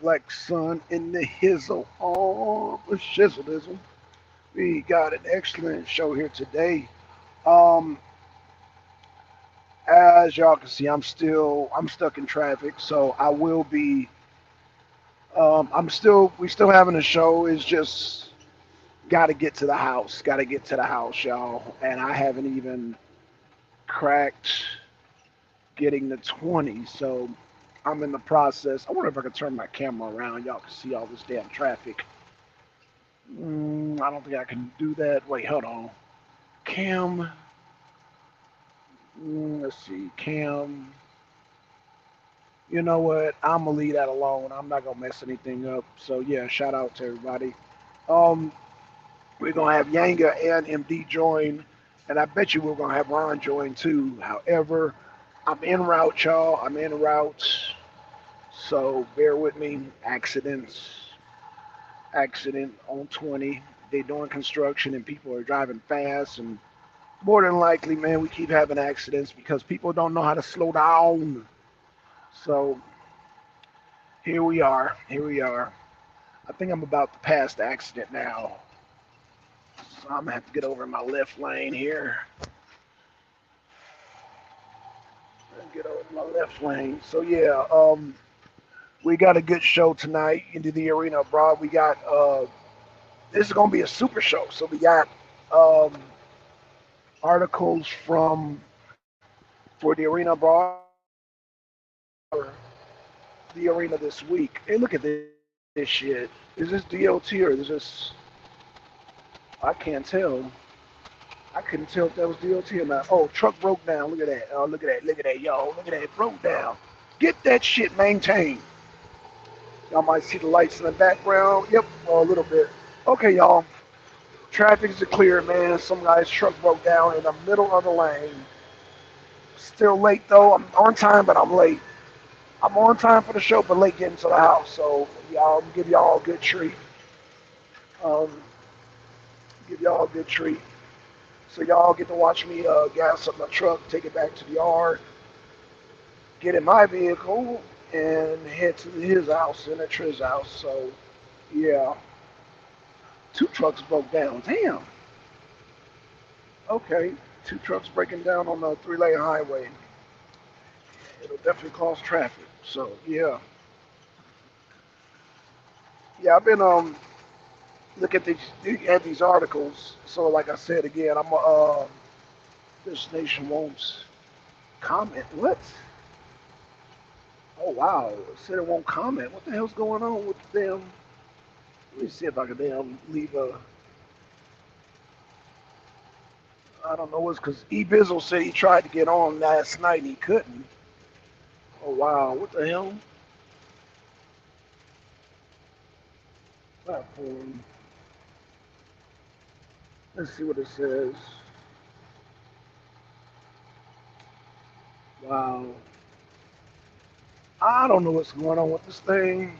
black sun in the hizzle on the shizzle. We got an excellent show here today. Um, as y'all can see, I'm stuck in traffic, so I will be. We still having a show. It's just got to get to the house. Got to get to the house, y'all. And I haven't even cracked getting the 20, so I'm in the process. I wonder if I can turn my camera around. Y'all can see all this damn traffic. I don't think I can do that. Wait, hold on. Cam. Let's see. Cam. You know what? I'm gonna leave that alone. I'm not gonna mess anything up. So yeah, shout out to everybody. Um, we're gonna have Yanga and MD join, and I bet you we're gonna have Ron join too. However, I'm en route, y'all. I'm en route. So bear with me. Accident on 20. They're doing construction and people are driving fast, and more than likely, man, we keep having accidents because people don't know how to slow down. So here we are. Here we are. I think I'm about to pass the accident now. So I'm gonna have to get over in my left lane here. Get over in my left lane. So yeah, we got a good show tonight into the arena abroad. We got this is gonna be a super show. So we got um, articles from for the arena abroad for the arena this week. Hey, look at this shit. Is this DOT or is this? I can't tell. I couldn't tell if that was DOT or not. Oh, truck broke down. Look at that. Oh, look at that. Look at that, y'all. Look at that. It broke down. Get that shit maintained. Y'all might see the lights in the background. Yep, well, a little bit. Okay, y'all. Traffic's clear, man. Some guy's truck broke down in the middle of the lane. Still late though. I'm on time, but I'm late. I'm on time for the show, but late getting to the house. So y'all give y'all a good treat. Um, give y'all a good treat. So y'all get to watch me gas up my truck, take it back to the yard, get in my vehicle, and head to his house and at Triz house. So yeah, two trucks broke down. Damn. Okay, two trucks breaking down on the three-lane highway. It'll definitely cause traffic. So yeah. I've been look at these articles. So like I said again, I'm this nation won't comment. What? Oh wow, it said it won't comment. What the hell's going on with the damn? Let me see if I can damn leave a. I don't know. It's because E Bizzle said he tried to get on last night and he couldn't. Oh wow, what the hell? Platform. Let's see what it says. Wow. I don't know what's going on with this thing.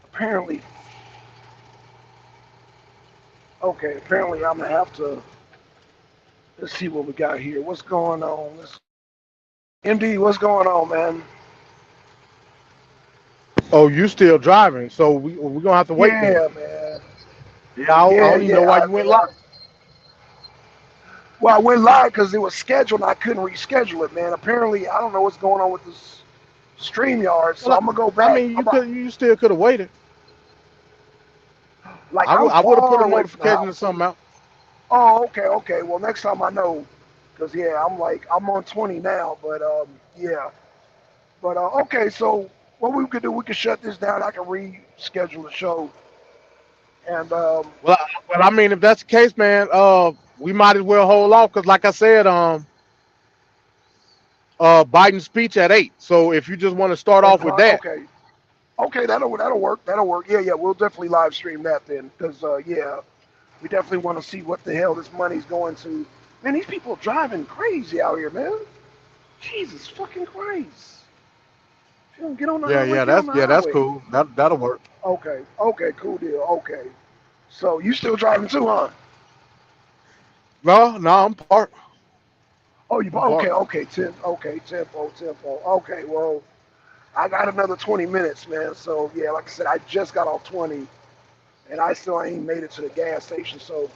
Apparently, okay. Apparently, I'm gonna have to. Let's see what we got here. What's going on? MD, what's going on, man? Oh, you still driving? So we're gonna have to wait then. Yeah, man. Yeah, I Yeah, don't even know yeah. why you went live. Well, I went live because it was scheduled and I couldn't reschedule it, man. Apparently, I don't know what's going on with this StreamYard, so Well, I'm gonna go I back. mean, you still could have waited. Like I'm I would have put far a away from the notification or house. something out. Oh, okay, okay. Well, next time I know, cause yeah, I'm on 20 now, but yeah, but okay. So what we could do, we could shut this down. I can reschedule the show, and Well, I mean, if that's the case, man, we might as well hold off because, like I said, Biden's speech at 8. So if you just want to start off with that, okay, okay, that'll work. That'll work. Yeah, yeah. We'll definitely live stream that then, cause yeah, we definitely want to see what the hell this money's going to. Man, these people driving crazy out here, man. Jesus fucking Christ. If you don't get on the highway, get on the that's highway. cool. That'll work. Okay, okay, cool deal. Okay. So you still driving too, huh? No, I'm parked. Oh, you I'm okay, parked. okay, tempo. Okay, well, I got another 20 minutes, man. So yeah, like I said, I just got off 20, and I still ain't made it to the gas station. So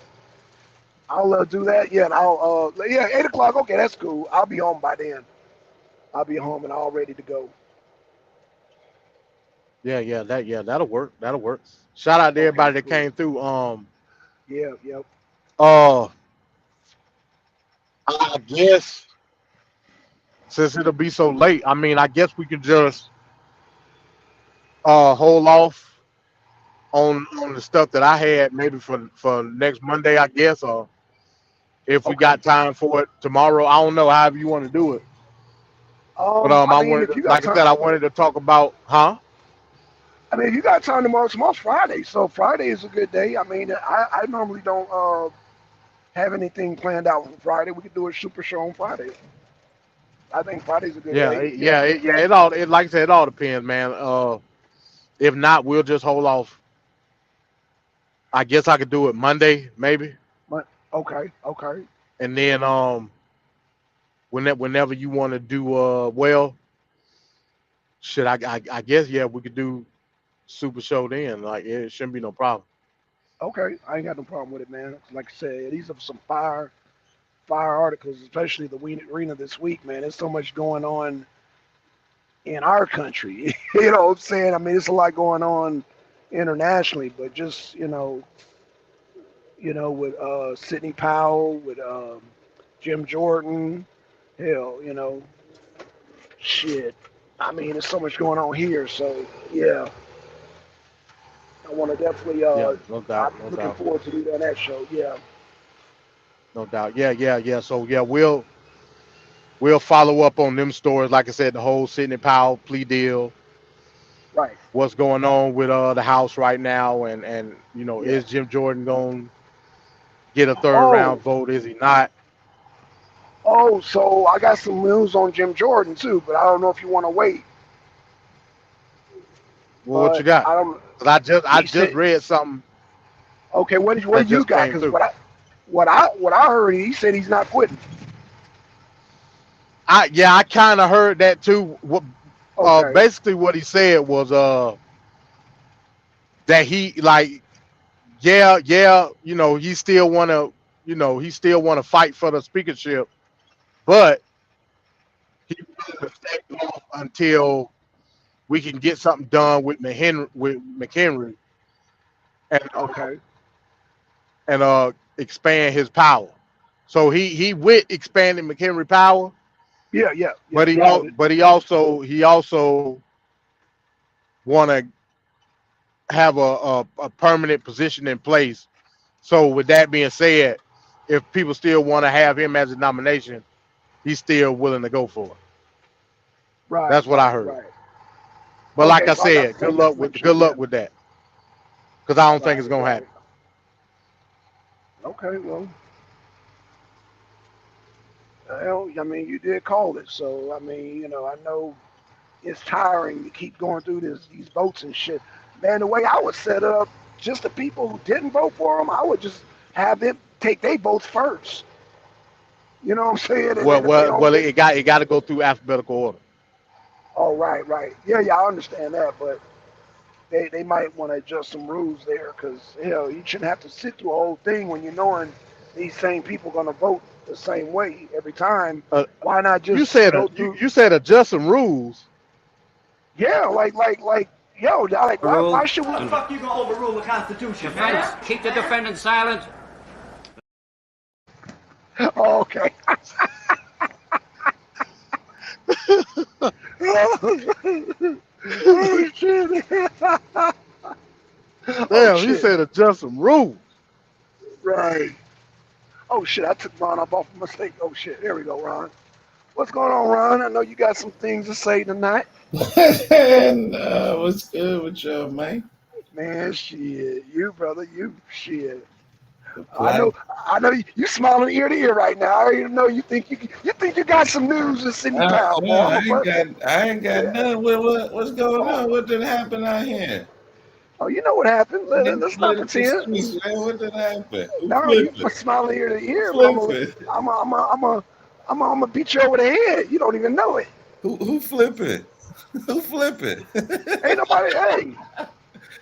I'll do that. Yeah, and I'll yeah, 8 o'clock. Okay, that's cool. I'll be home by then. I'll be home and all ready to go. That'll work. That'll work. Shout out to Okay, everybody that cool. came through. Yeah, yep. Uh, I guess since it'll be so late, I mean, I guess we can just hold off on the stuff that I had maybe for next Monday, I guess, or if we Okay. got time for it tomorrow. I don't know. However you want to do it. But I I mean, wanted, if you got like I time, said, I wanted to talk about, huh? I mean, if you got time tomorrow, tomorrow's Friday, so Friday is a good day. I mean, I normally don't have anything planned out for Friday. We could do a super show on Friday. I think Friday's a good Yeah, day. Yeah. it like I said, it all depends, man. If not, we'll just hold off. I guess I could do it Monday, maybe, But okay, okay, and then whenever you want to do well, shit, I guess yeah, we could do super show then. Like it shouldn't be no problem. okay. I ain't got no problem with it, man. Like I said, these are some fire articles, especially the arena this week, man. There's so much going on in our country. You know what I'm saying? I mean, there's a lot going on internationally, but just with Sidney Powell, with Jim Jordan, hell, shit. I mean, there's so much going on here. So yeah, I want to definitely. Yeah, no doubt, I'm no looking doubt, forward to do that show. Yeah, no doubt. Yeah. So yeah, we'll follow up on them stories. Like I said, the whole Sidney Powell plea deal, right. what's going on with the House right now, and Yeah. is Jim Jordan going to get a third Oh, round vote? Is he not? so I got some news on Jim Jordan too, but I don't know if you want to wait. Well, what you But got? I don't. 'Cause I He just said, read something okay, what that do you just got? came Because through. what I heard, he said he's not quitting. I kind of heard that too. What Okay. basically what he said was that he like he still want to fight for the speakership, but he wanted to stay off until we can get something done with McHenry and Okay. expand his power. So he with expanding McHenry power, Yeah, yeah, yeah. but he He with al- it. but he also want to have a permanent position in place. So with that being said, if people still want to have him as a nomination, he's still willing to go for it. Right, That's what I right, heard. right. But like Okay, I so I got said, the same information. good Yeah. luck with that, because I don't think it's Right, gonna right. happen. Okay, well, I mean, you did call it, so I mean, I know it's tiring to keep going through these votes and shit. Man, the way I would set up, just the people who didn't vote for him, I would just have them take their votes first. You know what I'm saying? And Well, then if they well, don't well, get, it got to go through alphabetical order. oh right, right, yeah, yeah, I understand that, but they might want to adjust some rules there because hell, you shouldn't have to sit through a whole thing when you're knowing these same people are gonna vote the same way every time. Uh, Why not you just said go through? you said adjust some rules. Yeah, like yo, like why Rule. should we? How the fuck you gonna overrule the Constitution, Defense. Man? Keep the defendant silent. Oh, okay. Oh shit. Oh Damn, he shit. said adjust some rules. Right. Oh shit. I took Ron up off a mistake. Oh shit. There we go, Ron. What's going on, Ron? I know you got some things to say tonight. And what's good with y'all, man? Man, shit. You, brother, you shit. I Black. know, I know you smiling ear to ear right now. I already know you think you got some news in Sidney Powell, Yeah, boy. But I ain't got yeah. none. What's going Oh, on? What did happen out here? oh, you know what happened? In the Let's not political pretend. streets, man. What did happen? Who No, you flipping? smiling ear to Who ear, but flipping? I'm a beat you over the head. You don't even know it. Who flipping? Who flipping? Ain't nobody. Hey,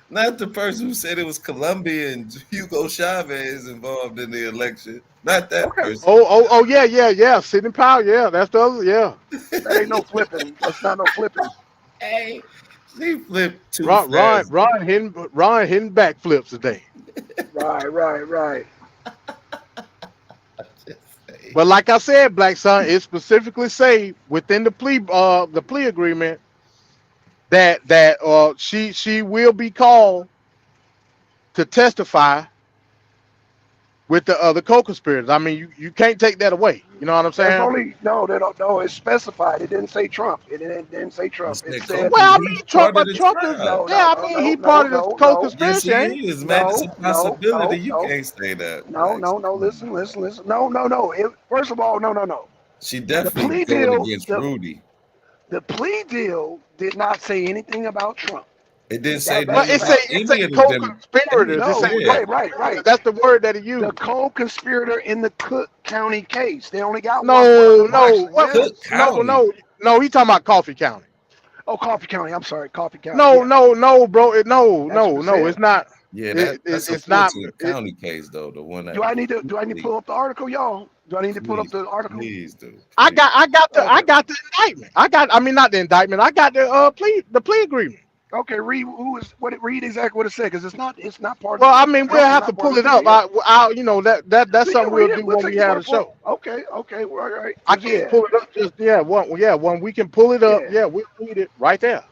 Not the person who said it was Colombian Hugo Chavez involved in the election. Not that okay, person. Oh, yeah. Sidney Powell, yeah, that's the other, yeah. that ain't no flipping. That's not no flipping. Hey, she flipped too Ron, Ron, fast. Ron hitting, Ron hitting backflips today. Right. Just say. But like I said, Black Son, it specifically say within the plea agreement that she will be called to testify with the other co-conspirators. I mean, you can't take that away. You know what I'm That's saying? only no. They don't. No, it's specified. It didn't say Trump. Didn't say You Trump. It said said Well, I Copeland, he's mean, part of But the Trump is, trial. yeah, I mean, he part of this No. Yes, co-conspiracy, he ain't he? is, man. It's a possibility. You No. can't say that, Black. No. Come on, man. Listen. No. First of all, no. She The definitely plea going deal. against Rudy. The plea deal did not say anything about Trump. It didn't say That's But a nothing it say about fact. it say any of the co-conspirators. It say No. yeah. Right. that's the word that he The used. co-conspirator in the Cook County case. They only got one No, person. Watch Yes. Cook County. no. He talking about Coffee County. Oh, Coffee County. I'm sorry, Coffee County. Yeah, No, bro. that's what it No. said. It's not. Yeah, that's a It's not. Fulton County case though. The one that Do I need to pull up the article, y'all? Do I need to pull up please, the article? please do. Please. I Okay. got the indictment. I mean, not the indictment. I got the plea agreement. Okay. Read read exactly what it said because it's not part of Well, I mean, we'll Trump is have to not part pull of it the up. deal. You know that's We can something we'll read it. do We'll when take we your have word the for it. show. Okay. Well, all right. I Cause can't pull it up just when we can pull it up. yeah. Yeah, we'll read it right there.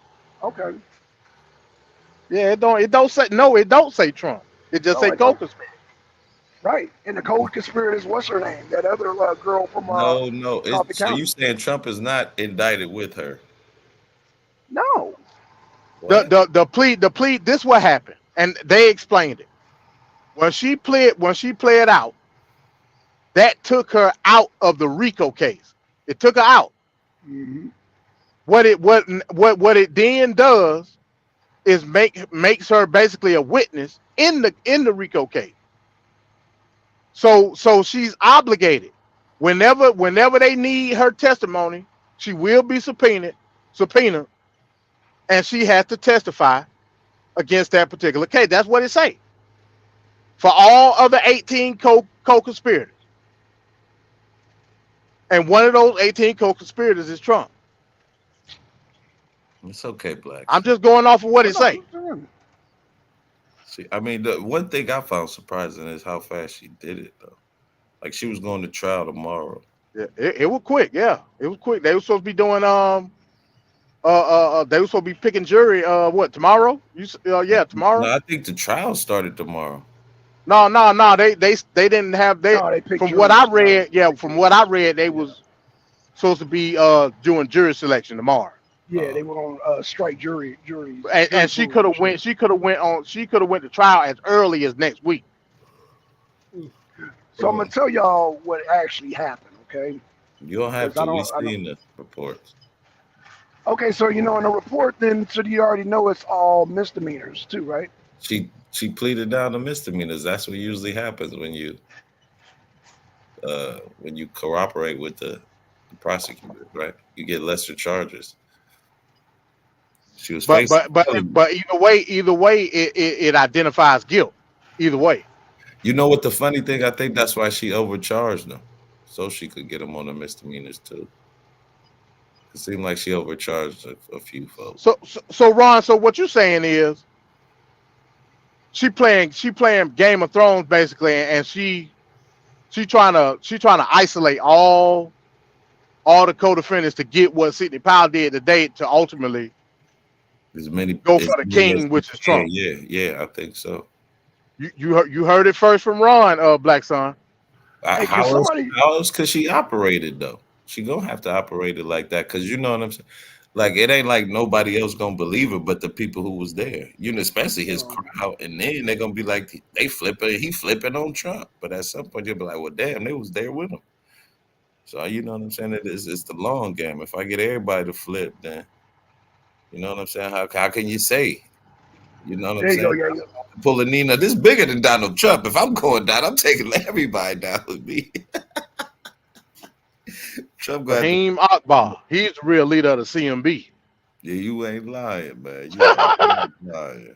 Okay. Yeah, it don't say no. It don't say Trump. It just No, say I don't. co-conspirator. Right. And the co-conspirators, what's her name? That other girl from No. Coffee So you County. saying Trump is not indicted with her? No. What? The plea. This what happened, and they explained it when she played out. That took her out of the RICO case. It took her out. Hmm. What it then does is makes her basically a witness in the RICO case. So she's obligated. Whenever they need her testimony, she will be subpoenaed, and she has to testify against that particular case. That's what it say for all other 18 co-conspirators, and one of those 18 co-conspirators is Trump. It's okay, Black I'm son. just going off of what Oh, it no. say. See, I mean, the one thing I found surprising is how fast she did it, though. Like she was going to trial tomorrow. Yeah, it was quick. Yeah, it was quick. They were supposed to be doing they were supposed to be picking jury what tomorrow? Yeah, No, tomorrow. I think the trial started tomorrow. No. They didn't have they No, they picked from what juries I tomorrow. read. Yeah, from what I read, they Yeah. was supposed to be doing jury selection tomorrow. Yeah, they Oh, were on strike jury And she pool could and have shit. went. She could have went to trial as early as next week. So I'm gonna tell y'all what actually happened, okay? you don't have Because to. We seen the reports. Okay, so you know in the report, then so you already know it's all misdemeanors too, right? She pleaded down to misdemeanors. That's what usually happens when you cooperate with the prosecutors, right? You get lesser charges. She was But facing but but felony. but either way, it identifies guilt. Either way. You know what the funny thing? I think that's why she overcharged them, so she could get them on the misdemeanors too. It seemed like she overcharged a few folks. So Ron. So what you're saying is she playing Game of Thrones basically, and she trying to isolate all the co-defendants to get what Sidney Powell did today to ultimately go As for the many as king, she which is can. Trump. Yeah, I think so. You heard it first from Ron, Black Son. Hey, can How else? somebody? How else could she operate it though? She gonna have to operate it like that because you know what I'm saying. Like it ain't like nobody else gonna believe her but the people who was there. You know, especially his Um, crowd, and then they're gonna be like they flipping, he flipping on Trump. But at some point you'll be like, well, damn, they was there with him. So you know what I'm saying. It's the long game. If I get everybody to flip, then you know what I'm saying. How can you say? You know what I'm there you go. saying? Yeah, yeah. Pulling Nina, this bigger than Donald Trump. If I'm going down, I'm taking everybody down with me. Trump got to. Raheem Akbar. He's the real leader of the CMB. Yeah, you ain't lying, man. You are not lying.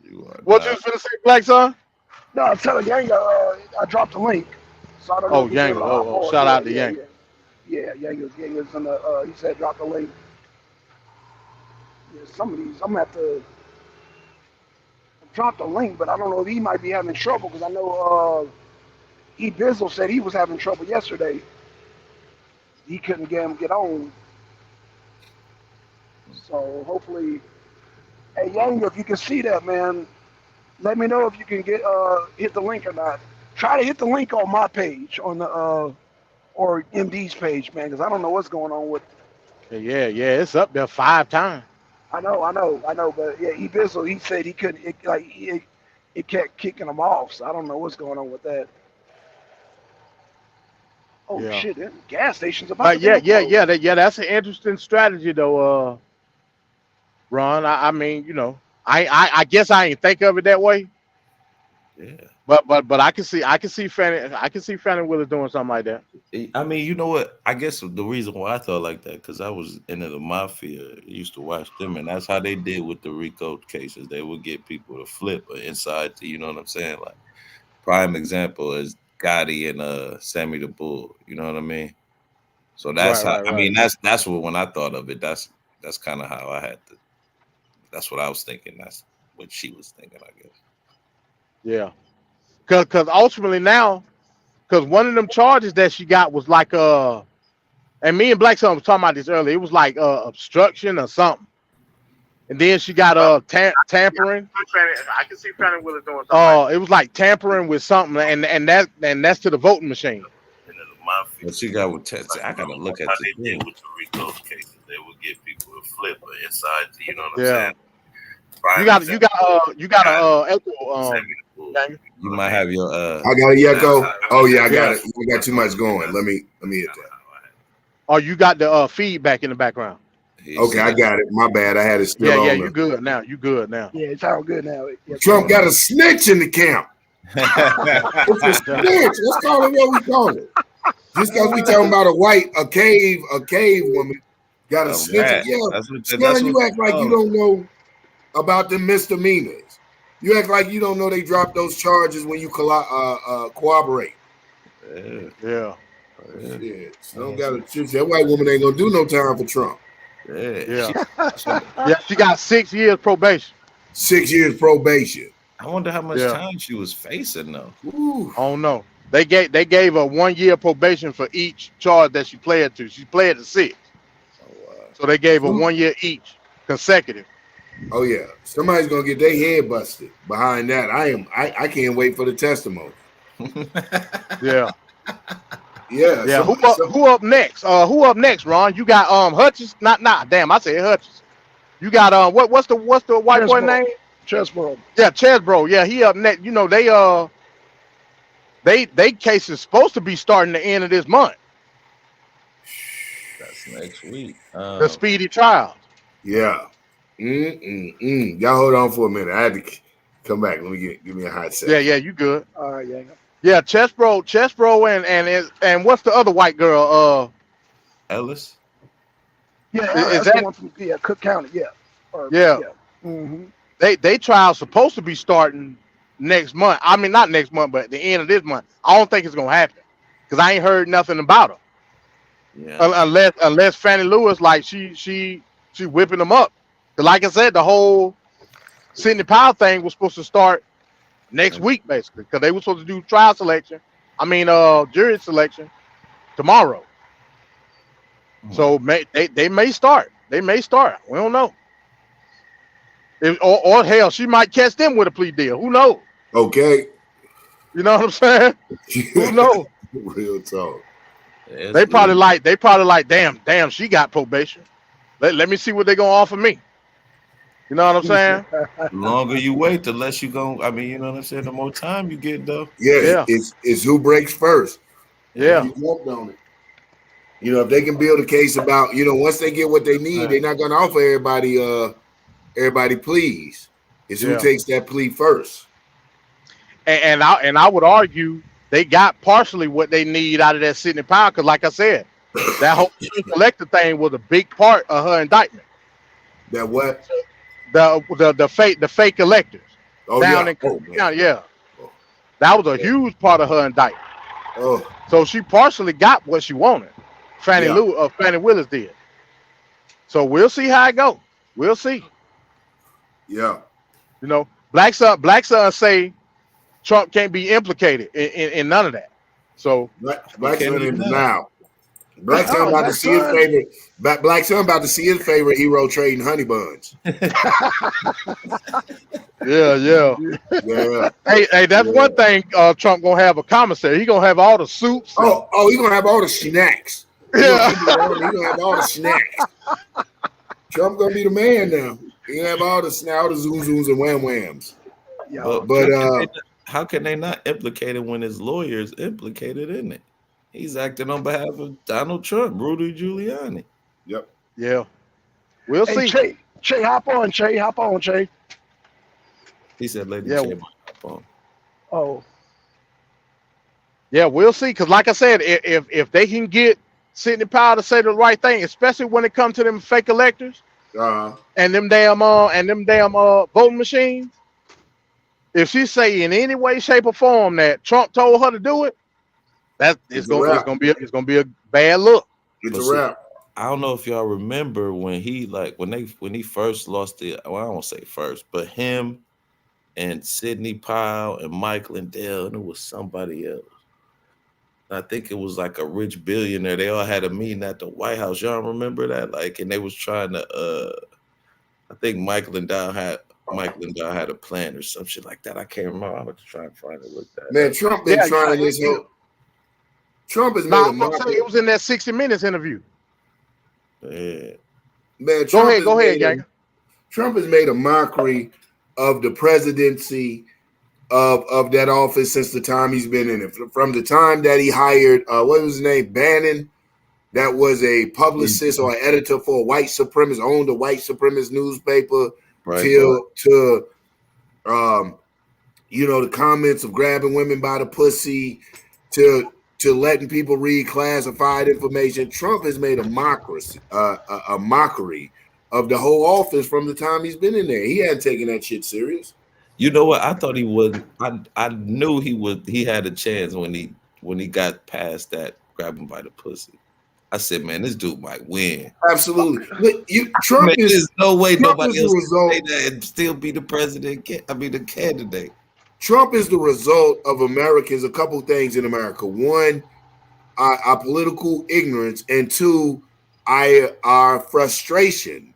You are What you not. was finna say, Black Son? No, I'm telling Yang, I dropped the link, so I don't know Oh, if he's Yang. able to hop Oh, on. shout Yeah, out to yeah, Yang. yeah. Yeah, Yang is in the, he said drop the link. Yeah, some of these, I'm going to have to drop the link, but I don't know if he might be having trouble because I know E. Bizzle said he was having trouble yesterday. He couldn't get him get on. So hopefully, hey Yang, if you can see that, man, let me know if you can get hit the link or not. Try to hit the link on my page on the or MD's page, man, because I don't know what's going on with. Yeah. It's up there 5 times. I know, but yeah, E. Bizzle, he said he couldn't. It kept kicking him off, so I don't know what's going on with that. Oh Yeah. shit, gas station's about to But damn close. that's an interesting strategy though, Ron. I mean, I guess I ain't think of it that way. Yeah. But I can see Fannie Willis doing something like that. I mean, you know what? I guess the reason why I thought like that because I was into the mafia, used to watch them, and that's how they did with the Rico cases. They would get people to flip inside. You know what I'm saying? Like prime example is Gotti and Sammy the Bull. You know what I mean? So that's Right, how. right, I right. mean, that's what when I thought of it, that's kind of how I had to. That's what I was thinking. That's what she was thinking, I guess. Yeah. Cause ultimately now, cause one of them charges that she got was like and me and Black Son was talking about this earlier. It was like obstruction or something. And then she got tampering. I can see Fannie Willis doing something like It was like tampering with something, and that's to the voting machine. into the mafia. But she got with Texas. Like, I gotta look at how the they did thing. with the Rico cases. They would get people to flip inside. You know what I'm Yeah. saying? Prime You example. got a echo Sammy the Bull. Daniel. You might have your I got a That's Yeko. how. Oh yeah, I got Yeah. it. I got too much going. Let me hit that. Or you got the feedback in the background. he Okay, I said got it. My bad. I had it still Yeah, on. you good now. You good now. Yeah, it's all good now. Yes, Trump sir. got a snitch in the camp. It's a Yeah. snitch. Let's call it what we call it. Just because we talking about a cave woman got a a snitch. rat. Yeah, That's son, what you they act like you call don't know about the misdemeanors. You act like you don't know they dropped those charges when you cooperate. it. Yeah. Yeah. Shit, so don't got a shit. That white woman ain't gonna do no time for Trump. Yeah. Yeah. So Yeah. She got 6 years probation. 6 years probation. I wonder how much Yeah. time she was facing though. Ooh. I don't know. They gave her 1 year probation for each charge that she pled to. She pled to 6. Oh wow. So they gave her 1 year each consecutive. Oh yeah, somebody's gonna get their head busted behind that. I can't wait for the testimony. Yeah. Yeah, Yeah. somebody. Who up next? Who up next, Ron? You got Hutchins. Damn, I said Hutchins. You got what's the white boy Chesbro. name? Chesbro. Yeah, Chesbro. Yeah, he up next. They case is supposed to be starting the end of this month. That's next week. The speedy trial. Yeah. Y'all hold on for a minute. I had to come back. Let me give me a hot Yeah, second. yeah, you good. All right, yeah. Yeah, Chesbro, and what's the other white girl? Ellis. Yeah, Is that's the that one from Cook County. Yeah. Or yeah? yeah. Mm-hmm. They trial supposed to be starting next month. I mean, not next month, but the end of this month. I don't think it's gonna happen because I ain't heard nothing about her Yeah. unless Fannie Lewis like she whipping them up. 'Cause like I said, the whole Sidney Powell thing was supposed to start next week basically because they were supposed to do trial selection. I mean, jury selection tomorrow. So they may start. They may start. We don't know. Or hell, she might catch them with a plea deal. Who knows? Okay. You know what I'm saying? Who knows? Real talk. It's They probably good. like, damn, she got probation. Let me see what they gonna offer me. You know what I'm saying? The longer you wait, the less you go. I mean, you know what I'm saying. The more time you get, though. Yeah, Yeah, it's who breaks first. Yeah. If yeah, you jumped on it. You know, if they can build a case about, once they get what they need, they're not gonna offer everybody pleas. It's who yeah. takes that plea first. And I would argue they got partially what they need out of that Sidney Powell because, like I said, That whole collector thing was a big part of her indictment. That what? The fake electors Oh down yeah. in Oh man. County, yeah, Oh, that was a huge part of her indictment. oh So she partially got what she wanted. yeah. Fannie Willis did. So we'll see how it goes. We'll see. Yeah. You know, Black Son say Trump can't be implicated in none of that. So Black Can son he in not? denial. Black son Oh, about to Black see his Son. favorite. Black son about to see his favorite hero trading honey buns. yeah. Yeah. Hey, that's Yeah. one thing. Trump gonna have a commissary. He gonna have all the suits. And, Oh, he gonna have all the snacks. He gonna yeah, keep it on. He gonna have all the snacks. Trump gonna be the man now. He gonna have all the zoom zooms and wham whams. Yo, But how can they not implicate him when his lawyer is implicated in it? He's acting on behalf of Donald Trump, Rudy Giuliani. yep. yeah. We'll hey, see. Che, hop on, Che. He said, "Lady Yeah, J, up on." Oh, yeah, we'll see. Because like I said, if they can get Sidney Powell to say the right thing, especially when it comes to them fake electors and them damn voting machines, if she say in any way, shape, or form that Trump told her to do it, It's a wrap. it's gonna be a bad look. It's But a see, wrap. I don't know if y'all remember when he when he first lost the. Well, I won't say first, but him and Sidney Powell and Mike Lindell, and it was somebody else. I think it was like a rich billionaire. They all had a meeting at the White House. Y'all remember that? Like, and they was trying to. I think Mike Lindell had a plan or some shit like that. I can't remember. I'm gonna try and find it. Look that. Man, Trump been trying this whole. Trump has made a mockery. It was in that 60 Minutes interview. Yeah. Man, Go ahead, gang. Trump has made a mockery of the presidency of that office since the time he's been in it. From the time that he hired, what was his name, Bannon, that was a publicist or an editor for a white supremacist, owned a white supremacist newspaper, Right. to the comments of grabbing women by the pussy, to letting people read classified information. Trump has made a mockery of the whole office from the time he's been in there. He hadn't taken that shit serious. You know what? I thought he would. I knew he would. He had a chance when he got past that grabbing by the pussy. I said, man, this dude might win. Absolutely. Trump there's no way Trump nobody is else the can result. say that and still be the president. The candidate. Trump is the result of Americans. A couple things in America. One, our political ignorance, and two, our frustration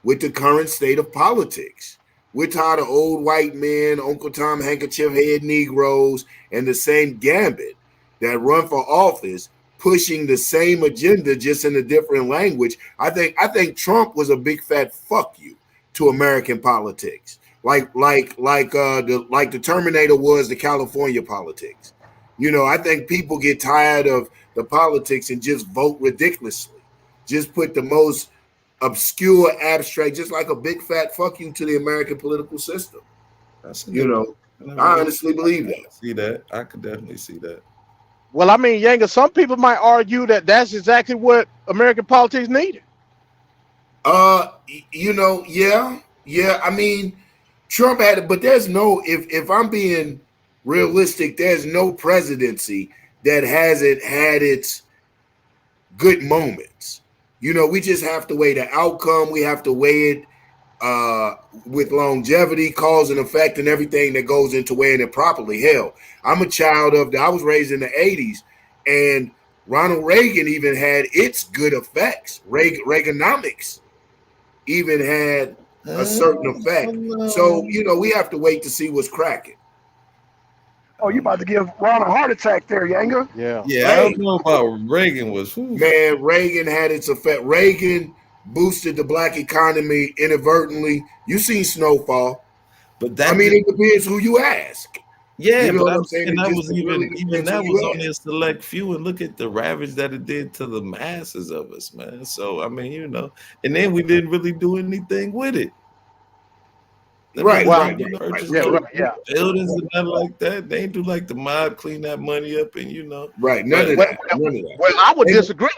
with the current state of politics. We're tired of old white men, Uncle Tom handkerchief head Negroes, and the same gambit that run for office, pushing the same agenda just in a different language. I think Trump was a big fat fuck you to American politics, like the Terminator was the California politics. I think people get tired of the politics and just vote ridiculously. Just put the most obscure, abstract, just like a big fat fuck you to the American political system. I honestly believe that. See that? I could definitely see that. Well, I mean, Yanga, some people might argue that that's exactly what American politics needed. Yeah. I mean, Trump had it, but there's no. If I'm being realistic, there's no presidency that hasn't had its good moments. We just have to weigh the outcome. We have to weigh it with longevity, cause and effect, and everything that goes into weighing it properly. Hell, I'm a child I was raised in the 80s, and Ronald Reagan even had its good effects. Reaganomics even had a certain effect. So, we have to wait to see what's cracking. Oh, you about to give Ron a heart attack there, Yanga? Yeah. I don't know about Reagan was. Man, Reagan had its effect. Reagan boosted the black economy inadvertently. You seen Snowfall, but it depends who you ask. Yeah, but I'm saying that was even that was only a select few, and look at the ravage that it did to the masses of us, man. So and then we didn't really do anything with it. Right. Buildings and nothing like that. They ain't do like the mob clean that money up, and Right. None of that. Well, I would disagree.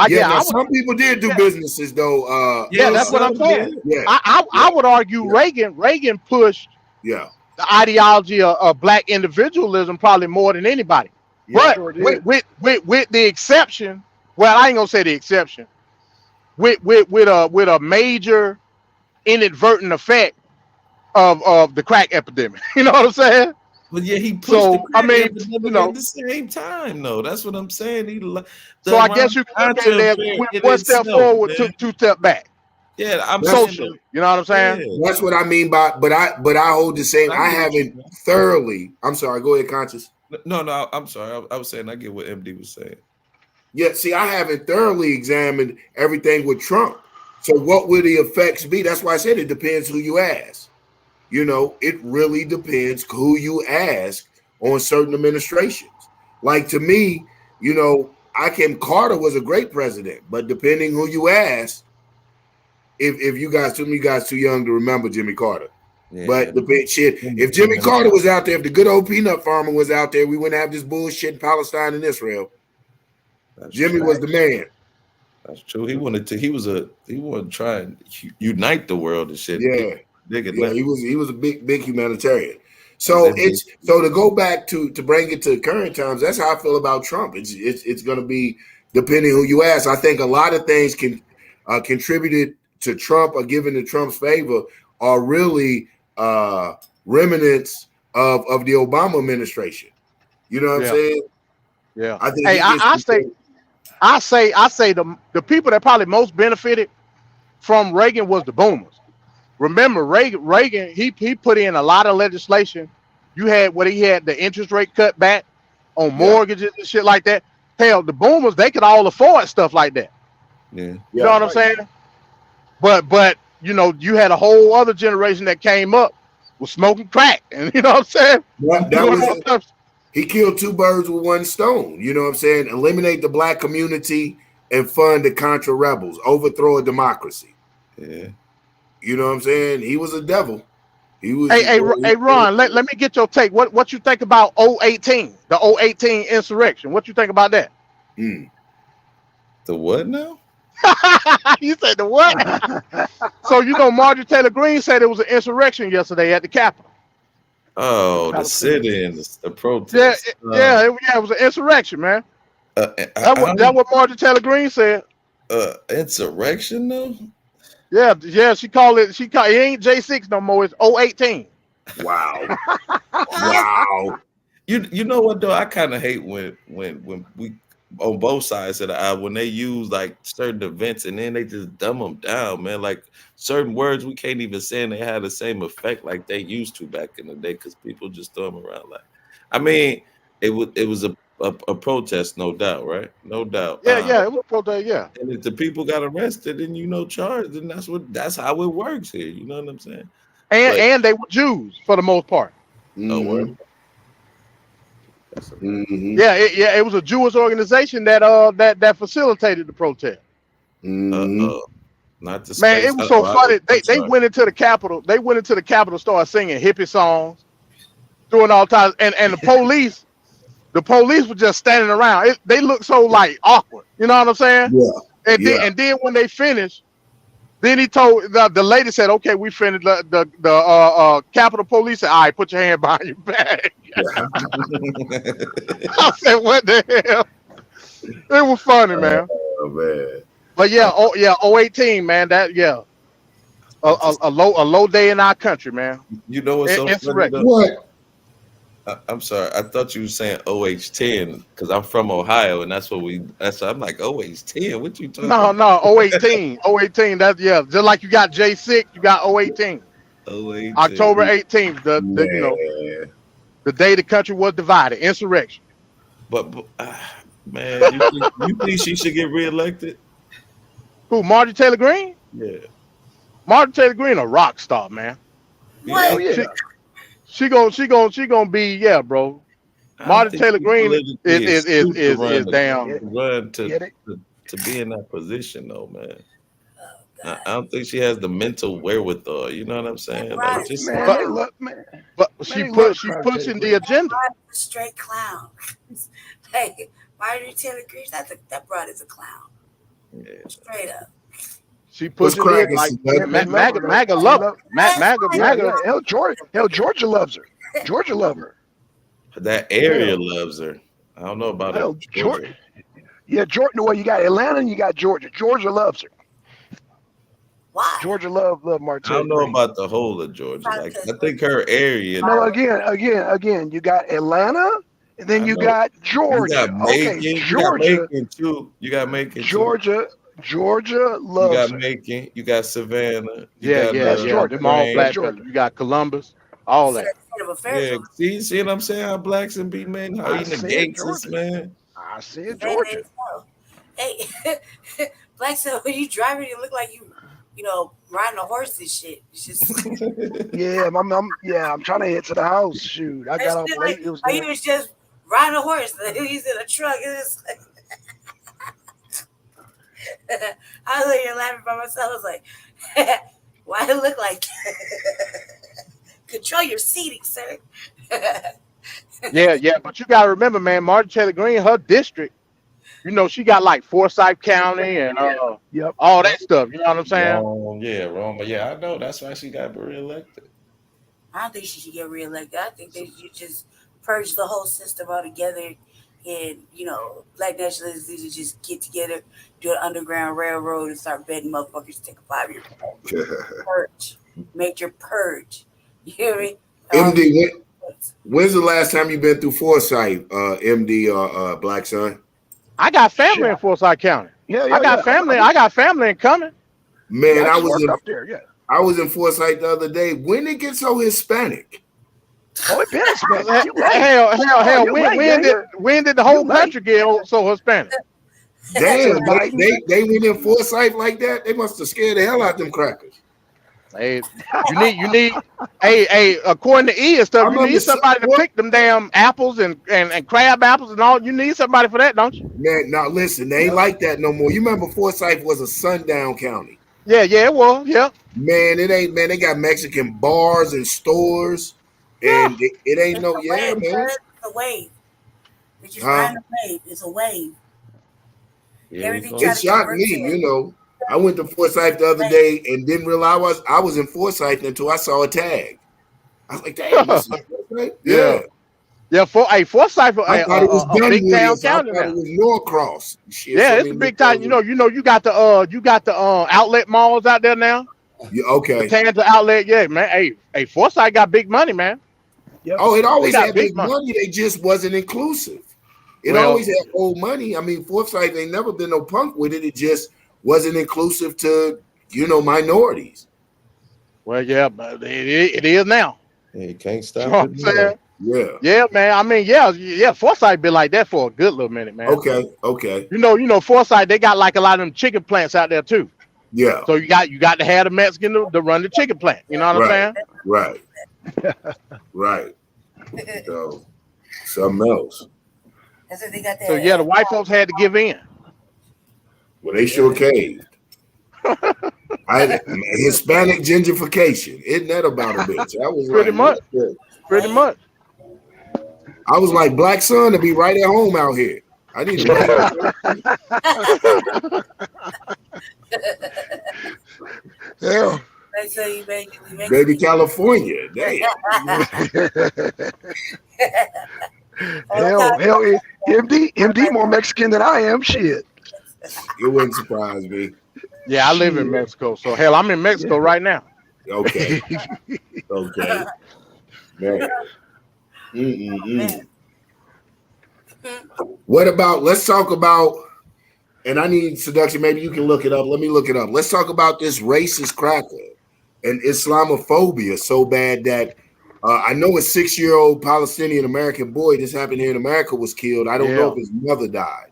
Yeah, now I would. some people did do businesses though. Yeah, that's what I'm some saying. did. Yeah, I would argue yeah, Reagan pushed yeah, the ideology of black individualism probably more than anybody. yeah. But Sure did. with the exception, well, I ain't gonna say the exception. With a major inadvertent effect of the crack epidemic. You know what I'm saying? But yeah, he pushed the So I crack mean, you epidemic at know, the same time, though. That's what I'm saying. so The I Iran guess you can look at Contra it as affair we went in one step itself, forward, man. took two step back Yeah, I'm That's saying socially. that. You know what I'm saying? Yeah, that's what I mean by. But I hold the same. I I get what you haven't mean. thoroughly. I'm sorry. Go ahead, conscious. No, I'm sorry. I was saying I get what MD was saying. Yeah, see, I haven't thoroughly examined everything with Trump. So what will the effects be? That's why I said it depends who you ask. You know, it really depends who you ask on certain administrations. Like to me, you know, Carter was a great president, but depending who you ask, if you guys, some of you guys too young to remember Jimmy Carter. Yeah, But the big shit, if Jimmy Carter was out there, if the good old peanut farmer was out there, we wouldn't have this bullshit in Palestine and Israel. that's Jimmy true. was the man. That's true. He wanted to. He wanted to try and unite the world and shit. Yeah. Digging Yeah, that. he was a big humanitarian. As So MD. to go back to bring it to current times. That's how I feel about Trump. It's going to be depending who you ask. I think a lot of things can contributed to Trump or given to Trump's favor are really remnants of the Obama administration. You know what I'm Yeah, saying? yeah. I think Hey, he gets I say the people that probably most benefited from Reagan was the boomers. Remember, Reagan he put in a lot of legislation. You had what he had the interest rate cut back on yeah mortgages and shit like that. Hell, the boomers they could all afford stuff like that. Yeah. You know yeah what I'm saying? But you know you had a whole other generation that came up with smoking crack, and you know what I'm saying? that Doing was all stuff. he killed two birds with one stone. You know what I'm saying? Eliminate the black community and fund the Contra rebels, overthrow a democracy. Yeah. You know what I'm saying? He was a devil. He was. Hey, Ron, let me get your take. What you think about 018, the 018 insurrection? What you think about that? Mm. The what now? You said the what? So you know Marjorie Taylor Greene said it was an insurrection yesterday at the Capitol. Oh, the Palestinians. sit-in, the Yeah, protest. it was an insurrection, man. I That what Marjorie Taylor Greene said. insurrection though. Yeah, it ain't J6 no more. It's 018. Wow. Wow. You know what though? I kind of hate when we on both sides of the aisle when they use like certain events and then they just dumb them down, man. Like certain words we can't even say and they had the same effect like they used to back in the day because people just throw them around. Like, I mean, it was a protest, no doubt, right? No doubt. Yeah, it was protest. Yeah, And if the people got arrested and charged, then that's how it works here. You know what I'm saying? But and they were Jews for the most part. oh, Mm-hmm. word. That's a fact. Mm-hmm. It was a Jewish organization that facilitated the protest. Mm-hmm. Not the Man, space. it was so funny. I'm They sorry. went into the Capitol. They went into the Capitol, started singing hippie songs, doing all types. And the police were just standing around. They looked so like awkward. You know what I'm saying? Yeah. And Yeah. then when they finished, then he told the lady said, "Okay, we finished." The Capitol Police said, "All right, put your hand behind your back." I said, "What the hell?" It was funny, man. Oh man. But yeah, 018, man. That a low day in our country, man. You know what's so funny Insurrection. though? What? I'm sorry. I thought you were saying OH10 because I'm from Ohio and I'm like OH10. What you talking No, about? no, 018. 018, that's just like you got J6, you got 018. OH10. October 18th, Man. the day the country was divided. Insurrection. But man, you think she should get reelected? Who, Marjorie Taylor Greene? Yeah. Marjorie Taylor Greene a rock star, man. Oh yeah. She gonna be, yeah, bro. I don't Marjorie think Taylor she's Greene politically is astute to run damn. Yeah, they, to be in that position though, man. I don't think she has the mental wherewithal. You know what I'm saying? Like just man, But they look, man. but They love she Marjorie Taylor pushing the Greene. agenda. A straight clown. Hey, Marjorie Taylor Greene, that broad is a clown. Yeah. Straight up. She What's pushing it cracking, like Yeah, Seductive? they love her MAGA, though. MAGA They love love. her. MAGA, Yeah, MAGA. yeah. Hell, Georgia loves her. Georgia love her. That area Hell, loves her. I don't know about it, hell, Georgia. Georgia. Yeah, Georgia. Well, you got Atlanta and you got Georgia. Georgia loves her. Why? Georgia love I Martell don't know Green. about the whole of Georgia. Probably Like because I think her area. No, again, you got Atlanta, and then I you know got you got Georgia. Okay, Macon. You got Georgia, Macon too. You got Macon too. Georgia, Georgia You loves got her. Macon. You got Savannah. You Yeah, got yeah, That's yeah. Georgia. Them all That's Grant. black fellas. Georgia. You got Columbus, all state that. of affairs Yeah. over See what I'm saying? How blacks and be man. How I he said negates us, Georgia. man. I said saying Georgia. they know. Hey, Black so when you driving, you look like you know, riding a horse and shit. It's just Yeah, I'm trying to head to the house. Shoot, I that got off shit late. It was like he like, was just riding a horse. He's in a truck. It's like, I was like here laughing by myself. I was like, why it look like control your seating, sir. Yeah, yeah. But you gotta remember, man, Martin Taylor Greene, her district, she got like Forsyth County and yep, all yep. that stuff. You know what I'm saying? Wrong. Yeah, wrong. But yeah, I know. That's why she got reelected. I don't think she should get reelected. I think they should just purge the whole system altogether. And, you know, black nationalists need to just get together, do an underground railroad, and start betting motherfuckers to take a 5 year purge. Major purge. You hear me? MD, when's the last time you been through Foresight, MD or Black Son? I got Shit. family in Forsyth County. Yeah, I got family. I got family in coming. Man, I I just was worked in up there. Yeah. I was in Foresight the other day. When it gets so Hispanic? Oh, it been Hispanic. Hell, You late? hell. You When late, when did nigga. when did the You whole late. country get so Hispanic? Damn, Since Biden. they went in Foresight like that. They must have scared the hell out them crackers. Hey, you need. Hey. According to E and I stuff, you remember need somebody to what pick them damn apples and crab apples and all. You need somebody for that, don't you? man. Now listen, they ain't like that no more. You remember Forsyth was a sundown county. Yeah, it was. Yeah. Man, it ain't man. They got Mexican bars and stores, Yeah. and it ain't It's no a yeah, wave, man. cuz. It's a wave. It's just Huh? riding a wave. It's a wave. Here we Everything go. It trying to shocked convert me, to you it. know. I went to Forsyth the other Wave. day and didn't realize I was in Forsyth until I saw a tag. I was like, damn, this is Forsyth? Yeah. Yeah. Forsyth, I thought it was a big Dunwoody. town So I county thought it now. was Norcross. Shit, Yeah, so it's a many big town. Norcross. You got the outlet malls out there now. Yeah, The okay. Tangent outlet, yeah, man. Hey, Forsyth got big money, man. Yep. Oh, it They always got had big big money. money. They just wasn't inclusive. It Well, always had old money. I mean, Forsyth ain't never been no punk with it. It just wasn't inclusive to, minorities. yeah, but it is now. Yeah, you can't You know stop what it I'm now. saying? Yeah. Yeah, man. I mean, yeah. Forsyth been like that for a good little minute, man. Okay. Okay. Forsyth, they got like a lot of them chicken plants out there too. Yeah. So you got to have the Mexican to run the chicken plant. You know what I'm Right. saying? Right. Right. So something else. That's what they got So yeah, the that. white folks had to give in. Well, they sure caved. Hispanic gentrification. Isn't that about a bitch? I was Pretty like, much. what the? Pretty much. I was like, Black Son to be right at home out here. I need to be Yeah. They say you make baby California. Damn. Hell, MD more Mexican than I am. Shit. It wouldn't surprise me. Yeah, I live in Shit. Mexico. So hell, I'm in Mexico right now. Okay. Okay. Man. What about, let's talk about, and I need seduction, maybe you can look it up. Let me look it up. Let's talk about this racist cracker and Islamophobia so bad that I know a 6-year-old Palestinian American boy, this happened here in America, was killed. I don't know if his mother died.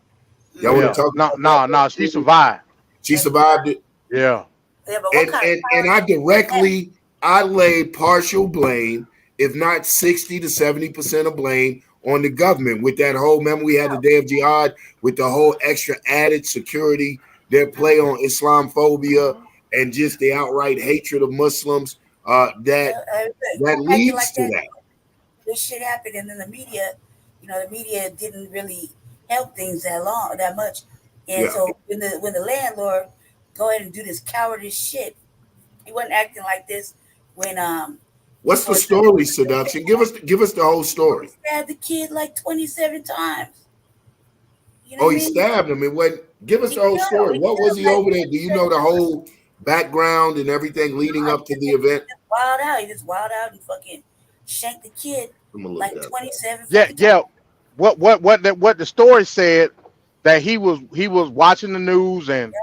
Y'all want to talk about that? No, she survived. She survived it? Yeah. Yeah, but what And I lay partial blame, if not 60 to 70% of blame, on the government with that whole, remember we had the day of jihad with the whole extra added security, their play on Islamophobia and just the outright hatred of Muslims that leads like to that. This shit happened, and then the media didn't really help things that much. And Yeah. so when the landlord go ahead and do this cowardice shit, he wasn't acting like this when What's the before story, seduction? Give us the whole story. he stabbed the kid like 27 times. You know Oh, what I he mean? stabbed him. It went. Give us He the whole killed story. him. He What killed was him he like over there? Do you know the whole background and everything leading no, up to the event? he just wild out. He just wild out and fucking shanked the kid I'm gonna look like that up. 27 Yeah, fucking times. yeah. What the story said that he was watching the news and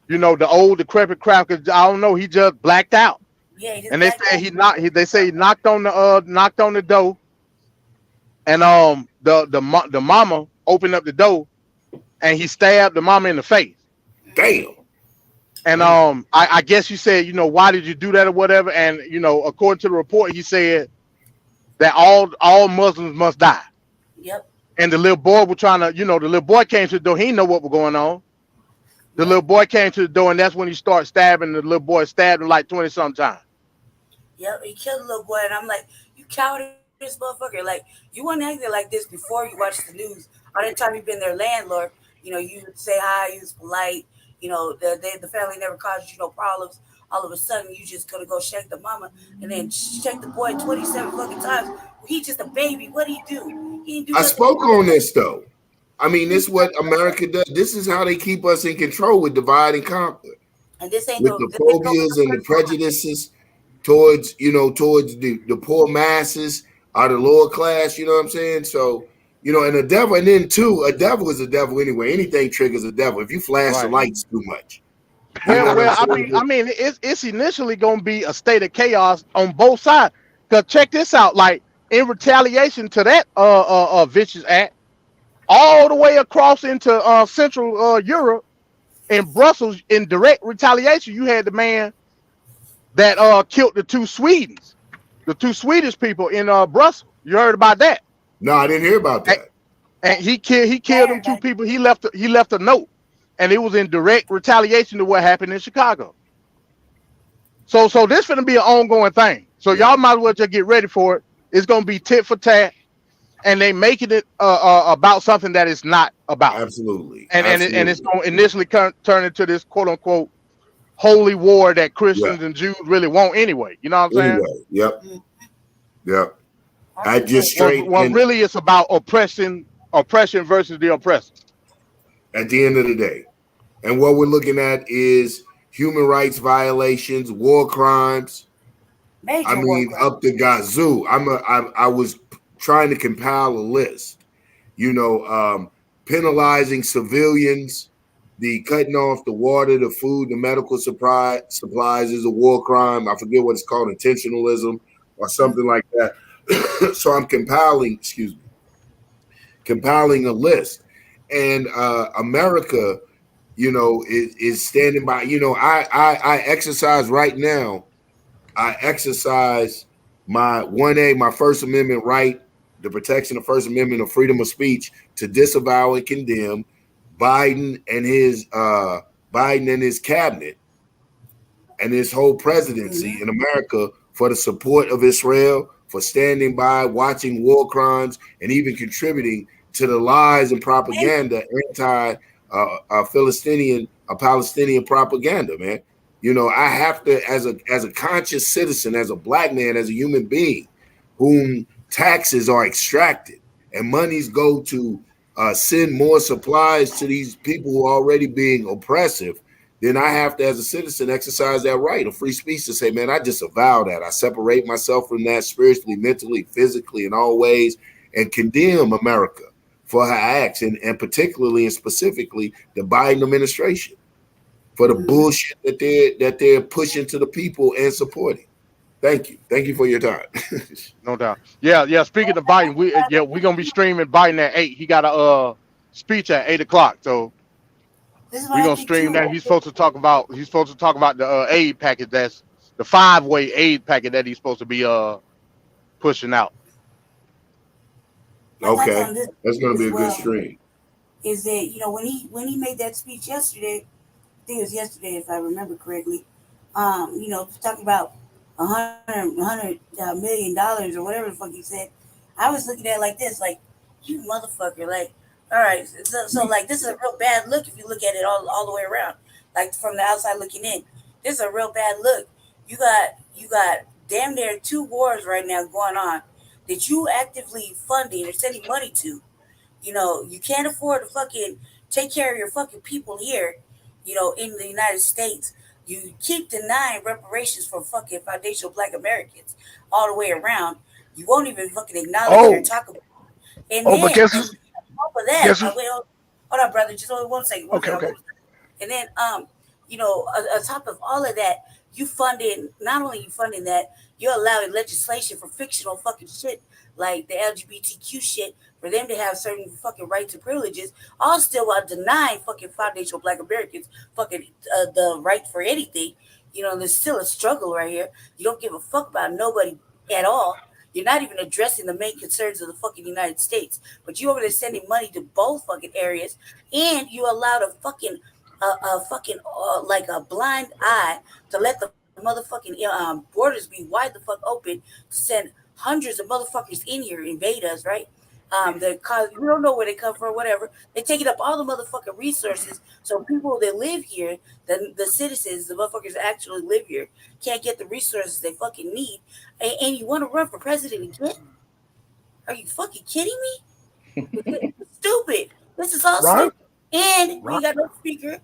the old decrepit crowd. 'Cause I don't know, he just blacked out. Yeah, he just And they blacked said out. they say he knocked on the door, and the mama opened up the door and he stabbed the mama in the face. Mm-hmm. Damn. And I guess you said, why did you do that or whatever? And according to the report, he said that all Muslims must die. Yep. And the little boy was trying to, the little boy came to the door. He didn't know what was going on. The Yep. little boy came to the door, and that's when he started stabbing. The little boy stabbed him like 20 some times. Yep. He killed the little boy, and I'm like, you cowardice motherfucker! Like you weren't acting like this before you watched the news. All that time you've been their landlord, you would say hi, you was polite. The family never caused you no problems. All of a sudden, you just gonna go shake the mama and then shake the boy 27 fucking times. He just a baby. What do you do? He didn't do I nothing spoke wrong. on this though. I mean, He this didn't is do what nothing wrong. America does. This is how they keep us in control with divide and conquer, And with the this ain't gonna be the phobias and the first time. prejudices towards the poor masses or the lower class. You know what I'm saying? So and a devil, and then too, a devil is a devil anyway. Anything triggers a devil. If you flash the Right. lights too much, you know Well, what I'm well, I saying? mean, I mean, it's initially going to be a state of chaos on both sides. Cause check this out, like in retaliation to that vicious act, all the way across into Central Europe in Brussels, in direct retaliation, you had the man that killed the two Swedish people in Brussels. You heard about that? No, I didn't hear about And, that. and he killed them two Everybody. people. He left a note, and it was in direct retaliation to what happened in Chicago. So this gonna be an ongoing thing. So Yeah, y'all might as well just get ready for it. It's gonna be tit for tat, and they making it about something that it's not about, absolutely, and it's absolutely. gonna initially turn into this quote unquote holy war that Yeah. Christians and Jews really want anyway. You know what I'm saying? Anyway, yep, Mm, yep. that's I the just thing. straight When and really it's about oppression versus the oppressor. at the end of the day. And what we're looking at is human rights violations, war crimes. I Major war mean, crime. up the gazoo. I was trying to compile a list. You know, penalizing civilians, the cutting off the water, the food, the medical supplies is a war crime. I forget what it's called, intentionalism or Mm, something like that. So I'm compiling a list, and America is standing by. I exercise right now. I exercise my 1A, my First Amendment right, the protection of First Amendment of freedom of speech, to disavow and condemn Biden and his cabinet and his whole presidency mm-hmm. in America for the support of Israel, for standing by, watching war crimes, and even contributing to the lies and Thank propaganda, Palestinian propaganda, man. I have to, as a conscious citizen, as a black man, as a human being, whom taxes are extracted and monies go to send more supplies to these people who are already being oppressive, then I have to, as a citizen, exercise that right of free speech to say, man, I disavow that. I separate myself from that spiritually, mentally, physically, in all ways, and condemn America for her acts, and particularly and specifically the Biden administration for the you. Mm-hmm. bullshit that they're pushing to the people and supporting. Thank you for your time. No doubt. Yeah, yeah. Speaking of Biden, we're gonna be streaming Biden at 8. He got a speech at 8 o'clock. So This is what we're I gonna think stream too. that. He's supposed to talk about the aid package. That's the 5-way aid package that he's supposed to be pushing out. My thoughts Okay, on this that's going to as be a good well stream. is that when he made that speech yesterday, I think it was yesterday if I remember correctly. Talking about $100 million or whatever the fuck he said. I was looking at it like this, like, you motherfucker, like, All right. So like this is a real bad look if you look at it all the way around. Like from the outside looking in. This is a real bad look. You got damn near two wars right now going on that you actively funding or sending money to. You can't afford to fucking take care of your fucking people here, in the United States. You keep denying reparations for fucking foundational black Americans all the way around. You won't even fucking acknowledge it or Oh, talk about it. And oh, but then, guess and who? on top of that, Guess who? wait, hold on, brother. Just hold one second. One Okay, second. okay. And then, on top of all of that, you funding not only you funding that, you're allowing legislation for fictional fucking shit like the LGBTQ shit for them to have certain fucking rights and privileges, all still while denying fucking foundational Black Americans fucking the right for anything. There's still a struggle right here. You don't give a fuck about nobody at all. You're not even addressing the main concerns of the fucking United States, but you over there sending money to both fucking areas, and you allowed a fucking like a blind eye to let the motherfucking borders be wide the fuck open to send hundreds of motherfuckers in here invade us, right? The cause we don't know where they come from, whatever. They taking up all the motherfucking resources, so people that live here, the citizens, the motherfuckers that actually live here, can't get the resources they fucking need. And you want to run for president again? Are you fucking kidding me? Stupid. This is all Ron? stupid. And we Ron? got no speaker.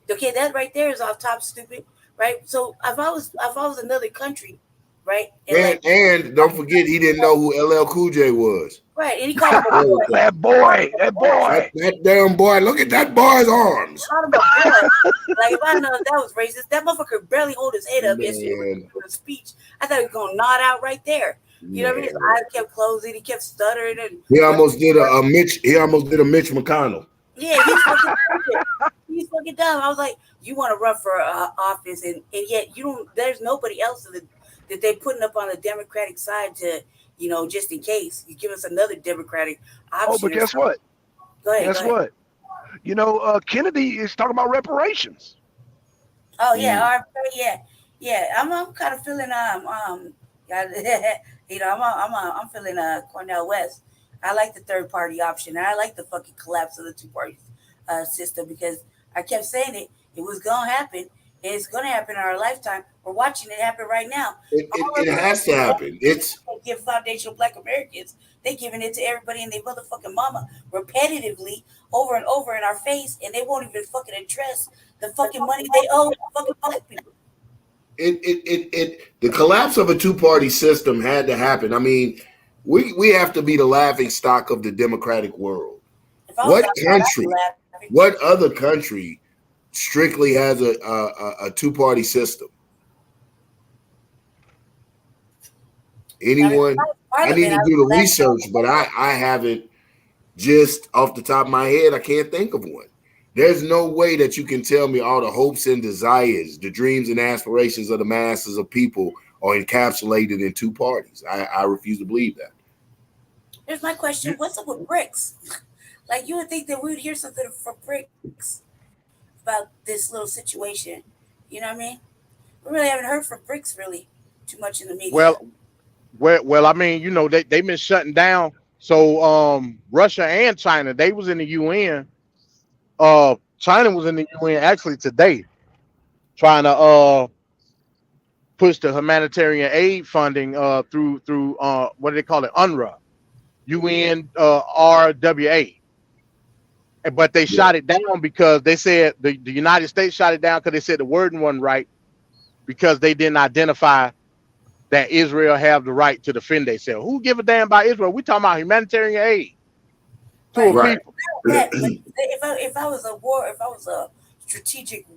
Okay, that right there is off top stupid, right? So if I was another country, right, and like And don't forget, he didn't know who LL Cool J was. right, and he called him a There boy. we go. That boy, that Boy. That, boy. that damn boy, look at that boy's arms. Called him a boy. Like if I know that was racist, that motherfucker could barely hold his head up yesterday Man, with a speech. I thought he was gonna nod out right there. You know what I mean? His man. eyes kept closing, he kept stuttering and He almost did a Mitch. He almost did a Mitch McConnell. yeah, he's fucking stupid. He's fucking dumb. I was like, you want to run for office, and yet you don't. There's nobody else that they putting up on the Democratic side to, just in case you give us another Democratic Oh, option but or guess something. what? Go ahead, go Guess ahead. what? Kennedy is talking about reparations. Oh yeah, Mm. yeah, yeah. I'm kind of feeling yeah, I'm feeling Cornell West. I like the third party option, and I like the fucking collapse of the two party system because I kept saying it was gonna happen, and it's gonna happen in our lifetime. We're watching it happen right now. All of It has to the happen. It's give foundational Black Americans, they giving it to everybody and their motherfucking mama repetitively over and over in our face, and they won't even fucking address the fucking money they owe fucking black people. the collapse of a two party system had to happen. I mean, we have to be the laughing stock of the democratic world. If I was What outside, I'd be country? laughing. What other country strictly has a two party system? I mean, if Anyone? I was I need Parliament, to I would do be the laughing all research, but I haven't just off the top of my head. I can't think of one. There's no way that you can tell me all the hopes and desires, the dreams and aspirations of the masses of people are encapsulated in two parties. I refuse to believe that. Here's my question: You, what's up with bricks? Like you would think that we would hear something from bricks about this little situation. You know what I mean? We really haven't heard from bricks really too much in the media. Well, well, I mean, they've been shutting down. So Russia and China, they was in the UN. China was in the UN actually today, trying to push the humanitarian aid funding through what do they call it, UNRWA, UNRWA. But they Yeah. shot it down because they said the United States shot it down because they said the wording wasn't right because they didn't identify that Israel have the right to defend themselves. Who give a damn about Israel? We talking about humanitarian aid to a Right. Right. people. That, but if I was a war, if I was a strategic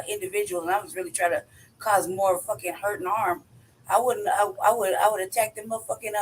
individual and I was really trying to cause more fucking hurt and harm, I wouldn't. I would attack them motherfucking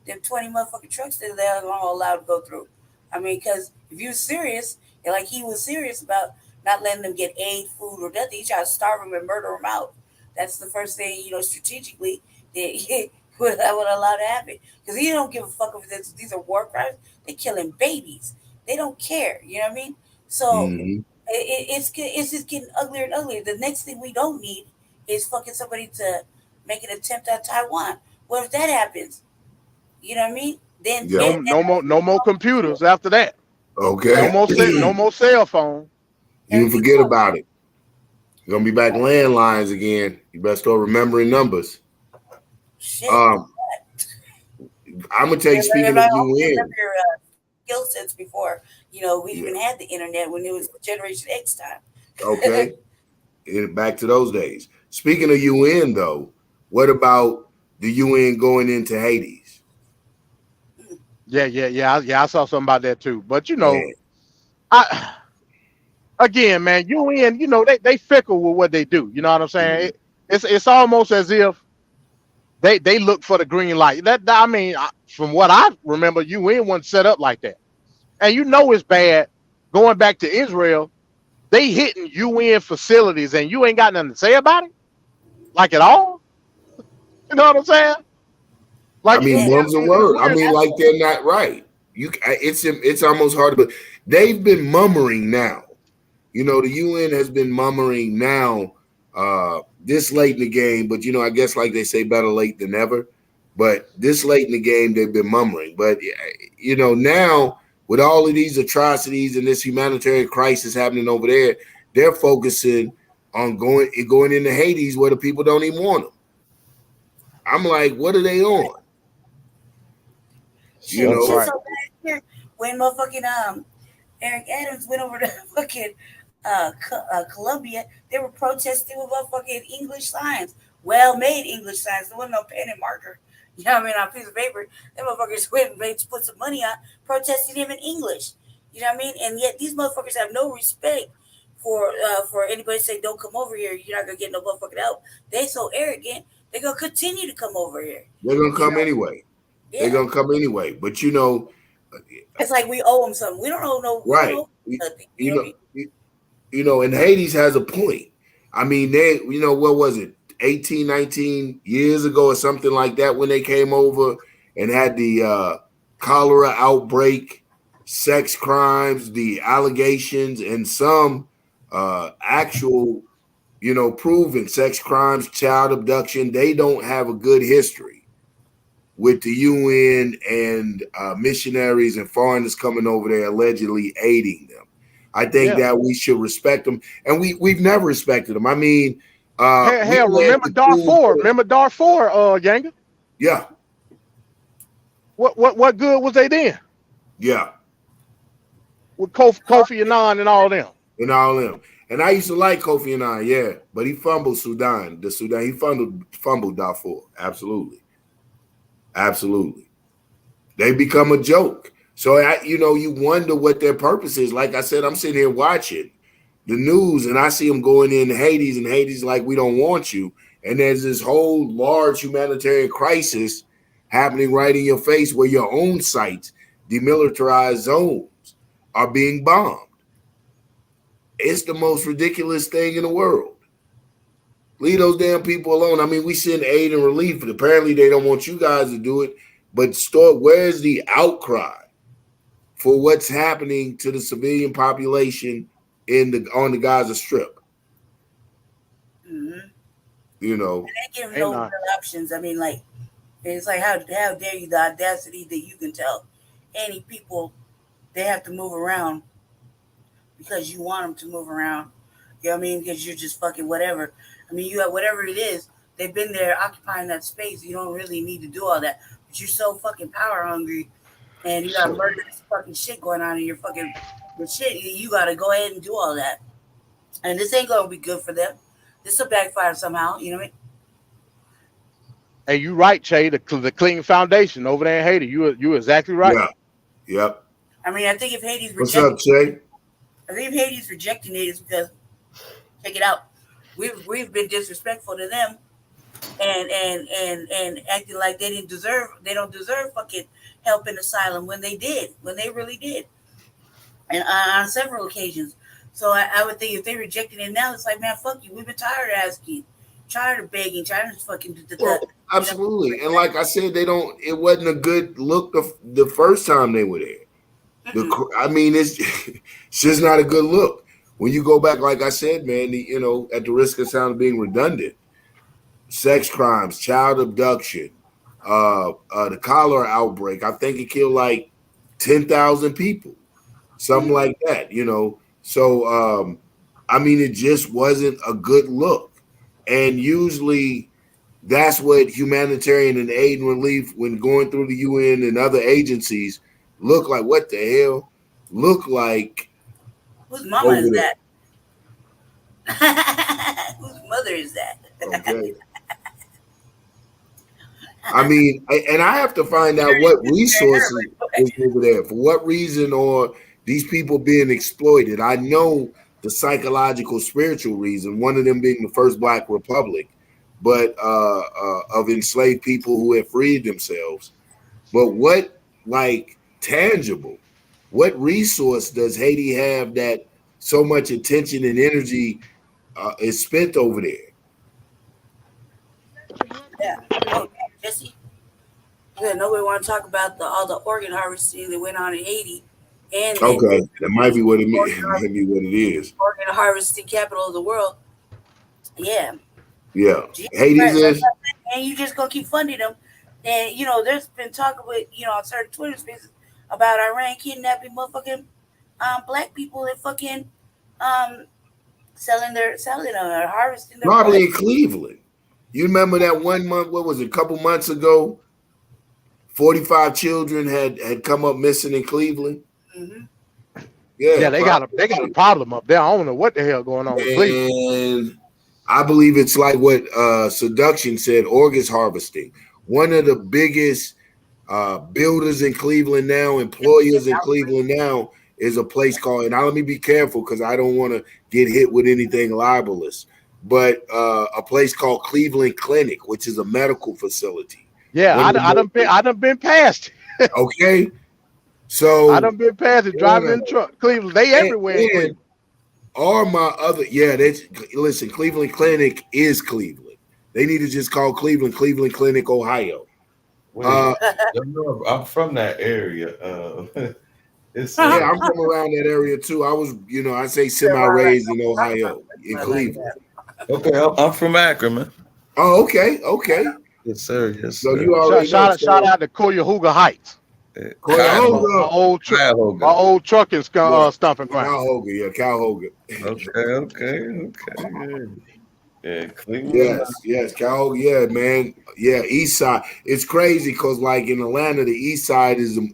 them 20 motherfucking trucks that they're not allowed to go through. I mean, because if you was serious, and like he was serious about not letting them get aid, food, or nothing, he tried to starve them and murder them out. That's the first thing strategically that would allow to happen. Because he don't give a fuck if these are war crimes. They're killing babies. They don't care. You know what I mean? So Mhm. it's just getting uglier and uglier. The next thing we don't need is fucking somebody to make an attempt at Taiwan. What if that happens? You know what I mean? Then Yeah. No more computers after that. Okay. No more cell phone. You can forget about it. You're gonna be back landlines again. You better start remembering numbers. Shit. I'm gonna tell you. Speaking of UN, your skill sets before. We even had the internet when it was Generation X time. okay, back to those days. Speaking of UN, though, what about the UN going into Hades? Yeah. I saw something about that too. But Man, I again, man, UN, they fickle with what they do. You know what I'm saying? It's almost as if they look for the green light. I mean, from what I remember, UN wasn't set up like that. And it's bad. Going back to Israel, they hitting UN facilities, and you ain't got nothing to say about it, like at all. You know what I'm saying? I Like mean, mum's a it's word. I weird. mean, like they're not right. It's almost hard to. But they've been murmuring now. The UN has been murmuring now this late in the game, but I guess like they say, better late than never. But this late in the game, they've been murmuring. But now with all of these atrocities and this humanitarian crisis happening over there, they're focusing on going into Hades where the people don't even want them. I'm like, what are they on? Shit, That's right. so last year when motherfucking Eric Adams went over to fucking Colombia, they were protesting with motherfucking English signs, well-made English signs. There wasn't no pen and marker. You know what I mean? On a piece of paper, them motherfuckers went and put some money on protesting him in English. You know what I mean? And yet these motherfuckers have no respect for anybody to say don't come over here. You're not gonna get no motherfucking help. They so arrogant. They're gonna continue to come over here. They're gonna come anyway. Yeah. They're gonna come anyway. But it's like we owe them something. We don't owe no. We right? don't owe nothing. And Hades has a point. I mean, what was it, 18, 19 years ago or something like that when they came over and had the cholera outbreak, sex crimes, the allegations, and some actual, proven sex crimes, child abduction. They don't have a good history with the UN and missionaries and foreigners coming over there allegedly aiding them. I think that we should respect them, and we've never respected them. I mean, hell, remember Darfur? Remember Darfur, Yanga? Yeah. What good was they then? Yeah. With Kofi Annan and all them. And I used to like Kofi Annan, yeah, but he fumbled Sudan. He fumbled Darfur. Absolutely. They become a joke. So, you wonder what their purpose is. Like I said, I'm sitting here watching the news, and I see them going in Hades, and Hades like, we don't want you. And there's this whole large humanitarian crisis happening right in your face where your own sites, demilitarized zones, are being bombed. It's the most ridiculous thing in the world. Leave those damn people alone. I mean, we send aid and relief, but apparently they don't want you guys to do it. But where's the outcry for what's happening to the civilian population on the Gaza Strip? Mm-hmm. And they give no real options. I mean, like, it's like how dare you, the audacity that you can tell any people they have to move around because you want them to move around. You know what I mean? Because you're just fucking whatever. I mean, you have whatever it is. They've been there occupying that space. You don't really need to do all that. But you're so fucking power hungry and you got murderous fucking shit going on in your fucking shit. You got to go ahead and do all that. And this ain't going to be good for them. This will backfire somehow. You know what I mean? And you right, Che, the clean foundation over there in Haiti. You exactly right. Yeah. Yep. I mean, I think if Hades What's up, Che? I think if Hades rejecting it is because, check it out, we've been disrespectful to them and acting like they don't deserve fucking help and asylum when they really did, and on several occasions. So I would think if they rejecting it now, it's like, man, fuck you. We've been tired of asking, tired of begging, tired of fucking do the. Well, absolutely, and like I said, it wasn't a good look the first time they were there. I mean, it's just not a good look. When you go back, like I said, man, at the risk of sounding being redundant, sex crimes, child abduction, the cholera outbreak, I think it killed like 10,000 people. something like that, you know. So I mean, it just wasn't a good look. And usually that's what humanitarian and aid and relief, when going through the UN and other agencies, look like. What the hell? Look like Whose mama over is there. that? Whose mother is that? Okay. I mean, and I have to find out what resources is over there. For what reason are these people being exploited? I know the psychological, spiritual reason, one of them being the first Black Republic, but of enslaved people who have freed themselves. But what, like, tangible, what resource does Haiti have that so much attention and energy is spent over there? Yeah. Oh, Jesse. Yeah, nobody want to talk about all the organ harvesting that went on in Haiti, and Okay, that might be what it organ, might be what it is. organ harvesting capital of the world. Yeah. Yeah, Jesus Hades Christ. is. And you just gonna keep funding them. And there's been talk with on certain Twitter spaces about Iran kidnapping motherfucking black people and fucking um selling or harvesting their Probably in blood. Cleveland. You remember that 1 month? What was it? A couple months ago, 45 children had come up missing in Cleveland. Mm-hmm. Yeah, Yeah, they got a problem up there. I don't know what the hell going on with Cleveland. and I believe it's like what Seduction said, organs harvesting. One of the biggest builders in Cleveland now, employers in Cleveland now, is a place called, and now let me be careful because I don't want to get hit with anything libelous, but a place called Cleveland Clinic, which is a medical facility. Yeah, One of the I done been past. okay, I so done been past it driving in the truck. Cleveland, they everywhere in and Cleveland. all my other that's listen, Cleveland Clinic is Cleveland. They need to just call Cleveland Clinic, Ohio. Wait, I'm from that area. It's Yeah, I'm from around that area too. I was, I say semi-raised in Ohio, in Cleveland. okay. I'm from Akron, man. Oh, okay. Yes, sir. Yes, So sir. you already know. Shout out to Cuyahoga Heights, my Cuyahoga. old trucking Yeah, stomping ground. Cuyahoga. Okay. Yeah, Cleveland. Yes, Cuyahoga. Yeah, man. Yeah, East Side. It's crazy because, like, in Atlanta, the East Side is a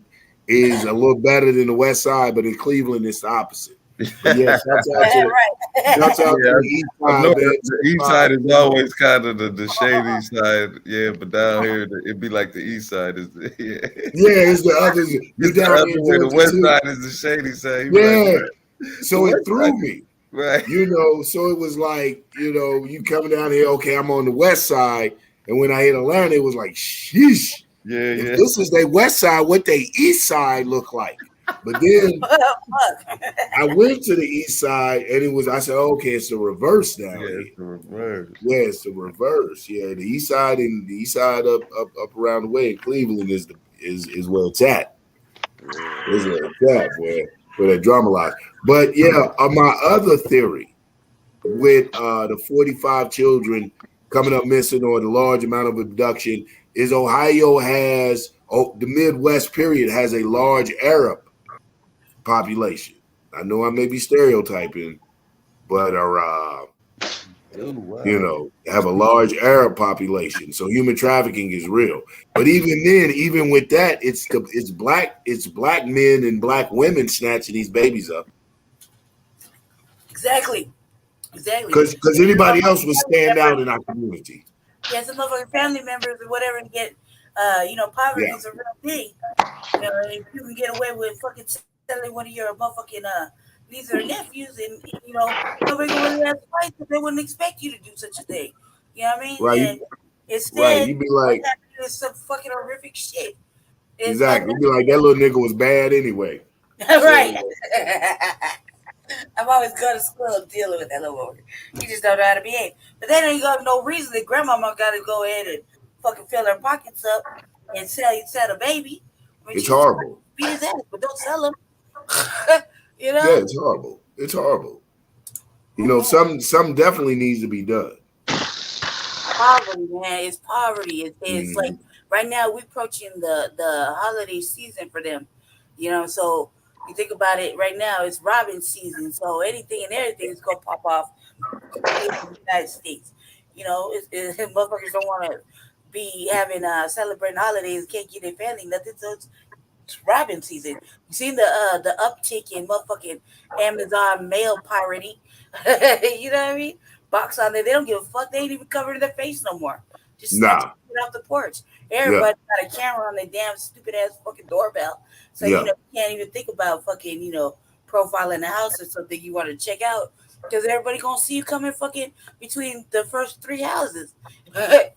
little better than the West Side, but in Cleveland, it's the opposite. But yeah, shouts out to the East I Side, know man. the East side is always kind of the shady side, yeah. But down here, it'd be like the East side is, yeah. Yeah, it's the others. You It's the down other here in way. The Georgia West too. side is the shady side. Yeah. Like, So it threw me. Right. So it was like, you coming down here, okay, I'm on the West Side. And when I hit Atlanta, it was like, sheesh. Yeah. If this is their West Side, what they East Side look like? But then I went to the East Side and I said, okay, it's the reverse now. Yeah, it's the reverse. Yeah, it's the reverse. Yeah, the East Side and the East Side up around the way in Cleveland is where it's at. Is where it's at, where they dramatize. But yeah, my other theory with the 45 children coming up missing or the large amount of abduction is Ohio has the Midwest period has a large Arab population. I know I may be stereotyping, but have a large Arab population. So human trafficking is real. But even then, even with that, it's black men and black women snatching these babies up. Exactly. Because anybody else would stand out in our community. Yeah, some motherfucking family members or whatever to get, poverty is a real thing. If you can get away with fucking selling one of your motherfucking nieces or nephews, and nobody gonna really have to fight because they wouldn't expect you to do such a thing. You know what I mean? Right. And instead, you'd be like, what's happening is some fucking horrific shit. Exactly. You'd be like, that little nigga was bad anyway. Right. I've always gone to school dealing with that little boy. He just don't know how to behave. But then ain't got no reason that grandmama got to go ahead and fucking fill her pockets up and sell a baby. It's horrible. Beat his ass, but don't sell him. Yeah, it's horrible. It's horrible. Some definitely needs to be done. Poverty, man. It's poverty. It's like right now we're approaching the holiday season for them. So You think about it right now, it's robbing season, so anything and everything is gonna pop off here in the United States. Motherfuckers don't want to be having celebrating holidays, can't get their family nothing, so it's robbing season. You seen the uptick in motherfucking Amazon mail piracy? You know what I mean? Box on there, they don't give a fuck. They ain't even covering their face no more. Just snatch Nah. it off the porch. Yeah. Everybody got a camera on their damn stupid ass fucking doorbell. So Yeah. you can't even think about fucking profiling the house or something you want to check out because everybody gonna see you coming fucking between the first three houses.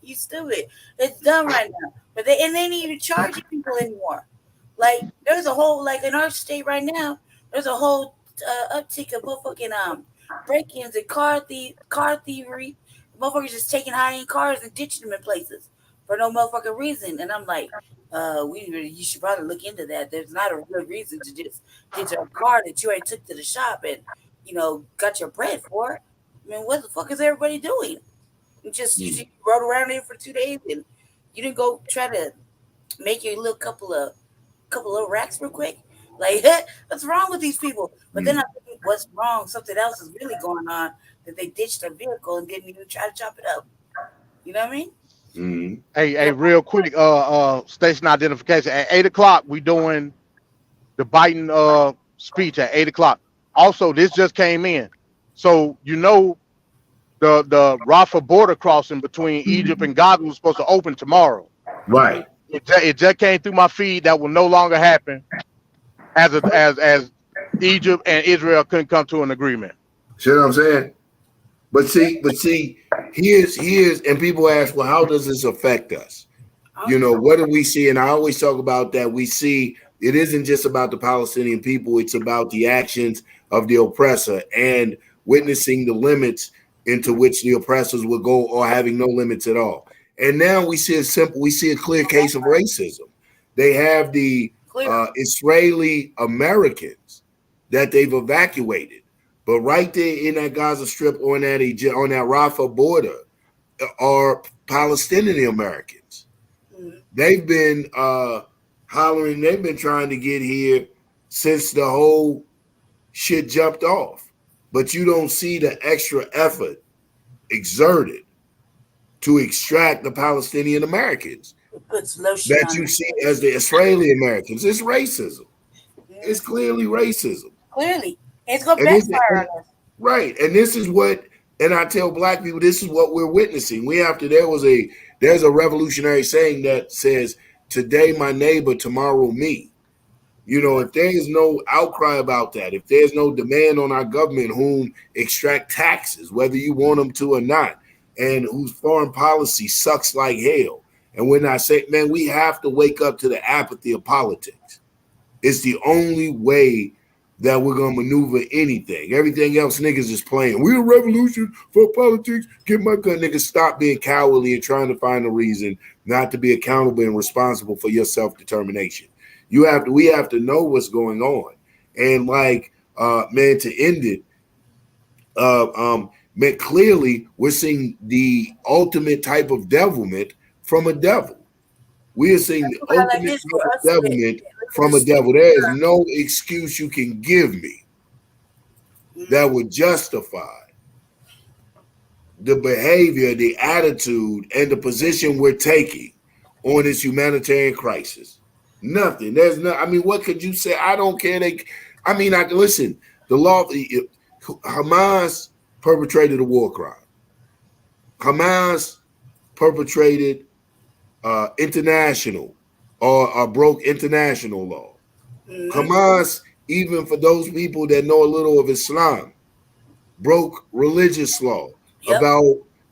You stupid. It's done right now. They ain't even charging people anymore. Like there's a whole like in our state right now, there's a whole uptick of motherfucking break-ins and car thievery. Motherfuckers just taking high-end cars and ditching them in places for no motherfucking reason. And I'm like, you should probably look into that. There's not a good reason to just ditch a car that you already took to the shop and got your bread for. I mean, what the fuck is everybody doing? You just rode around here for 2 days and you didn't go try to make your little couple of racks real quick. Like, what's wrong with these people? But then Mm. I'm thinking, what's wrong? Something else is really going on that they ditched their vehicle and didn't even try to chop it up. You know what I mean? Mm. Hey, real quick, station identification. At 8 o'clock, we doing the Biden speech at 8 o'clock. Also, this just came in. So the Rafah border crossing between Egypt and Gaza was supposed to open tomorrow. Right. It just came through my feed that will no longer happen as Egypt and Israel couldn't come to an agreement. See what I'm saying? But see, here's and people ask, well, how does this affect us? What do we see? And I always talk about that. We see it isn't just about the Palestinian people, it's about the actions of the oppressor and witnessing the limits into which the oppressors will go or having no limits at all. And now we see a clear case of racism. They have the Clear. Israeli Americans that they've evacuated. But right there in that Gaza Strip or on that Rafah border are Palestinian Americans. Mhm. They've been hollering. They've been trying to get here since the whole shit jumped off. But you don't see the extra effort exerted to extract the Palestinian Americans It puts lotion that on you their see face. as the Israeli Americans. It's racism. It's Mhm. clearly racism. Clearly. It's going to And this backfire and, on us. right. And this is what and I tell black people this is what we're witnessing. There's a revolutionary saying that says, today my neighbor, tomorrow me. If there is no outcry about that, if there's no demand on our government whom extract taxes, whether you want them to or not, and whose foreign policy sucks like hell. And when I say, man, we have to wake up to the apathy of politics. It's the only way that we're gonna maneuver anything. Everything else, niggas is playing. We're a revolution for politics. Get my gun, niggas. Stop being cowardly and trying to find a reason not to be accountable and responsible for your self-determination. We have to know what's going on. And man, to end it, man, clearly we're seeing the ultimate type of devilment from a devil. We are seeing the Think about it like ultimate this for type of us to devilment live in a from a state devil. There is where no excuse you can give me that would justify the behavior, the attitude, and the position we're taking on this humanitarian crisis. Nothing. There's no. I mean, what could you say? I don't care. I can listen. The law. Hamas perpetrated a war crime. Hamas perpetrated international or broke international law. mm-hmm. Hamas, even for those people that know a little of Islam, broke religious law Yep. about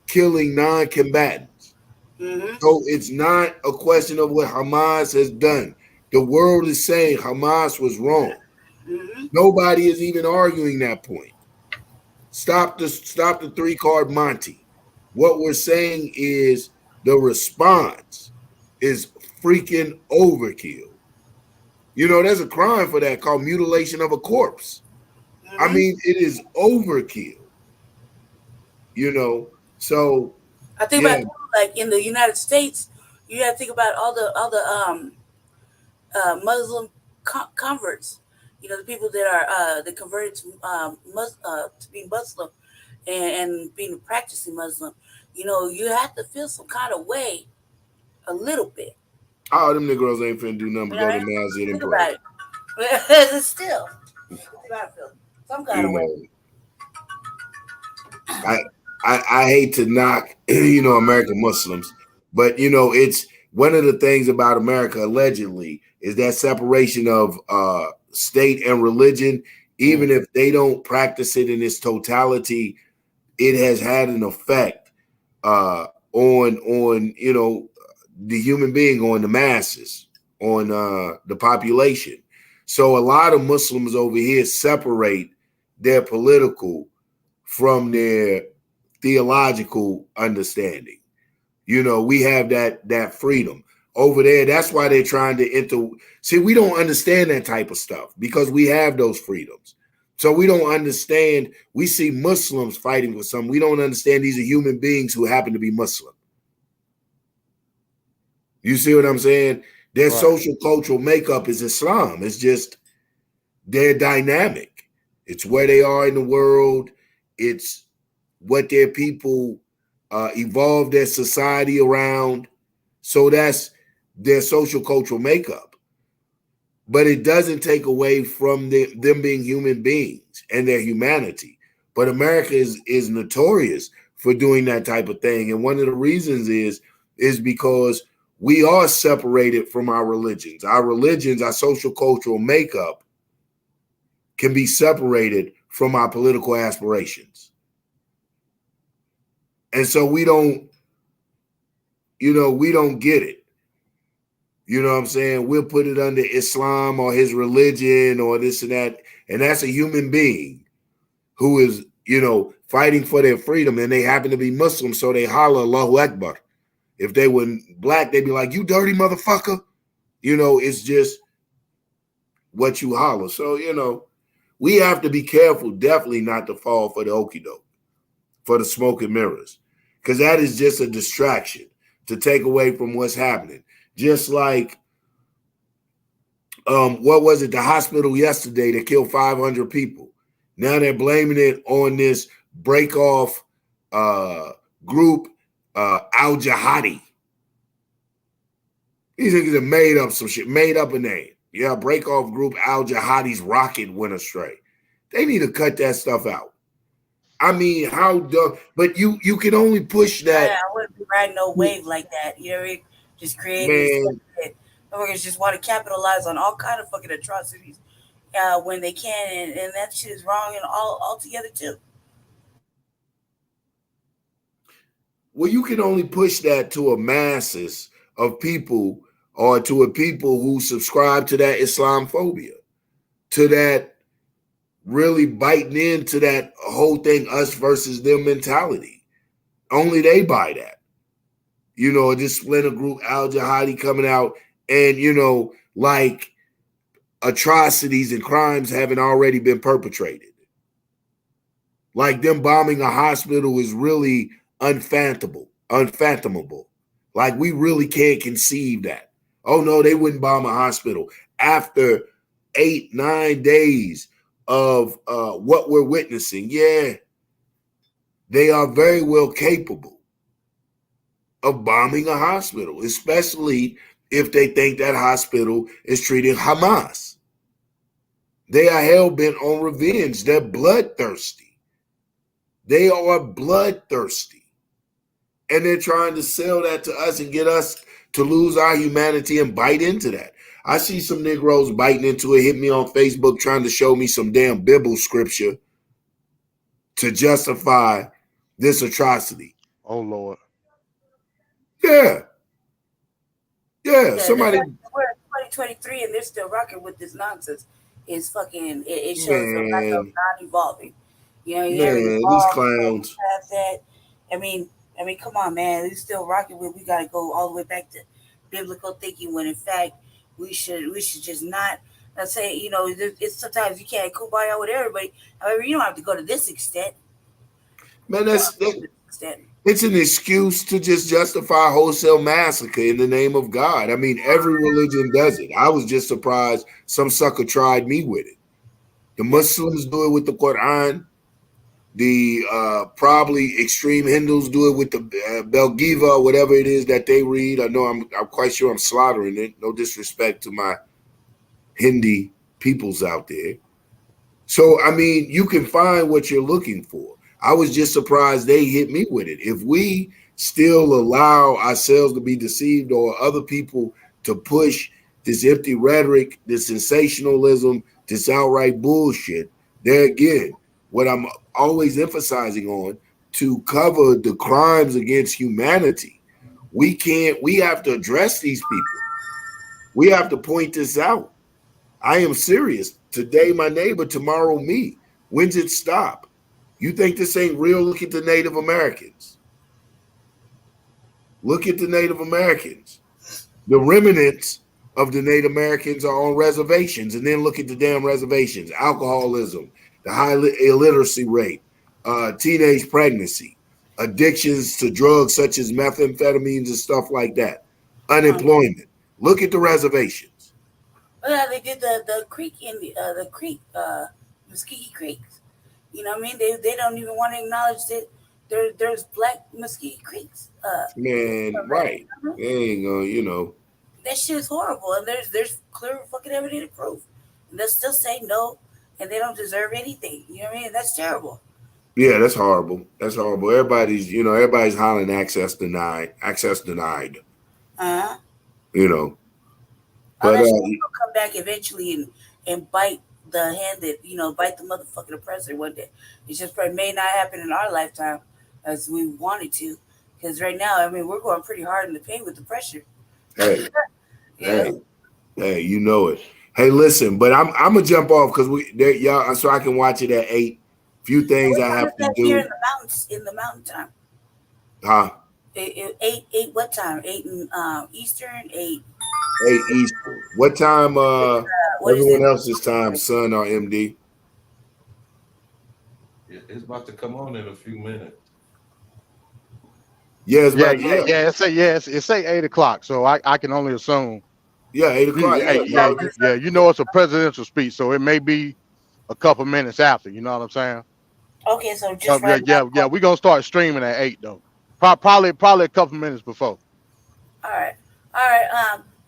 killing non-combatants. Mm-hmm. So it's not a question of what Hamas has done. The world is saying Hamas was wrong. Mm-hmm. Nobody is even arguing that point. Stop the three-card Monty. What we're saying is the response is freaking overkill. There's a crime for that called mutilation of a corpse. I Mm-hmm. mean, it is overkill. So I think yeah. about like in the United States, you got to think about all the Muslim converts. The people that are that converted to be Muslim and being a practicing Muslim, you have to feel some kind of way a little bit. Oh, them Negroes ain't finna do nothing You but know, go to masjid and think pray. about it. It's still, you gotta feel some kind You of way. know, I I hate to knock American Muslims, but it's one of the things about America allegedly is that separation of state and religion. Even Mm. if they don't practice it in its totality, it has had an effect on the human being, on the masses, on the population. So a lot of Muslims over here separate their political from their theological understanding. We have that freedom over there. That's why they're trying to see, we don't understand that type of stuff because we have those freedoms. So we don't understand. We see Muslims fighting for something. We don't understand these are human beings who happen to be Muslim. You see what I'm saying? Their Right. social cultural makeup is Islam. It's just their dynamic. It's where they are in the world. It's what their people evolve their society around. So that's their social cultural makeup. But it doesn't take away from them being human beings and their humanity. But America is notorious for doing that type of thing. And one of the reasons is because we are separated from our religions. Our religions, our social cultural makeup can be separated from our political aspirations. And so we don't get it. You know what I'm saying? We'll put it under Islam or his religion or this and that. And that's a human being who is, fighting for their freedom. And they happen to be Muslim, so they holler Allahu Akbar. If they were black, they'd be like, you dirty motherfucker. It's just what you holler. So, we have to be careful, definitely not to fall for the okie doke, for the smoke and mirrors, because that is just a distraction to take away from what's happening. Just like, what was it? The hospital yesterday that killed 500 people. Now they're blaming it on this break off group, Al Jihadi. These niggas have made up some shit, made up a name. Yeah, break off group Al Jihadi's rocket went astray. They need to cut that stuff out. I mean, how dumb? But you can only push that. I wouldn't be riding no wave like that. You know what I mean? Just creating this Man, stuff. Motherfuckers just want to capitalize on all kind of fucking atrocities when they can, and that shit is wrong and all together too. well, you can only push that to a masses of people or to a people who subscribe to that Islamophobia, to that really biting into that whole thing, us versus them mentality. Only they buy that. This splinter group, Al Jihadi coming out and, like atrocities and crimes haven't already been perpetrated. Like them bombing a hospital is really unfathomable. Like we really can't conceive that. Oh no, they wouldn't bomb a hospital after 8-9 days of what we're witnessing. Yeah, they are very well capable of bombing a hospital, especially if they think that hospital is treating Hamas. They are hell-bent on revenge. They're bloodthirsty. They are bloodthirsty. And they're trying to sell that to us and get us to lose our humanity and bite into that. I see some Negroes biting into it, hit me on Facebook trying to show me some damn Bible scripture to justify this atrocity. Oh Lord. Yeah. Yeah. Yeah, the Somebody, fact that we're in 2023 and they're still rocking with this nonsense is fucking. It shows a lack of man, non-evolving. You haven't man, these evolved clowns. past that. I mean, come on, man. We still rocking with. We got to go all the way back to biblical thinking. When in fact, we should just not. Let's say, it's sometimes you can't kumbaya with everybody. However, you don't have to go to this extent. Man, You don't have to go to this extent. it's an excuse to just justify wholesale massacre in the name of God. I mean, every religion does it. I was just surprised some sucker tried me with it. The Muslims do it with the Quran. The probably extreme Hindus do it with the Belgiva, whatever it is that they read. I know I'm quite sure I'm slaughtering it. No disrespect to my Hindi peoples out there. So, I mean, you can find what you're looking for. I was just surprised they hit me with it. If we still allow ourselves to be deceived or other people to push this empty rhetoric, this sensationalism, this outright bullshit, there again, what I'm always emphasizing on to cover the crimes against humanity, we have to address these people. We have to point this out. I am serious. Today, my neighbor, tomorrow, me. When's it stop? You think this ain't real? Look at the Native Americans. Look at the Native Americans. The remnants of the Native Americans are on reservations, and then look at the damn reservations. Alcoholism, the high illiteracy rate, teenage pregnancy, addictions to drugs such as methamphetamines and stuff like that, unemployment. Look at the reservations. Yeah, they did the creek in the creek, Mesquite Creeks. You know what I mean? They don't even want to acknowledge that there's black Mesquite Creeks. Man, right. They ain't gonna, That shit is horrible, and there's clear fucking evidence to prove. And they'll still say no, and they don't deserve anything. You know what I mean? That's terrible. Yeah, that's horrible. That's horrible. Everybody's hollering access denied. Access denied. Uh-huh. But Unless will come back eventually and bite the hand that bite the motherfucking oppressor one day. It just probably may not happen in our lifetime as we wanted to, because right now, I mean, we're going pretty hard in the paint with the pressure. Hey, hey, you know it. Hey, listen, but I'm gonna jump off because y'all, so I can watch it at 8. Few things I have to do. Here in the mountain time. Huh? 8 what time? 8 in Eastern, 8 Eastern. What time? Everyone else's time, son or MD. It's about to come on in a few minutes. Yeah, It's say 8 o'clock, so I can only assume. Yeah, 8 o'clock. It's a presidential speech, so it may be a couple minutes after. You know what I'm saying? Okay, so just right now. Yeah, we're gonna start streaming at 8 though. Probably a couple minutes before. All right.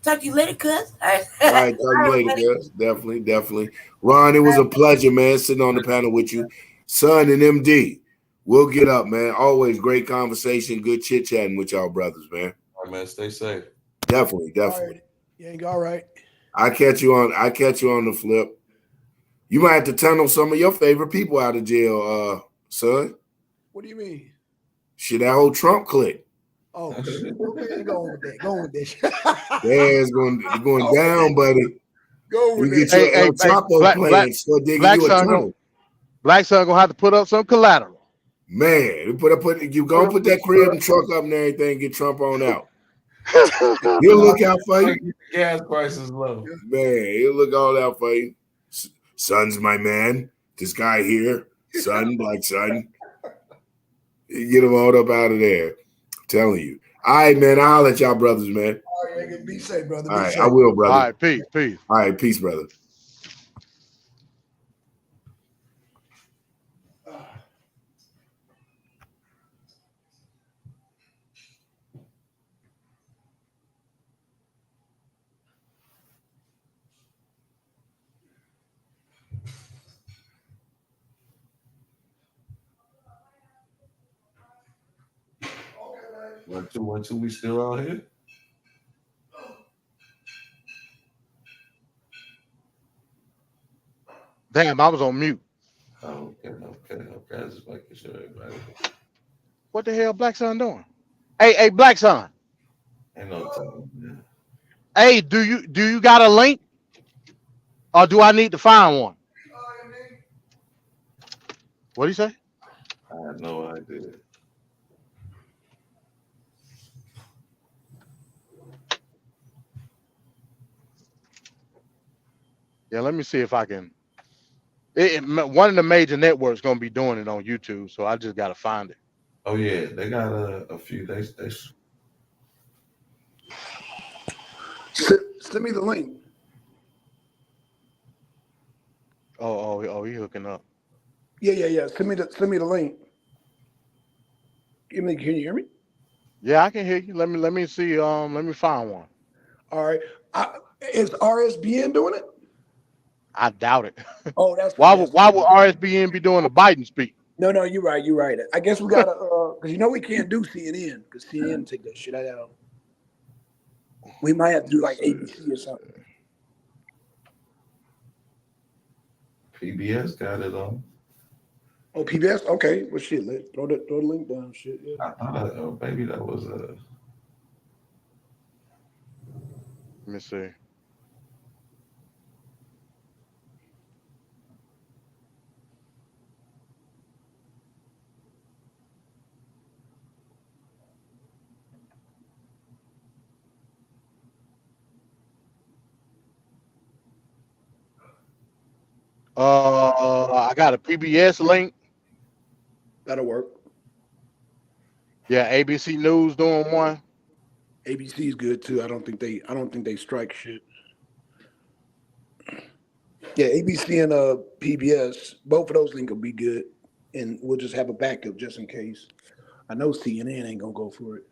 Talk to you later, cuz. All right, talk to you later, cuz. Definitely. Ron, it was a pleasure, man, sitting on the panel with you. Son and MD. We'll get up, man. Always great conversation, good chit-chatting with y'all brothers, man. All right, man. Stay safe. Definitely. All right. Yeah, all right. I catch you on the flip. You might have to tunnel some of your favorite people out of jail, son. What do you mean? Shit, that whole Trump clique. Oh, go with that. Yeah, it's going down, buddy. Go with you that. Get your El Chapo plan. So digging you a tunnel. Black son gonna have to put up some collateral. Man, you put that crib and truck up and everything. Get Trump on out. He'll look out for you. Gas prices low. Man, he'll look all out for you. Son's my man. This guy here, son, black son. Get him all up out of there. I'm telling you. All right, man. I'll let y'all brothers, man. All right, be safe, brother. All right, I will, brother. All right, peace. All right, peace, brother. One, two, we still out here? Damn, I was on mute. Oh, okay. Just making sure everybody. What the hell, Black Son doing? Hey, Black Son. Ain't no time, man. Hey, do you got a link, or do I need to find one? What do you say? I have no idea. Yeah, let me see if I can. One of the major networks gonna be doing it on YouTube, so I just gotta find it. Oh yeah, they got a few. They Send me the link. Oh, he hooking up. Yeah, yeah, yeah. Send me the link. Give me. Can you hear me? Yeah, I can hear you. Let me see. Let me find one. All right. Is RSBN doing it? I doubt it. Oh, that's Why would that's why would RSBN be doing the Biden speak? no, no. You're right. You're right. I guess we gotta because we can't do CNN because CNN take that shit out. We might have to do like So ABC or something. PBS got it on. Oh, PBS. Okay. Well, shit. Throw the link down. Shit. Yeah. I thought, maybe that was a. Let me see. I got a PBS link. That'll work. Yeah, ABC News doing one. ABC is good too. I don't think they strike shit. Yeah, ABC and PBS. Both of those links will be good, and we'll just have a backup just in case. I know CNN ain't gonna go for it.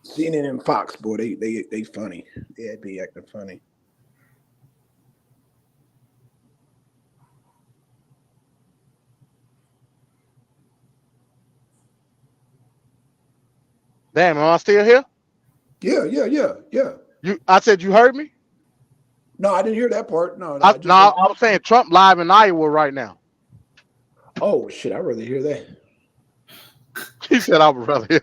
CNN and Fox, boy, they funny. They be acting funny. Damn, am I still here? Yeah, yeah, yeah, yeah. I said you heard me. No, I didn't hear that part. No, no, I, I no, just heard. I was saying Trump live in Iowa right now. Oh shit, I'd rather hear that. He said I would rather hear.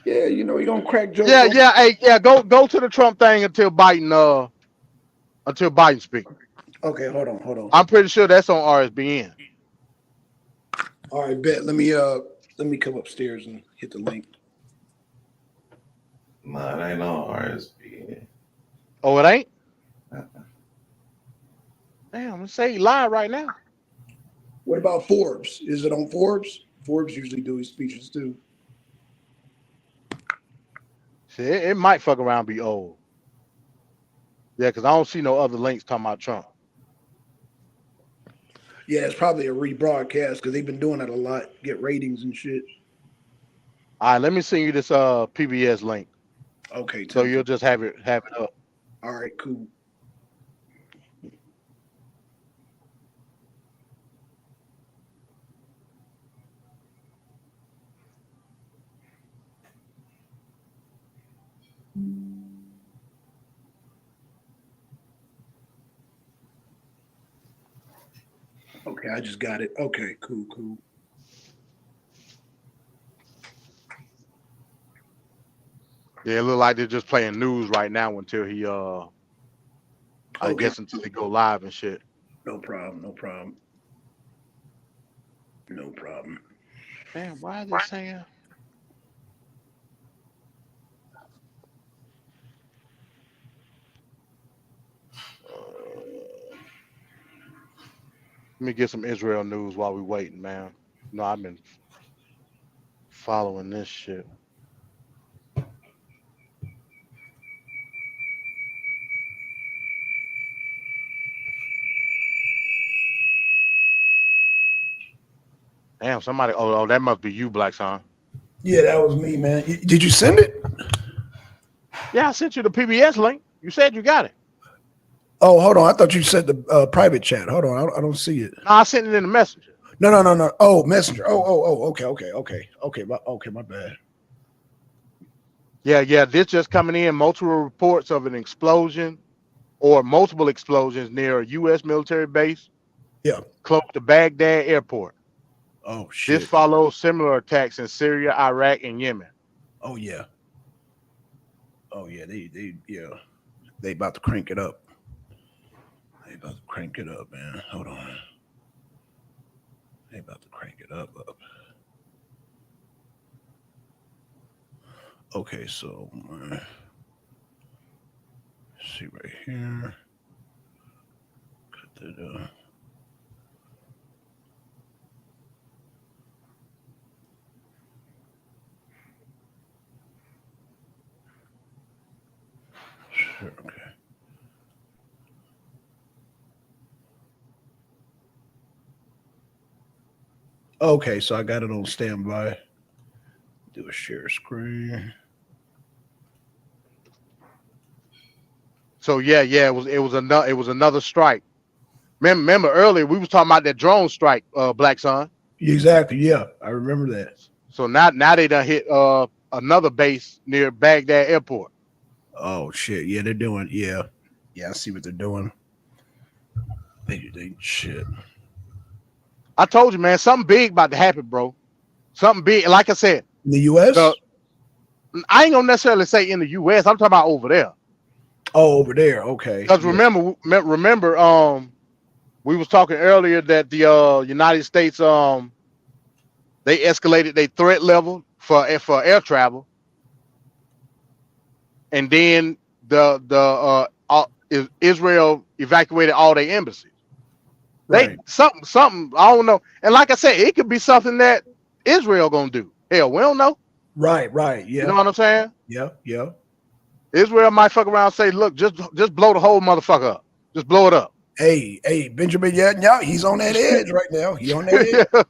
Yeah, you gonna crack jokes Yeah, on. yeah, hey, yeah. Go to the Trump thing until Biden speak. Okay, hold on. I'm pretty sure that's on RSBN. All right, bet. Let me come upstairs and hit the link. Nah, it ain't on RSB. Oh, it ain't. Damn, let's say he live right now. What about Forbes? Is it on Forbes? Forbes usually do his speeches too. Shit, it might fuck around be old. Yeah, because I don't see no other links talking about Trump. Yeah, it's probably a rebroadcast because they've been doing that a lot, get ratings and shit. All right, let me send you this PBS link Okay, so 10 you'll just have it up. All right, cool. Okay, I just got it. Okay, cool, cool. Yeah, it look like they're just playing news right now until he I Okay, guess until they go live and shit. no problem, no problem, no problem. Damn, why is it saying? Let me get some Israel news while we waiting, man. No, I've been following this shit. Damn, somebody. Oh, that must be you, Black Son. Yeah, that was me, man. Did you send it? Yeah, I sent you the PBS link. You said you got it. Oh, hold on. I thought you said the private chat. Hold on, I don't see it. No, I sent it in the messenger. No, no, no, no. Oh, Messenger. Okay, okay. My bad. Yeah, yeah. This just coming in. Multiple reports of an explosion or multiple explosions near a U.S. military base Yeah. close to Baghdad airport. Oh This shit. follows similar attacks in Syria, Iraq, and Yemen. Oh yeah. Oh yeah. They about to crank it up. They about to crank it up, man. Hold on. They about to crank it up. Okay, so see right here. Cut that. Sure. Okay. Okay, so I got it on standby. Do a share screen. So yeah, it was another strike. Remember earlier we was talking about that drone strike, Black Son. Exactly. Yeah, I remember that. So now they done hit another base near Baghdad Airport. Oh shit. Yeah, they're doing. Yeah, yeah. I see what they're doing. They shit. I told you, man, something big about to happen, bro. Something big. Like I said, In the the U.S. I ain't gonna necessarily say in the U.S. I'm talking about over there. Oh, over there. Okay. Because Yeah. remember, we was talking earlier that the United States they escalated their threat level for air travel, and then Israel evacuated all their embassies. They Right. something I don't know. And like I said, it could be something that Israel gonna do. Hell, we don't know. Right. Right. You know Yeah. what I'm saying? Yeah. Yeah. Israel might fuck around and say, look, just blow the whole motherfucker up. Just blow it up. Hey, Benjamin Netanyahu, he's on that edge right now. He on that edge. Yeah.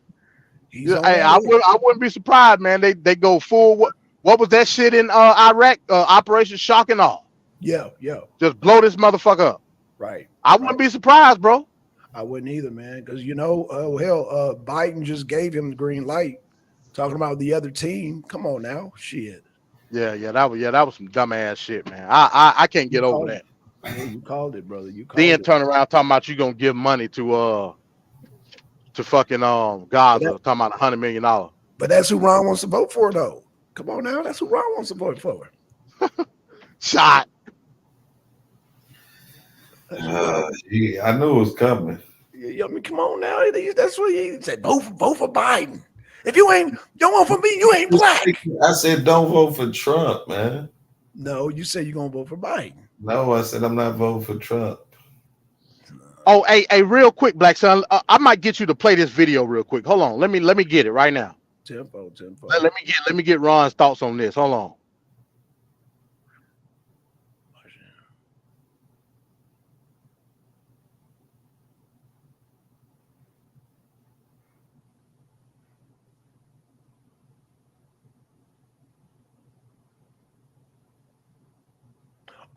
He's Yeah, on hey, that edge. I wouldn't be surprised, man. They go full. What was that shit in Iraq? Operation Shock and Awe. Yeah. Yeah. Just blow this motherfucker up. Right. I Right. wouldn't be surprised, bro. I wouldn't either, man, because Biden just gave him the green light. Talking about the other team. Come on now, shit. Yeah, that was some dumbass shit, man. I can't You get over called that. it. Yeah, you called it, brother. You Then called it. turn around talking about you gonna give money to fucking But, Gaza, talking about $100 million. but that's who Ron wants to vote for, though. Come on now, that's who Ron wants to vote for. Shot. That's who Ron. Yeah, I knew it was coming. I mean, come on now. That's what he said. Vote for Biden. If you ain't don't vote for me, you ain't black. I said don't vote for Trump, man. No, you said you're gonna vote for Biden. No, I said I'm not voting for Trump. Oh, hey, real quick, Black Son. I might get you to play this video real quick. Hold on. Let me get it right now. Tempo. Let me get Ron's thoughts on this. Hold on.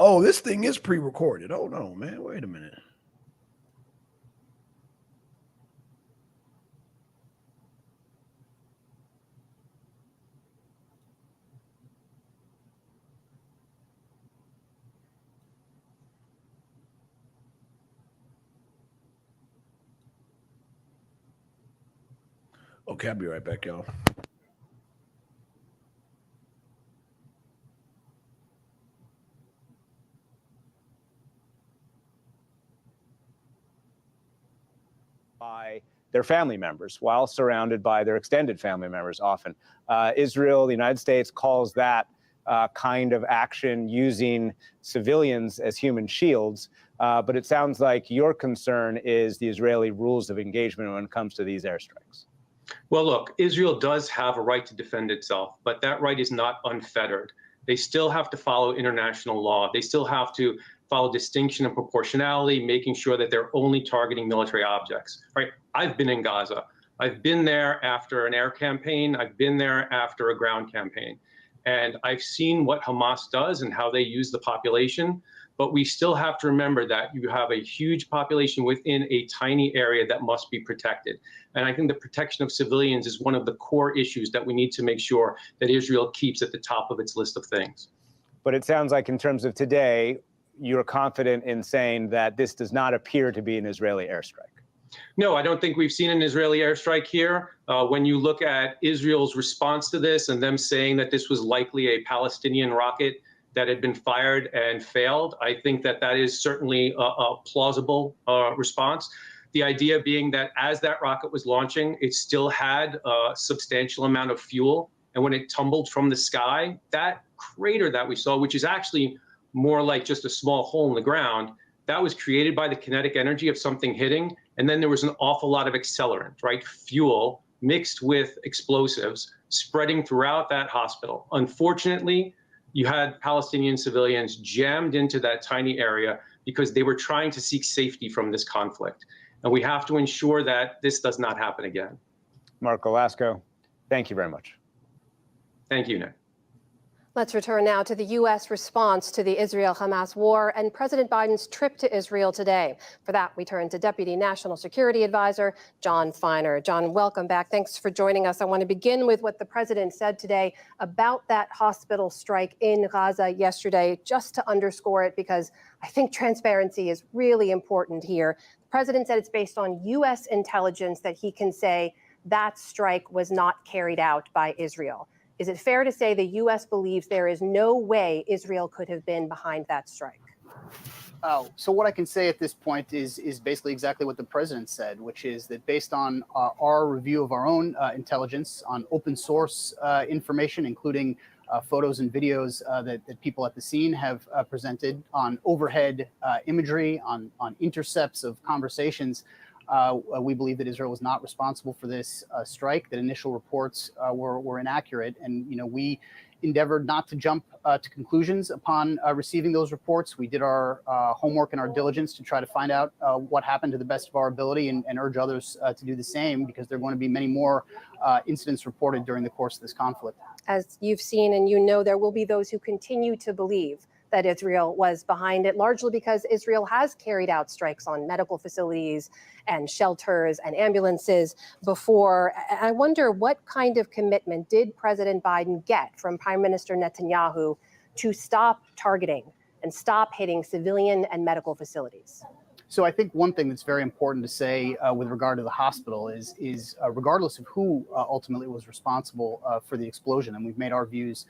Oh, this thing is pre-recorded. Hold on, man. Wait a minute. Okay, I'll be right back, y'all. By their family members while surrounded by their extended family members often. Israel, the United States calls that kind of action using civilians as human shields. But it sounds like your concern is the Israeli rules of engagement when it comes to these airstrikes. Well, look, Israel does have a right to defend itself, but that right is not unfettered. They still have to follow international law. They still have to follow distinction and proportionality, making sure that they're only targeting military objects, right? I've been in Gaza. I've been there after an air campaign. I've been there after a ground campaign. And I've seen what Hamas does and how they use the population. But we still have to remember that you have a huge population within a tiny area that must be protected. And I think the protection of civilians is one of the core issues that we need to make sure that Israel keeps at the top of its list of things. But it sounds like in terms of today, you're confident in saying that this does not appear to be an Israeli airstrike. No, I don't think we've seen an Israeli airstrike here. When you look at Israel's response to this and them saying that this was likely a Palestinian rocket that had been fired and failed, I think that that is certainly a plausible response. The idea being that as that rocket was launching, it still had a substantial amount of fuel. And when it tumbled from the sky, that crater that we saw, which is actually more like just a small hole in the ground, that was created by the kinetic energy of something hitting. And then there was an awful lot of accelerant, right? Fuel mixed with explosives spreading throughout that hospital. Unfortunately, you had Palestinian civilians jammed into that tiny area because they were trying to seek safety from this conflict. And we have to ensure that this does not happen again. Mark Olasco, thank you very much. Thank you, Nick. Let's return now to the U.S. response to the Israel-Hamas war and President Biden's trip to Israel today. For that, we turn to Deputy National Security Advisor John Feiner. John, welcome back. Thanks for joining us. I want to begin with what the president said today about that hospital strike in Gaza yesterday, just to underscore it, because I think transparency is really important here. The president said it's based on U.S. intelligence that he can say that strike was not carried out by Israel. Is it fair to say the U.S. believes there is no way Israel could have been behind that strike? So what I can say at this point is basically exactly what the president said, which is that based on our review of our own intelligence on open source information, including photos and videos that people at the scene have presented on overhead imagery, on intercepts of conversations, we believe that Israel was not responsible for this strike, that initial reports were inaccurate. And, we endeavored not to jump to conclusions upon receiving those reports. We did our homework and our diligence to try to find out what happened to the best of our ability and urge others to do the same, because there are going to be many more incidents reported during the course of this conflict. As you've seen and there will be those who continue to believe that Israel was behind it, largely because Israel has carried out strikes on medical facilities and shelters and ambulances before. I wonder, what kind of commitment did President Biden get from Prime Minister Netanyahu to stop targeting and stop hitting civilian and medical facilities? So I think one thing that's very important to say with regard to the hospital is regardless of who ultimately was responsible for the explosion, and we've made our views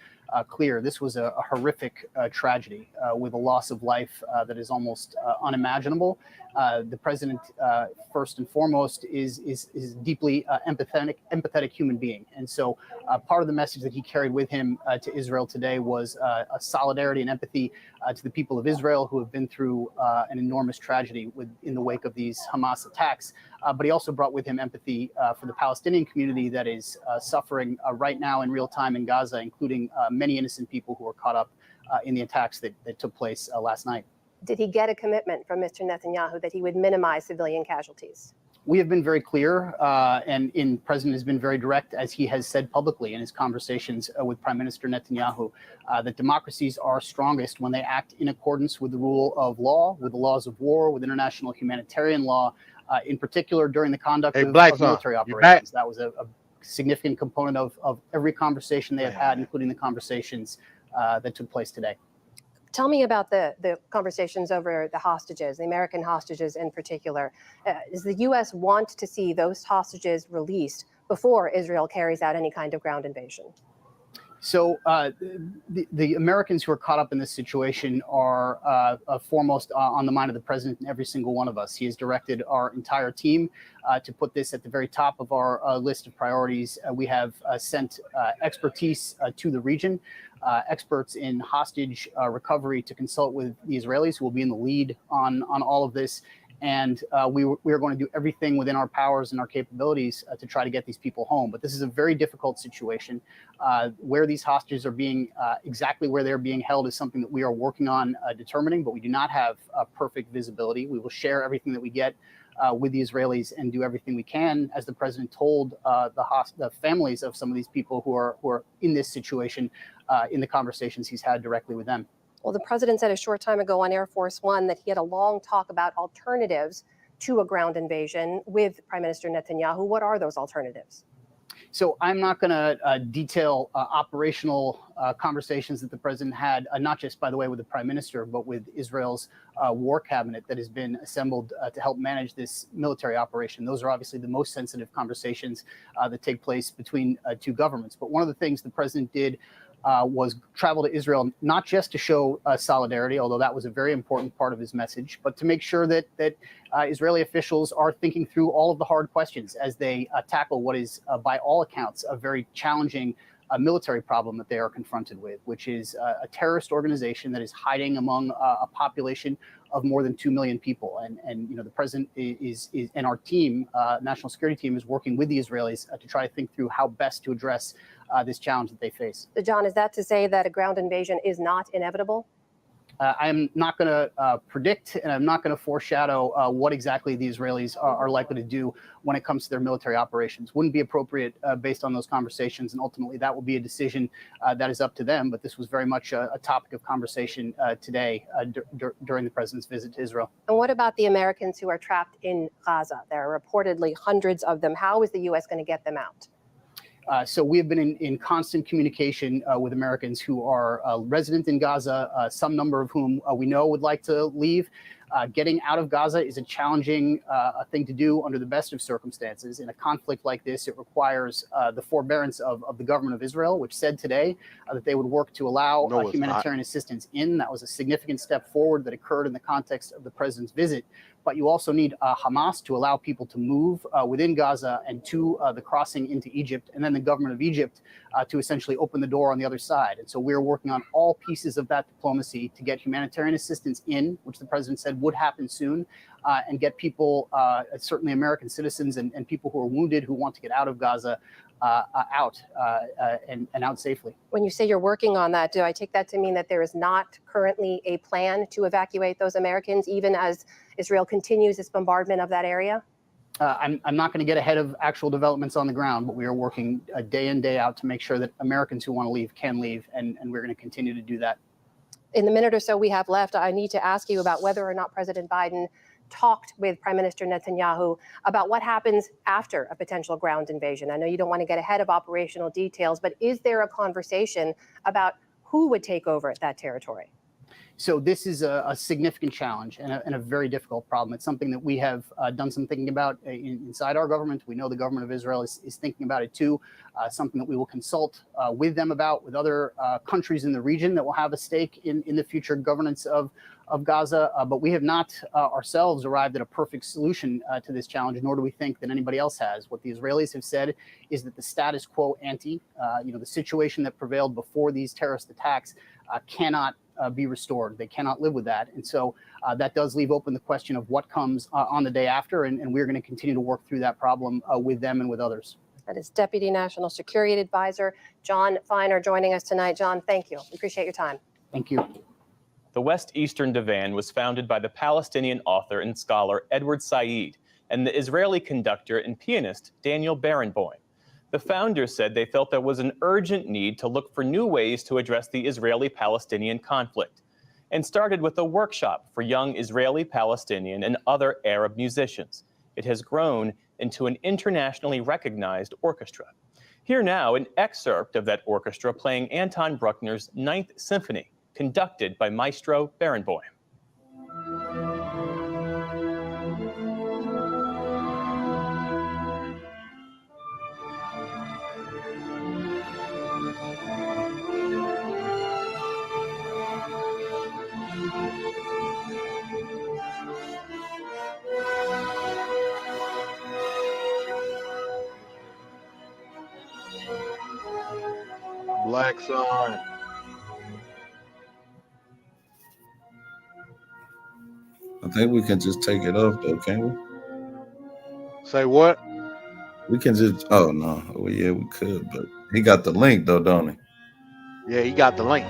clear, this was a horrific tragedy with a loss of life that is almost unimaginable. The president, first and foremost, is deeply empathetic human being. And so part of the message that he carried with him to Israel today was a solidarity and empathy to the people of Israel who have been through an enormous tragedy in the wake of these Hamas attacks. But he also brought with him empathy for the Palestinian community that is suffering right now in real time in Gaza, including many innocent people who were caught up in the attacks that took place last night. Did he get a commitment from Mr. Netanyahu that he would minimize civilian casualties? We have been very clear, and the president has been very direct, as he has said publicly in his conversations with Prime Minister Netanyahu, that democracies are strongest when they act in accordance with the rule of law, with the laws of war, with international humanitarian law, in particular during the conduct of military operations. That was a significant component of every conversation they have had, including the conversations that took place today. Tell me about the conversations over the hostages, the American hostages in particular. Does the U.S. want to see those hostages released before Israel carries out any kind of ground invasion? So the Americans who are caught up in this situation are foremost on the mind of the president and every single one of us. He has directed our entire team to put this at the very top of our list of priorities. We have sent expertise to the region, experts in hostage recovery, to consult with the Israelis, who will be in the lead on all of this. And we are going to do everything within our powers and our capabilities to try to get these people home. But this is a very difficult situation. Where these hostages are being, exactly where they're being held, is something that we are working on determining, but we do not have perfect visibility. We will share everything that we get with the Israelis and do everything we can, as the president told the families of some of these people who are in this situation in the conversations he's had directly with them. Well, the president said a short time ago on Air Force One that he had a long talk about alternatives to a ground invasion with Prime Minister Netanyahu. What are those alternatives? So I'm not going to detail operational conversations that the president had, not just, by the way, with the prime minister, but with Israel's war cabinet that has been assembled to help manage this military operation. Those are obviously the most sensitive conversations that take place between two governments. But one of the things the president did was travel to Israel, not just to show solidarity, although that was a very important part of his message, but to make sure that Israeli officials are thinking through all of the hard questions as they tackle what is, by all accounts, a very challenging military problem that they are confronted with, which is a terrorist organization that is hiding among a population of more than 2 million people. And the president is and our team, national security team, is working with the Israelis to try to think through how best to address this challenge that they face. John, is that to say that a ground invasion is not inevitable? I'm not going to predict, and I'm not going to foreshadow what exactly the Israelis are likely to do when it comes to their military operations. Wouldn't be appropriate based on those conversations, and ultimately that will be a decision that is up to them. But this was very much a topic of conversation today during the president's visit to Israel. And what about the Americans who are trapped in Gaza? There are reportedly hundreds of them. How is the U.S. going to get them out? So we have been in constant communication with Americans who are resident in Gaza, some number of whom we know would like to leave. Getting out of Gaza is a challenging thing to do under the best of circumstances. In a conflict like this, it requires the forbearance of the government of Israel, which said today that they would work to allow humanitarian assistance in. That was a significant step forward that occurred in the context of the president's visit. But you also need Hamas to allow people to move within Gaza and to the crossing into Egypt, and then the government of Egypt to essentially open the door on the other side. And so we're working on all pieces of that diplomacy to get humanitarian assistance in, which the president said would happen soon, and get people, certainly American citizens and people who are wounded who want to get out of Gaza, out and out safely. When you say you're working on that, do I take that to mean that there is not currently a plan to evacuate those Americans, even as Israel continues its bombardment of that area? I'm not going to get ahead of actual developments on the ground, but we are working day in, day out to make sure that Americans who want to leave can leave, and we're going to continue to do that. In the minute or so we have left, I need to ask you about whether or not President Biden talked with Prime Minister Netanyahu about what happens after a potential ground invasion. I know you don't want to get ahead of operational details, but is there a conversation about who would take over that territory? So this is a significant challenge and a very difficult problem. It's something that we have done some thinking about inside our government. We know the government of Israel is thinking about it too, something that we will consult with them about, with other countries in the region that will have a stake in the future governance of Gaza. But we have not ourselves arrived at a perfect solution to this challenge, nor do we think that anybody else has. What the Israelis have said is that the status quo ante, the situation that prevailed before these terrorist attacks cannot be restored. They cannot live with that. And so that does leave open the question of what comes on the day after. And we're going to continue to work through that problem with them and with others. That is Deputy National Security Advisor John Feiner joining us tonight. John, thank you. We appreciate your time. Thank you. The West Eastern Divan was founded by the Palestinian author and scholar Edward Said and the Israeli conductor and pianist Daniel Barenboim. The founders said they felt there was an urgent need to look for new ways to address the Israeli-Palestinian conflict, and started with a workshop for young Israeli, Palestinian, and other Arab musicians. It has grown into an internationally recognized orchestra. Here now, an excerpt of that orchestra playing Anton Bruckner's Ninth Symphony, conducted by Maestro Barenboim. Black Sun. I think we can just take it off though, can't we? Say what? We can just. Oh no. Well, yeah, we could, but he got the link though, don't he? Yeah, he got the link.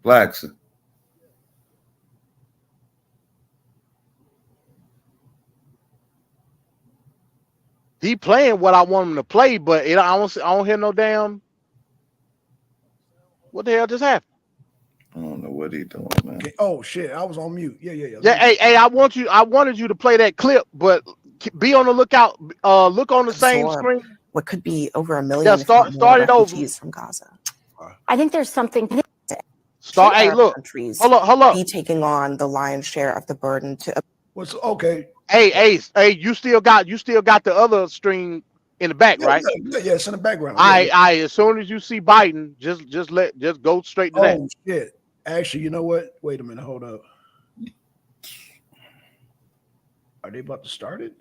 Blacks. He playing what I want him to play, but I don't hear no damn. What the hell just happened? I don't know what he doing, man. Okay. Oh shit, I was on mute. Yeah. Yeah, hey, I wanted you to play that clip, but be on the lookout. Look on the same screen. What could be over a million? Yeah, start it over. Refugees from Gaza. I think there's something. Start. Hey, look. Hold up. Be taking on the lion's share of the burden to. What's okay? Hey, you still got the other string in the back, right? Yeah, it's in the background. I as soon as you see Biden, just go straight to that. Oh shit. Actually, you know what? Wait a minute, hold up. Are they about to start it?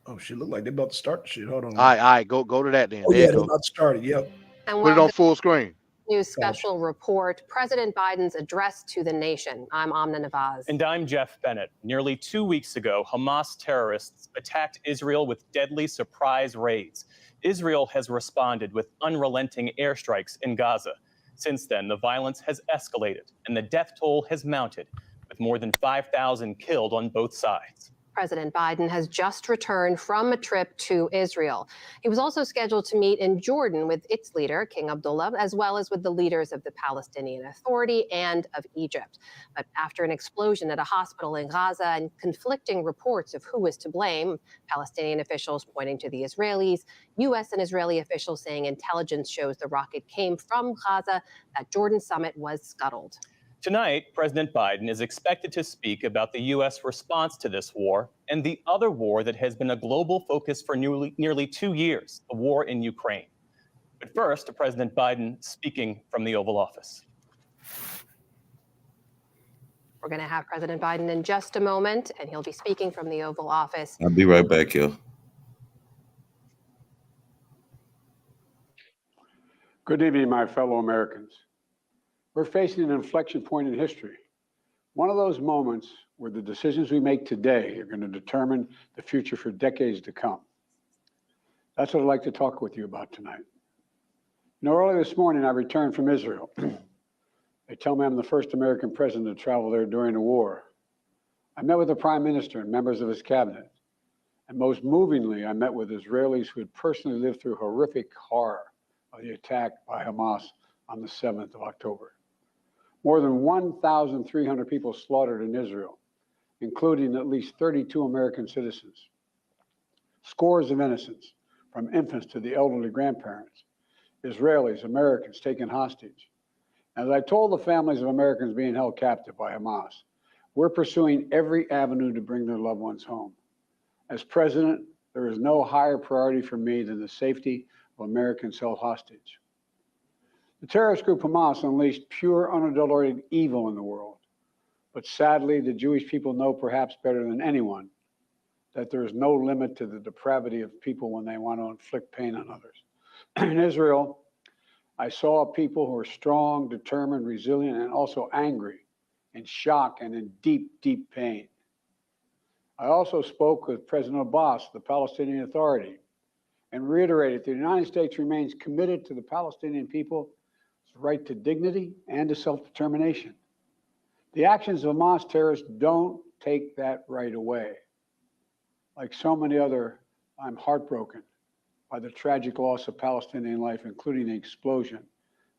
Oh shit, look like they're about to start the shit. Hold on. All right, go to that then. Oh yeah, they're about to start it. Yep. And put it on full screen. News special report, President Biden's address to the nation. I'm Amna Nawaz. And I'm Jeff Bennett. Nearly 2 weeks ago, Hamas terrorists attacked Israel with deadly surprise raids. Israel has responded with unrelenting airstrikes in Gaza. Since then, the violence has escalated and the death toll has mounted, with more than 5,000 killed on both sides. President Biden has just returned from a trip to Israel. He was also scheduled to meet in Jordan with its leader, King Abdullah, as well as with the leaders of the Palestinian Authority and of Egypt. But after an explosion at a hospital in Gaza and conflicting reports of who was to blame, Palestinian officials pointing to the Israelis, U.S. and Israeli officials saying intelligence shows the rocket came from Gaza, that Jordan summit was scuttled. Tonight, President Biden is expected to speak about the U.S. response to this war and the other war that has been a global focus for nearly 2 years, the war in Ukraine. But first, President Biden speaking from the Oval Office. We're going to have President Biden in just a moment, and he'll be speaking from the Oval Office. I'll be right back, yo. Good evening, my fellow Americans. We're facing an inflection point in history. One of those moments where the decisions we make today are going to determine the future for decades to come. That's what I'd like to talk with you about tonight. You know, early this morning, I returned from Israel. They tell me I'm the first American president to travel there during the war. I met with the Prime Minister and members of his cabinet. And most movingly, I met with Israelis who had personally lived through horrific horror of the attack by Hamas on the 7th of October. More than 1,300 people slaughtered in Israel, including at least 32 American citizens. Scores of innocents, from infants to the elderly grandparents. Israelis, Americans taken hostage. As I told the families of Americans being held captive by Hamas, we're pursuing every avenue to bring their loved ones home. As president, there is no higher priority for me than the safety of Americans held hostage. The terrorist group Hamas unleashed pure, unadulterated evil in the world. But sadly, the Jewish people know perhaps better than anyone that there is no limit to the depravity of people when they want to inflict pain on others. In Israel, I saw people who are strong, determined, resilient, and also angry, in shock and in deep, deep pain. I also spoke with President Abbas, the Palestinian Authority, and reiterated that the United States remains committed to the Palestinian people's right to dignity and to self-determination. The actions of Hamas terrorists don't take that right away. Like so many other, I'm heartbroken by the tragic loss of Palestinian life, including the explosion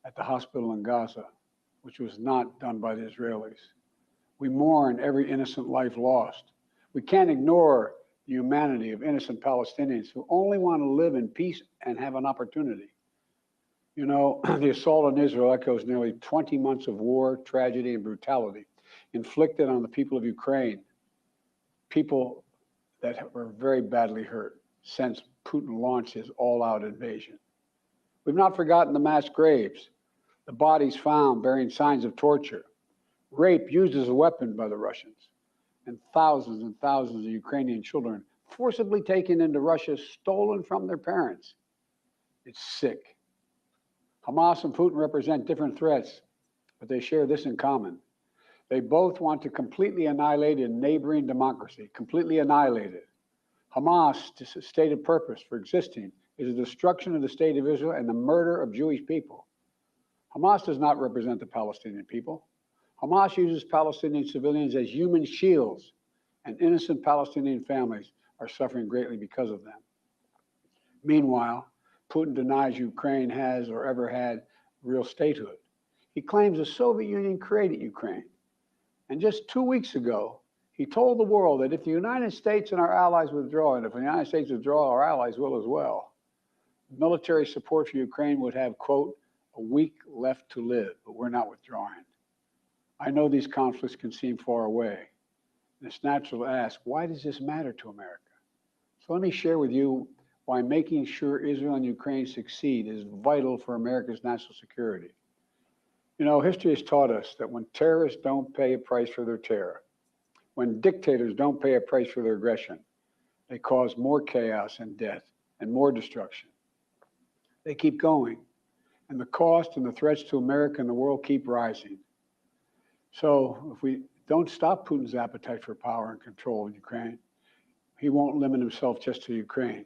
at the hospital in Gaza, which was not done by the Israelis. We mourn every innocent life lost. We can't ignore the humanity of innocent Palestinians who only want to live in peace and have an opportunity. You know, the assault on Israel echoes nearly 20 months of war, tragedy, and brutality inflicted on the people of Ukraine, people that were very badly hurt since Putin launched his all-out invasion. We've not forgotten the mass graves, the bodies found bearing signs of torture, rape used as a weapon by the Russians, and thousands of Ukrainian children forcibly taken into Russia, stolen from their parents. It's sick. Hamas and Putin represent different threats, but they share this in common. They both want to completely annihilate a neighboring democracy, completely annihilate it. Hamas' stated purpose for existing is the destruction of the state of Israel and the murder of Jewish people. Hamas does not represent the Palestinian people. Hamas uses Palestinian civilians as human shields, and innocent Palestinian families are suffering greatly because of them. Meanwhile, Putin denies Ukraine has or ever had real statehood. He claims the Soviet Union created Ukraine. And just 2 weeks ago, he told the world that if the United States and our allies withdraw, and if the United States withdraw, our allies will as well, military support for Ukraine would have, quote, a week left to live, but we're not withdrawing. I know these conflicts can seem far away. And it's natural to ask, why does this matter to America? So let me share with you why making sure Israel and Ukraine succeed is vital for America's national security. You know, history has taught us that when terrorists don't pay a price for their terror, when dictators don't pay a price for their aggression, they cause more chaos and death and more destruction. They keep going. And the cost and the threats to America and the world keep rising. So if we don't stop Putin's appetite for power and control in Ukraine, he won't limit himself just to Ukraine.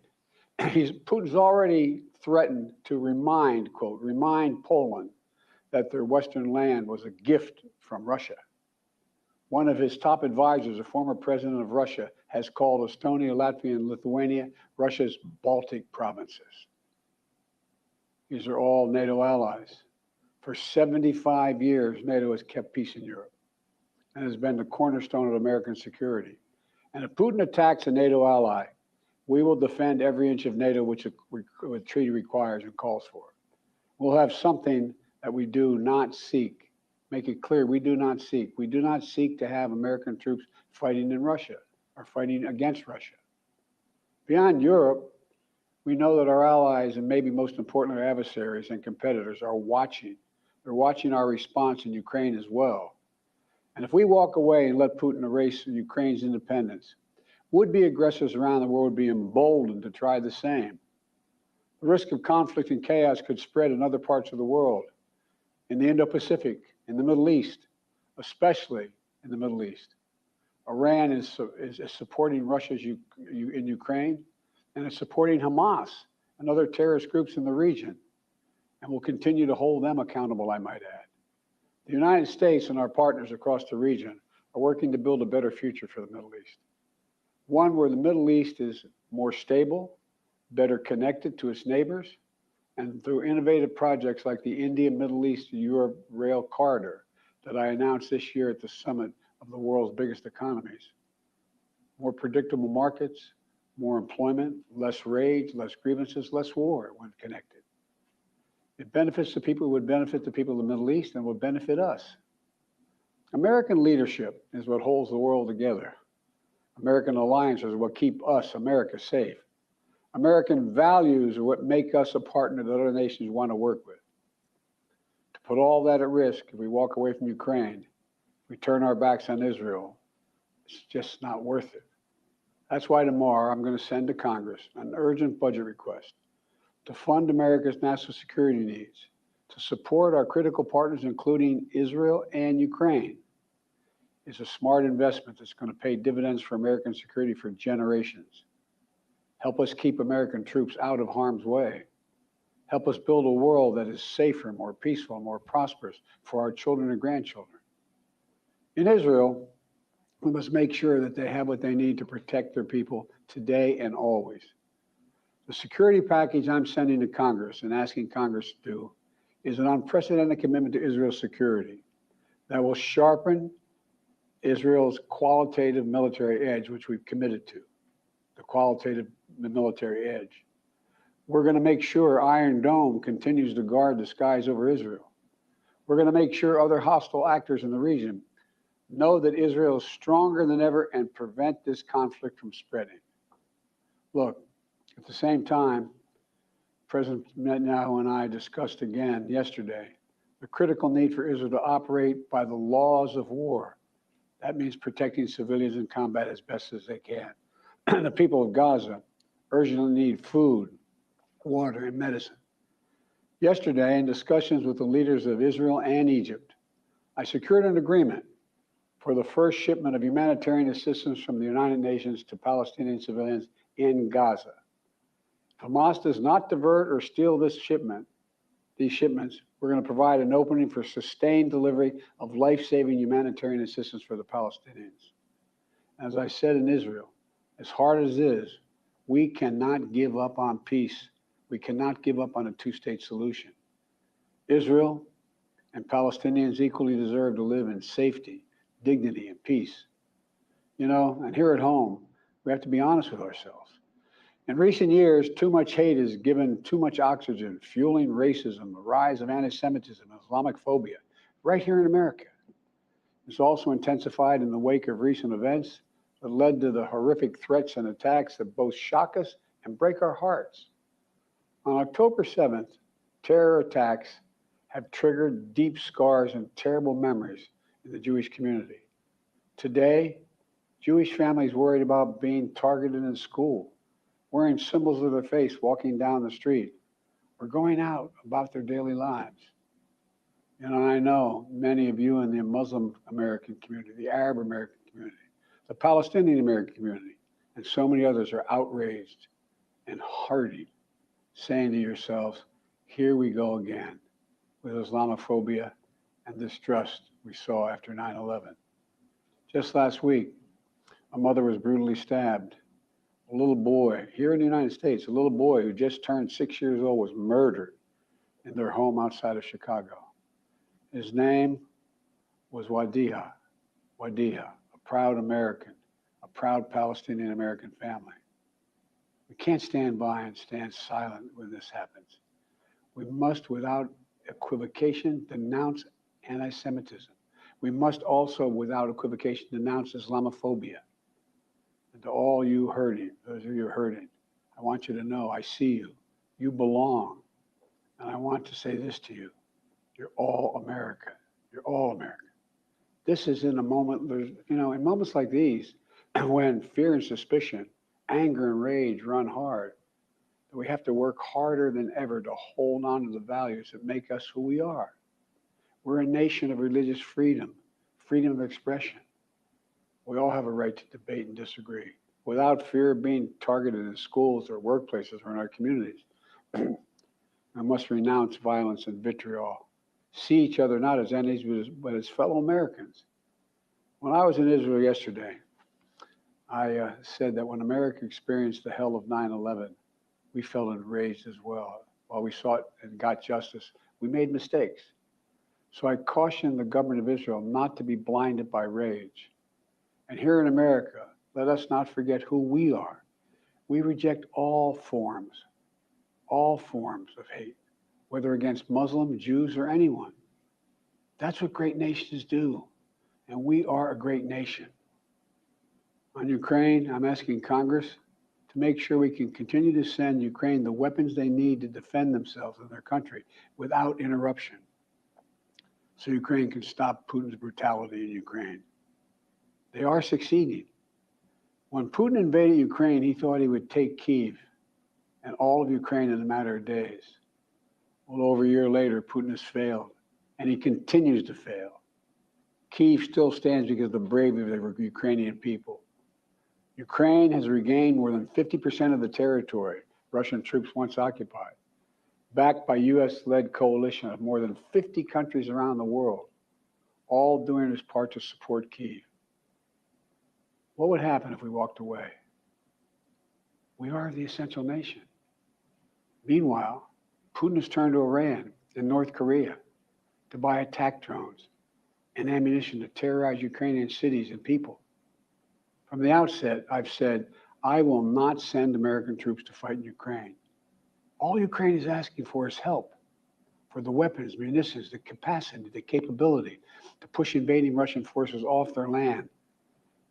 Putin's already threatened to remind Poland that their Western land was a gift from Russia. One of his top advisors, a former president of Russia, has called Estonia, Latvia, and Lithuania Russia's Baltic provinces. These are all NATO allies. For 75 years, NATO has kept peace in Europe and has been the cornerstone of American security. And if Putin attacks a NATO ally, we will defend every inch of NATO which the treaty requires and calls for. We'll have something that we do not seek. Make it clear, we do not seek. We do not seek to have American troops fighting in Russia or fighting against Russia. Beyond Europe, we know that our allies, and maybe most importantly, our adversaries and competitors, are watching. They're watching our response in Ukraine as well. And if we walk away and let Putin erase Ukraine's independence, would-be aggressors around the world would be emboldened to try the same. The risk of conflict and chaos could spread in other parts of the world, in the Indo-Pacific, in the Middle East, especially in the Middle East. Iran is supporting Russia in Ukraine, and it's supporting Hamas and other terrorist groups in the region, and will continue to hold them accountable, I might add. The United States and our partners across the region are working to build a better future for the Middle East. One where the Middle East is more stable, better connected to its neighbors, and through innovative projects like the India-Middle East-Europe Rail Corridor that I announced this year at the summit of the world's biggest economies. More predictable markets, more employment, less rage, less grievances, less war when connected. It benefits the people, it would benefit the people of the Middle East, and would benefit us. American leadership is what holds the world together. American alliances are what keep us, America, safe. American values are what make us a partner that other nations want to work with. To put all that at risk, if we walk away from Ukraine, we turn our backs on Israel, it's just not worth it. That's why tomorrow I'm going to send to Congress an urgent budget request to fund America's national security needs, to support our critical partners, including Israel and Ukraine. It's a smart investment that's going to pay dividends for American security for generations. Help us keep American troops out of harm's way. Help us build a world that is safer, more peaceful, more prosperous for our children and grandchildren. In Israel, we must make sure that they have what they need to protect their people today and always. The security package I'm sending to Congress and asking Congress to do is an unprecedented commitment to Israel's security that will sharpen Israel's qualitative military edge, which we've committed to, the qualitative military edge. We're going to make sure Iron Dome continues to guard the skies over Israel. We're going to make sure other hostile actors in the region know that Israel is stronger than ever and prevent this conflict from spreading. Look, at the same time, President Netanyahu and I discussed again yesterday the critical need for Israel to operate by the laws of war. That means protecting civilians in combat as best as they can. The people of Gaza urgently need food, water, and medicine. Yesterday, in discussions with the leaders of Israel and Egypt, I secured an agreement for the first shipment of humanitarian assistance from the United Nations to Palestinian civilians in Gaza. If Hamas does not divert or steal these shipments, we're going to provide an opening for sustained delivery of life-saving humanitarian assistance for the Palestinians. As I said in Israel, as hard as it is, we cannot give up on peace. We cannot give up on a two-state solution. Israel and Palestinians equally deserve to live in safety, dignity, and peace. You know, and here at home, we have to be honest with ourselves. In recent years, too much hate has given too much oxygen, fueling racism, the rise of anti-Semitism, Islamophobia, right here in America. It's also intensified in the wake of recent events that led to the horrific threats and attacks that both shock us and break our hearts. On October 7th, terror attacks have triggered deep scars and terrible memories in the Jewish community. Today, Jewish families worried about being targeted in school, wearing symbols of their faith, walking down the street, were going out about their daily lives. You know, I know many of you in the Muslim American community, the Arab American community, the Palestinian American community, and so many others are outraged and hearty, saying to yourselves, here we go again with Islamophobia and distrust we saw after 9/11. Just last week, a mother was brutally stabbed. A little boy here in the United States, a little boy who just turned 6 years old, was murdered in their home outside of Chicago. His name was Wadiha, a proud American, a proud Palestinian American family. We can't stand by and stand silent when this happens. We must, without equivocation, denounce anti-Semitism. We must also, without equivocation, denounce Islamophobia. And to all you hurting, those of you hurting, I want you to know I see you. You belong. And I want to say this to you. You're all America. You're all America. This is in a moment, you know, in moments like these, when fear and suspicion, anger and rage run hard, we have to work harder than ever to hold on to the values that make us who we are. We're a nation of religious freedom, freedom of expression. We all have a right to debate and disagree without fear of being targeted in schools or workplaces or in our communities. We must renounce violence and vitriol. See each other not as enemies, but as fellow Americans. When I was in Israel yesterday, I said that when America experienced the hell of 9/11, we felt enraged as well. While we sought and got justice, we made mistakes. So I cautioned the government of Israel not to be blinded by rage. And here in America, let us not forget who we are. We reject all forms of hate, whether against Muslims, Jews, or anyone. That's what great nations do. And we are a great nation. On Ukraine, I'm asking Congress to make sure we can continue to send Ukraine the weapons they need to defend themselves and their country without interruption, so Ukraine can stop Putin's brutality in Ukraine. They are succeeding. When Putin invaded Ukraine, he thought he would take Kyiv and all of Ukraine in a matter of days. Well, over a year later, Putin has failed, and he continues to fail. Kyiv still stands because of the bravery of the Ukrainian people. Ukraine has regained more than 50% of the territory Russian troops once occupied, backed by US-led coalition of more than 50 countries around the world, all doing its part to support Kyiv. What would happen if we walked away? We are the essential nation. Meanwhile, Putin has turned to Iran and North Korea to buy attack drones and ammunition to terrorize Ukrainian cities and people. From the outset, I've said, I will not send American troops to fight in Ukraine. All Ukraine is asking for is help, for the weapons, munitions, the capacity, the capability to push invading Russian forces off their land,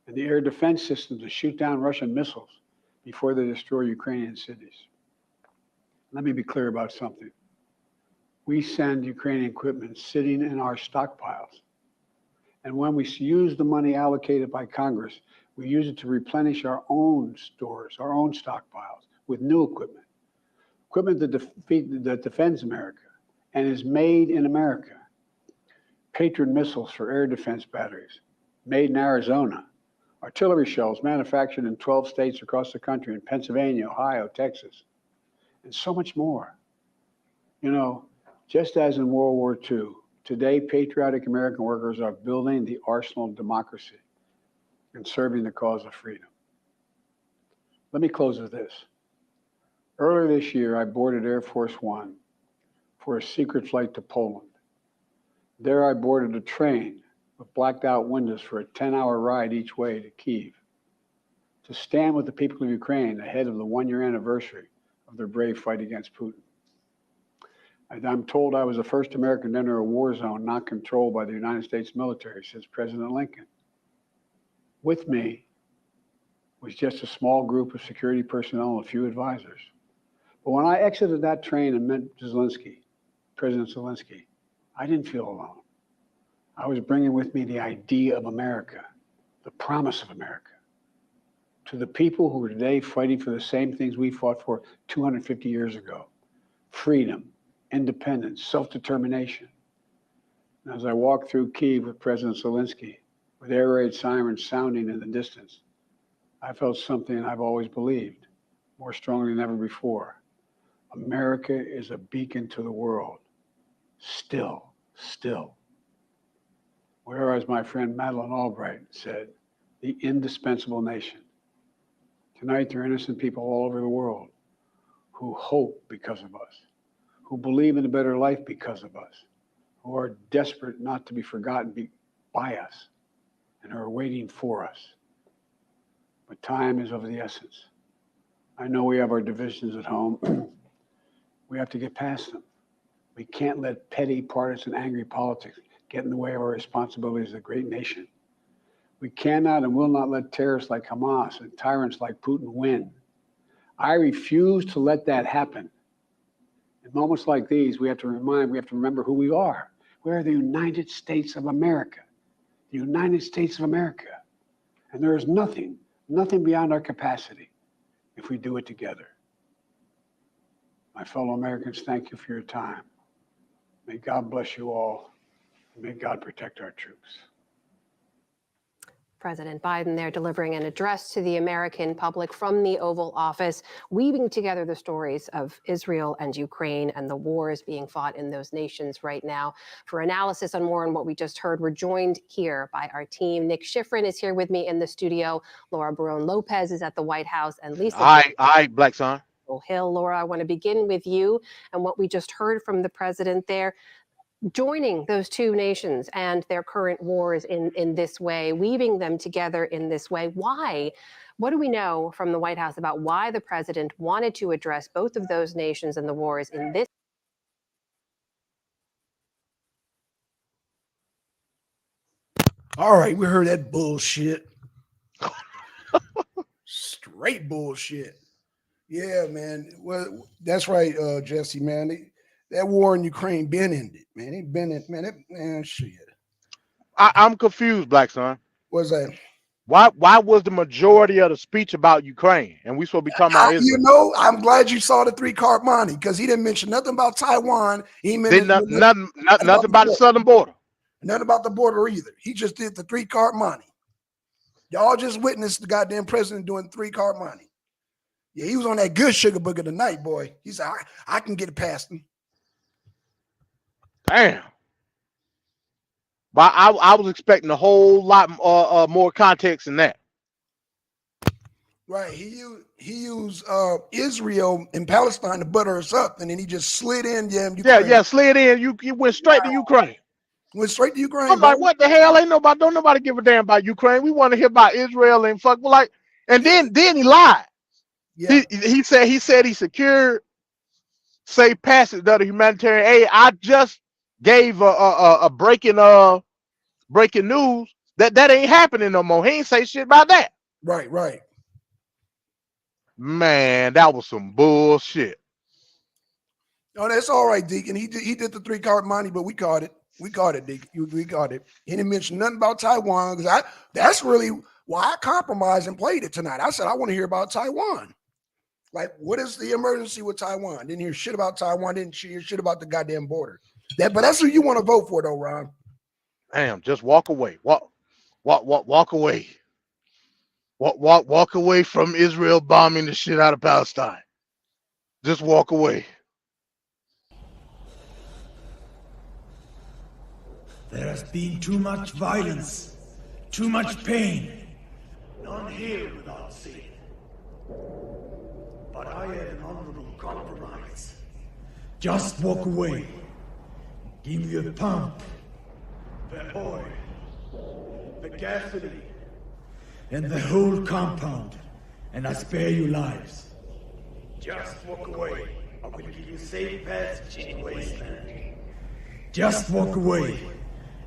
and the air defense system to shoot down Russian missiles before they destroy Ukrainian cities. Let me be clear about something. We send Ukrainian equipment sitting in our stockpiles. And when we use the money allocated by Congress, we use it to replenish our own stores, our own stockpiles with new equipment. Equipment that defends America and is made in America. Patriot missiles for air defense batteries, made in Arizona. Artillery shells manufactured in 12 states across the country, in Pennsylvania, Ohio, Texas, and so much more. You know, just as in World War II, today patriotic American workers are building the arsenal of democracy and serving the cause of freedom. Let me close with this. Earlier this year, I boarded Air Force One for a secret flight to Poland. There I boarded a train with blacked out windows for a 10-hour ride each way to Kyiv, to stand with the people of Ukraine ahead of the one-year anniversary of their brave fight against Putin. And I'm told I was the first American to enter a war zone not controlled by the United States military since President Lincoln. With me was just a small group of security personnel and a few advisors. But when I exited that train and met President Zelensky, I didn't feel alone. I was bringing with me the idea of America, the promise of America, to the people who are today fighting for the same things we fought for 250 years ago, freedom, independence, self-determination. And as I walked through Kyiv with President Zelensky, with air raid sirens sounding in the distance, I felt something I've always believed, more strongly than ever before. America is a beacon to the world. Still. Whereas my friend Madeleine Albright said, the indispensable nation. Tonight, there are innocent people all over the world who hope because of us, who believe in a better life because of us, who are desperate not to be forgotten by us, and are waiting for us. But time is of the essence. I know we have our divisions at home. We have to get past them. We can't let petty, partisan, angry politics get in the way of our responsibilities as a great nation. We cannot and will not let terrorists like Hamas and tyrants like Putin win. I refuse to let that happen. In moments like these, we have to remember who we are. We are the United States of America. The United States of America. And there is nothing beyond our capacity if we do it together. My fellow Americans, thank you for your time. May God bless you all. And may God protect our troops. President Biden there delivering an address to the American public from the Oval Office, weaving together the stories of Israel and Ukraine and the wars being fought in those nations right now. For analysis on more on what we just heard, we're joined here by our team. Nick Schifrin is here with me in the studio. Laura Barone Lopez is at the White House, and Lisa. Aye, Black Son. Hill. Laura, I want to begin with you and what we just heard from the president there. Joining those two nations and their current wars in this way, weaving them together in this way. Why? What do we know from the White House about why the president wanted to address both of those nations and the wars in this? All right, we heard that bullshit. Straight bullshit. Yeah, man. Well, that's right, Jesse, man. That war in Ukraine been ended, man. It been it, man. Shit. I'm confused, Black Son. What's that? Why was the majority of the speech about Ukraine, and we supposed to be talking about Israel? You know, I'm glad you saw the 3-card money because he didn't mention nothing about Taiwan. He mentioned nothing about the southern border. Nothing about the border either. He just did the 3-card money. Y'all just witnessed the goddamn president doing 3-card money. Yeah, he was on that good sugar booger tonight, boy. He said, I can get it past him. Damn. But I was expecting a whole lot more context than that. Right. He used Israel and Palestine to butter us up, and then he just slid in. Yeah, slid in. You went straight to Ukraine. Went straight to Ukraine. I'm like, what the hell? Don't nobody give a damn about Ukraine. We want to hear about Israel and fuck. Like, and then he lied. Yeah. He said he secured safe passage of the humanitarian aid. I just gave a breaking news that ain't happening no more. He ain't say shit about that. Right. Man, that was some bullshit. No, that's all right, Deacon. He did the 3-card money, but we caught it. We caught it, Deacon. We got it. He didn't mention nothing about Taiwan because that's really why I compromised and played it tonight. I said I want to hear about Taiwan. Like, what is the emergency with Taiwan? Didn't hear shit about Taiwan. Didn't hear shit about the goddamn border. But that's who you want to vote for, though, Ron. Damn, just walk away. Walk away. Walk away from Israel bombing the shit out of Palestine. Just walk away. There has been too much violence, too much pain. None here without sin. But I have an honorable compromise. Just walk away. Give me the pump, the oil, the gasoline, and the whole compound, and I spare you lives. Just walk away. I will give you safe passage in the wasteland. Just walk away,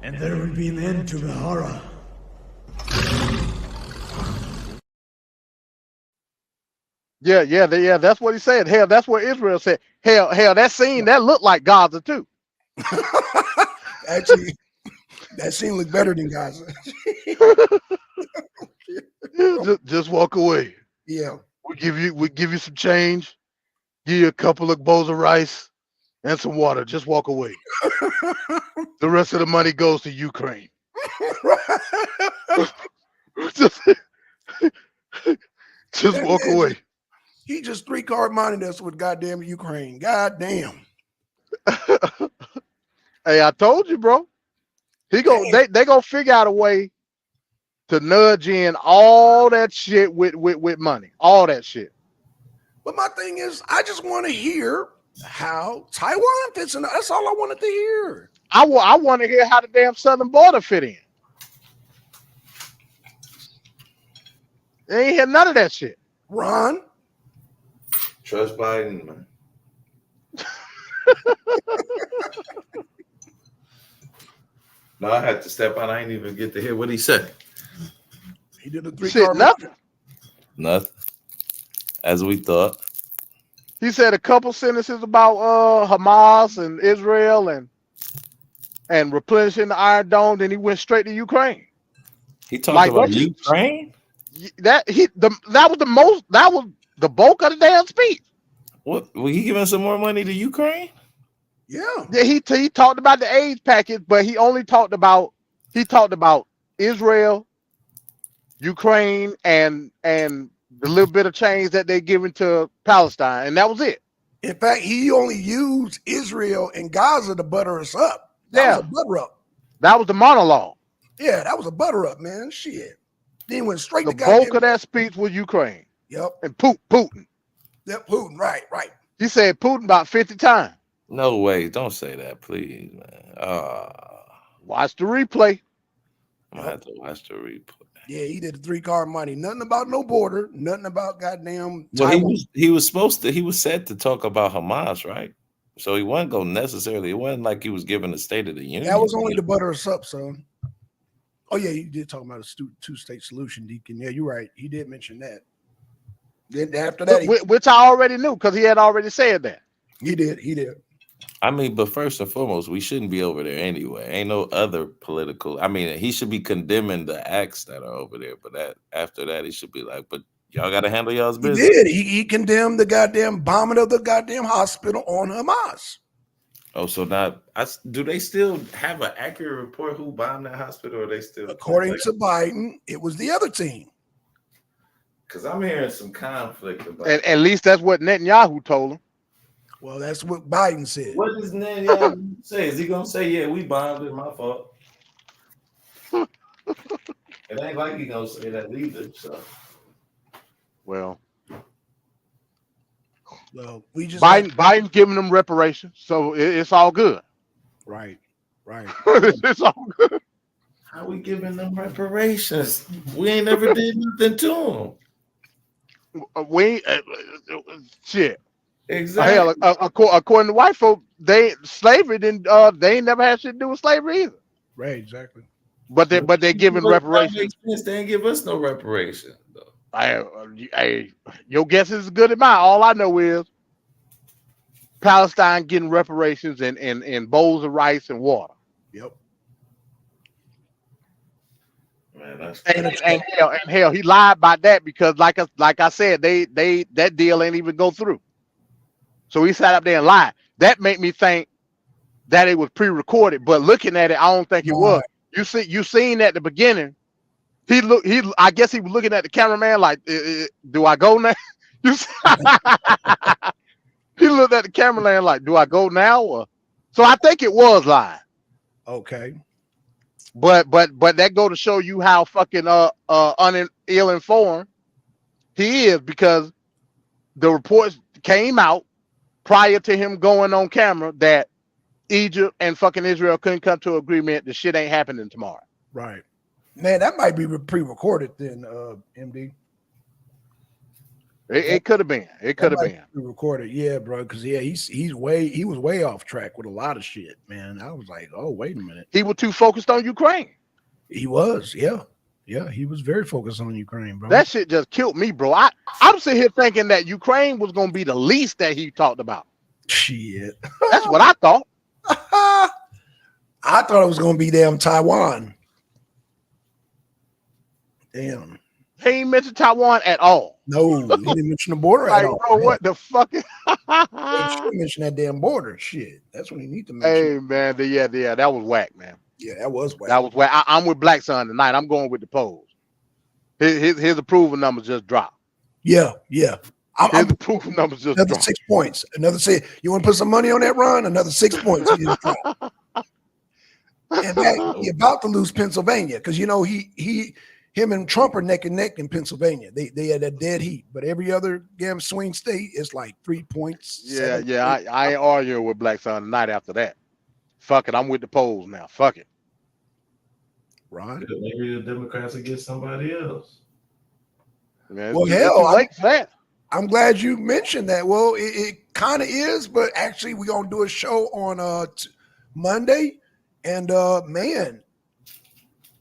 and there will be an end to the horror. Yeah, that's what he said. Hell, that's what Israel said. Hell, that scene, that looked like Gaza too. Actually, that scene looked better than Gaza. just walk away. Yeah. We give you some change, give you a couple of bowls of rice, and some water. Just walk away. The rest of the money goes to Ukraine. just walk away. He just 3-card minded us with goddamn Ukraine. Goddamn. Hey, I told you, bro. They gonna figure out a way to nudge in all that shit with money. All that shit. But my thing is, I just want to hear how Taiwan fits in. That's all I wanted to hear. I want to hear how the damn southern border fit in. They ain't hear none of that shit. Ron? Trust Biden, man. No, I had to step out. I ain't even get to hear what he said. He did a 3-card. Nothing. As we thought. He said a couple sentences about Hamas and Israel and replenishing the Iron Dome. Then he went straight to Ukraine. He talked about Ukraine. That was the bulk of the damn speech. What? Were he giving some more money to Ukraine? Yeah. He talked about the aid package, but he talked about Israel, Ukraine, and the little bit of change that they're giving to Palestine, and that was it. In fact, he only used Israel and Gaza to butter us up. That was a butter up. That was the monologue. Yeah, that was a butter up, man. Shit. Then went straight the to bulk of that speech was Ukraine. Yep. And Putin. Yep, Putin. Right. He said Putin about 50 times. No way. Don't say that, please, man. Watch the replay. I'm gonna have to watch the replay. Yeah, he did the 3-card money. Nothing about no border. Nothing about goddamn. Well, he was said to talk about Hamas, right? So he wasn't going necessarily. It wasn't like he was giving a State of the Union. That was only to butter us up, son. Oh yeah, he did talk about a 2-state solution, Deacon. Yeah, you're right. He did mention that. Then after that, which I already knew because he had already said that. He did. I mean, but first and foremost, we shouldn't be over there anyway. Ain't no other political. I mean, he should be condemning the acts that are over there. But after that, he should be like, but y'all got to handle y'all's business. He did. He condemned the goddamn bombing of the goddamn hospital on Hamas. Oh, so now, do they still have an accurate report who bombed that hospital? Or are they still? According to Biden, it was the other team. Because I'm hearing some conflict about it. At least that's what Netanyahu told him. Well, that's what Biden said. What does Netanyahu say? Is he gonna say, "Yeah, we bombed it, my fault"? It ain't like he gonna say that either. So, well, we just Biden giving them reparations, so it's all good. Right. It's all good. How we giving them reparations? We ain't never did nothing to them. Shit. Exactly. Hell, according to white folk, slavery didn't. They ain't never had shit to do with slavery either. Right, exactly. But they're giving reparations. They ain't give us no reparation. Hey, your guess is as good as mine. All I know is Palestine getting reparations and bowls of rice and water. Yep. Man, that's and hell, he lied about that because like I said, that deal ain't even go through. So he sat up there and lied. That made me think that it was pre-recorded, but looking at it, I don't think it was. You seen at the beginning. I guess he was looking at the cameraman like, do I go now? He looked at the cameraman like, do I go now? So I think it was live. Okay. But that go to show you how fucking ill-informed he is, because the reports came out prior to him going on camera that Egypt and fucking Israel couldn't come to an agreement. The shit ain't happening tomorrow. Right. Man, that might be pre-recorded then, MD. It could have been. It could have been pre-recorded. Yeah, bro. Because he was way off track with a lot of shit, man. I was like, oh, wait a minute. He was too focused on Ukraine. He was, yeah. Yeah, he was very focused on Ukraine, bro. That shit just killed me, bro. I'm sitting here thinking that Ukraine was gonna be the least that he talked about. Shit. That's what I thought. I thought it was gonna be damn Taiwan. Damn. He ain't mentioned Taiwan at all. No, he didn't mention the border at Like, all. bro, what the fuck? He should mention that damn border. Shit, that's what he need to mention. Hey man, yeah, that was whack, man. Yeah, that was whack. That was whack. I'm with Black Son tonight. I'm going with the polls. His approval numbers just dropped. Yeah. His approval numbers just another dropped. 6 points. Another say you want to put some money on that, Ron? Another 6 points. He just dropped. And that, he about to lose Pennsylvania because him and Trump are neck and neck in Pennsylvania. They had a dead heat, but every other damn swing state is like 3 points. Yeah. I ain't arguing with Black Son tonight after that. Fuck it. I'm with the polls now. Fuck it. Ron? Maybe the Democrats will get somebody else. Man, Well, it's hell, too late for that. I'm glad you mentioned that. Well, it kind of is, but actually, we're gonna do a show on Monday, and man,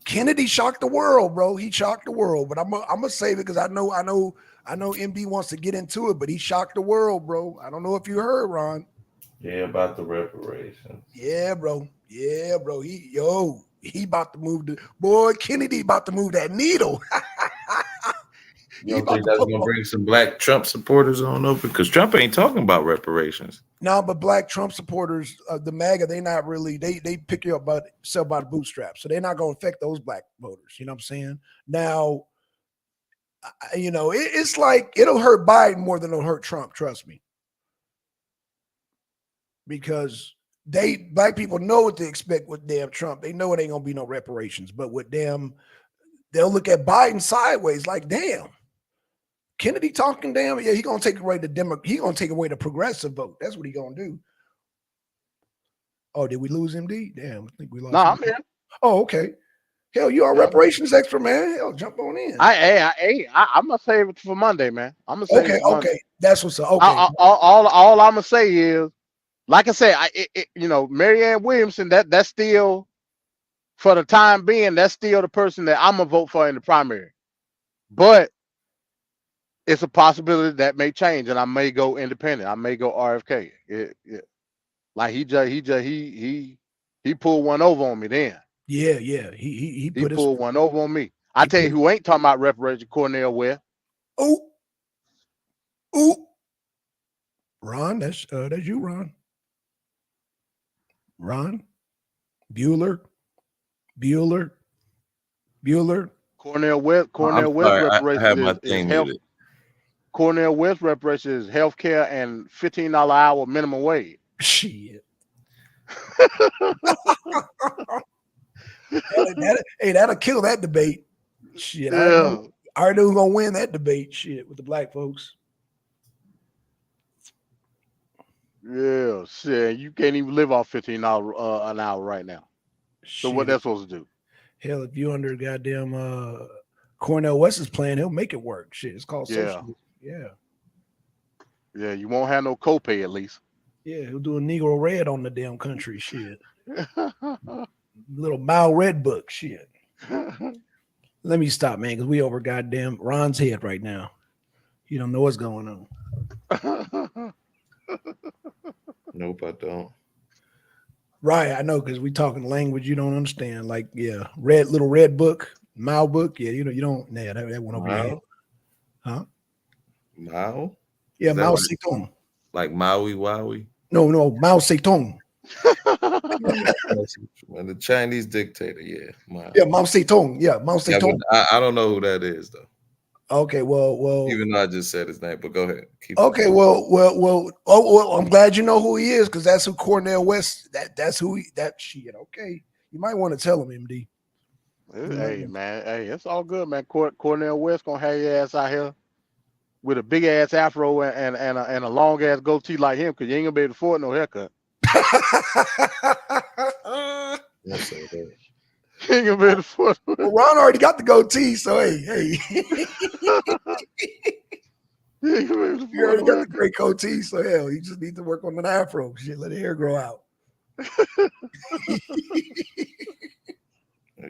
Kennedy shocked the world, bro. He shocked the world, but I'm gonna save it because I know MD wants to get into it, but he shocked the world, bro. I don't know if you heard, Ron. Yeah, about the reparations. Yeah, bro. He about to move Kennedy about to move that needle. You don't think that's gonna bring some black Trump supporters on over? Because Trump ain't talking about reparations. No, but black Trump supporters, the MAGA, they not really, they pick you up by the bootstraps. So they're not going to affect those black voters. You know what I'm saying? Now, it's like it'll hurt Biden more than it'll hurt Trump. Trust me. Because black people know what to expect with damn Trump. They know it ain't going to be no reparations. But with them, they'll look at Biden sideways like, damn. Kennedy talking damn, yeah, he gonna take away he gonna take away the progressive vote. That's what he gonna do. Oh, did we lose MD? Damn, I think we lost. No, I'm here. Oh, okay. Hell, you are reparations expert, man. Hell, jump on in. I'm gonna save it for Monday, man. I'm gonna save it for Monday. Okay. That's what's up. Okay. All I'm gonna say is, like I said, Marianne Williamson. That's still, for the time being, that's still the person that I'm gonna vote for in the primary. But it's a possibility that may change, and I may go independent. I may go RFK. Like he pulled one over on me then. Yeah. He pulled one over on me. I tell you who ain't talking about reparations, Cornel West. Oh, Ron, that's you, Ron. Ron, Bueller. Cornel West reparations is health. Muted. Cornel West reparations is health care and $15 hour minimum wage. Shit. That'll kill that debate. Shit. Yeah. I already know who's gonna win that debate. Shit, with the black folks. Yeah, shit. You can't even live off $15 an hour right now. So what that's supposed to do? Hell, if you under goddamn Cornel West's plan, he'll make it work. Shit, it's called socialism. Yeah, you won't have no copay at least. Yeah, he'll do a Negro Red on the damn country. Shit. Little Mile Red book. Shit. Let me stop, man, because we over goddamn Ron's head right now. You don't know what's going on. Nope, I don't. Right, I know, because we talking language you don't understand. Like, yeah, little red book, Mao book. Yeah, you don't. Yeah, that went over your head. Huh? Mao? Yeah, Mao Zedong. Like Maui Wowie? No, Mao Zedong. The Chinese dictator, yeah. Mao Zedong. Yeah, Mao Zedong. I don't know who that is, though. Okay, well. Even though I just said his name, but go ahead. Okay, well. I'm glad you know who he is, because that's who Cornel West. That's who that shit. Okay, you might want to tell him, MD. Hey, man. Hey, it's all good, man. Cornel West gonna have your ass out here with a big ass afro and a long ass goatee like him, because you ain't gonna be able to afford no haircut. Ain't gonna be able to afford. Well, Ron already got the goatee, so hey. You already got the great goatee, so hell, you just need to work on an afro. Shit, let the hair grow out.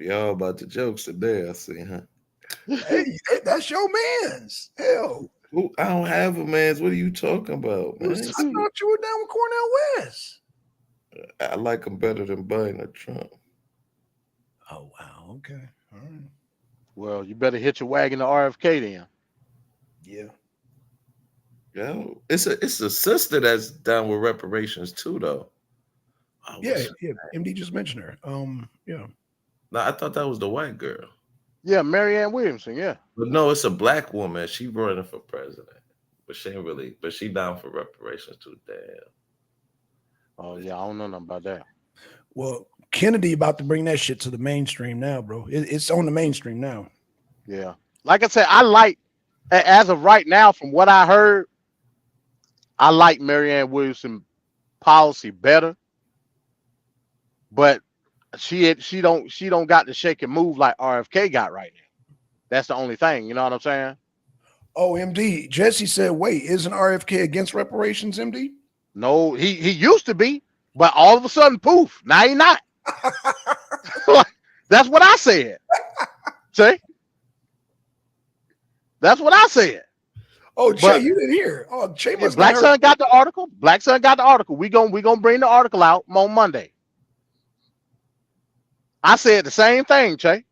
Y'all about the jokes today, I see, huh? Hey, that's your man's. Hell. I don't have a man's. What are you talking about, man? I thought you were down with Cornel West. I like him better than Biden or Trump. Oh, wow. Okay. All right. Well, you better hit your wagon to RFK then. Yeah. Yeah, it's a sister that's down with reparations too, though. Oh, Yeah, yeah. MD just mentioned her. Yeah. No, I thought that was the white girl. Yeah, Marianne Williamson. Yeah. But no, it's a black woman. She running for president, but she ain't really. But she down for reparations too. Damn. Oh yeah, I don't know nothing about that. Well, Kennedy about to bring that shit to the mainstream now, bro. It's on the mainstream now. Yeah. Like I said, I like, as of right now, from what I heard, I like Marianne Williamson policy better, but she don't got the shake and move like RFK got right now. That's the only thing. You know what I'm saying? Oh, MD. Jesse said, wait, isn't RFK against reparations, MD? No, he used to be, but all of a sudden, poof, now he not. That's what I said. See? That's what I said. Oh, Che, you didn't hear. Oh, Che must Black have Sun got the article. Black Sun got the article. We gonna bring the article out on Monday. I said the same thing, Che.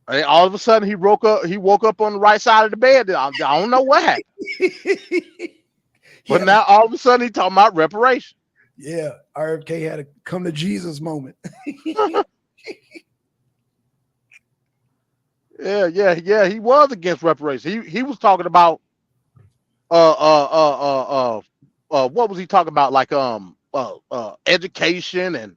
And all of a sudden he woke up on the right side of the bed. I don't know what happened. But now all of a sudden he talking about reparation. Yeah, RFK had a come to Jesus moment. Yeah. He was against reparations. He was talking about what was he talking about? Like education and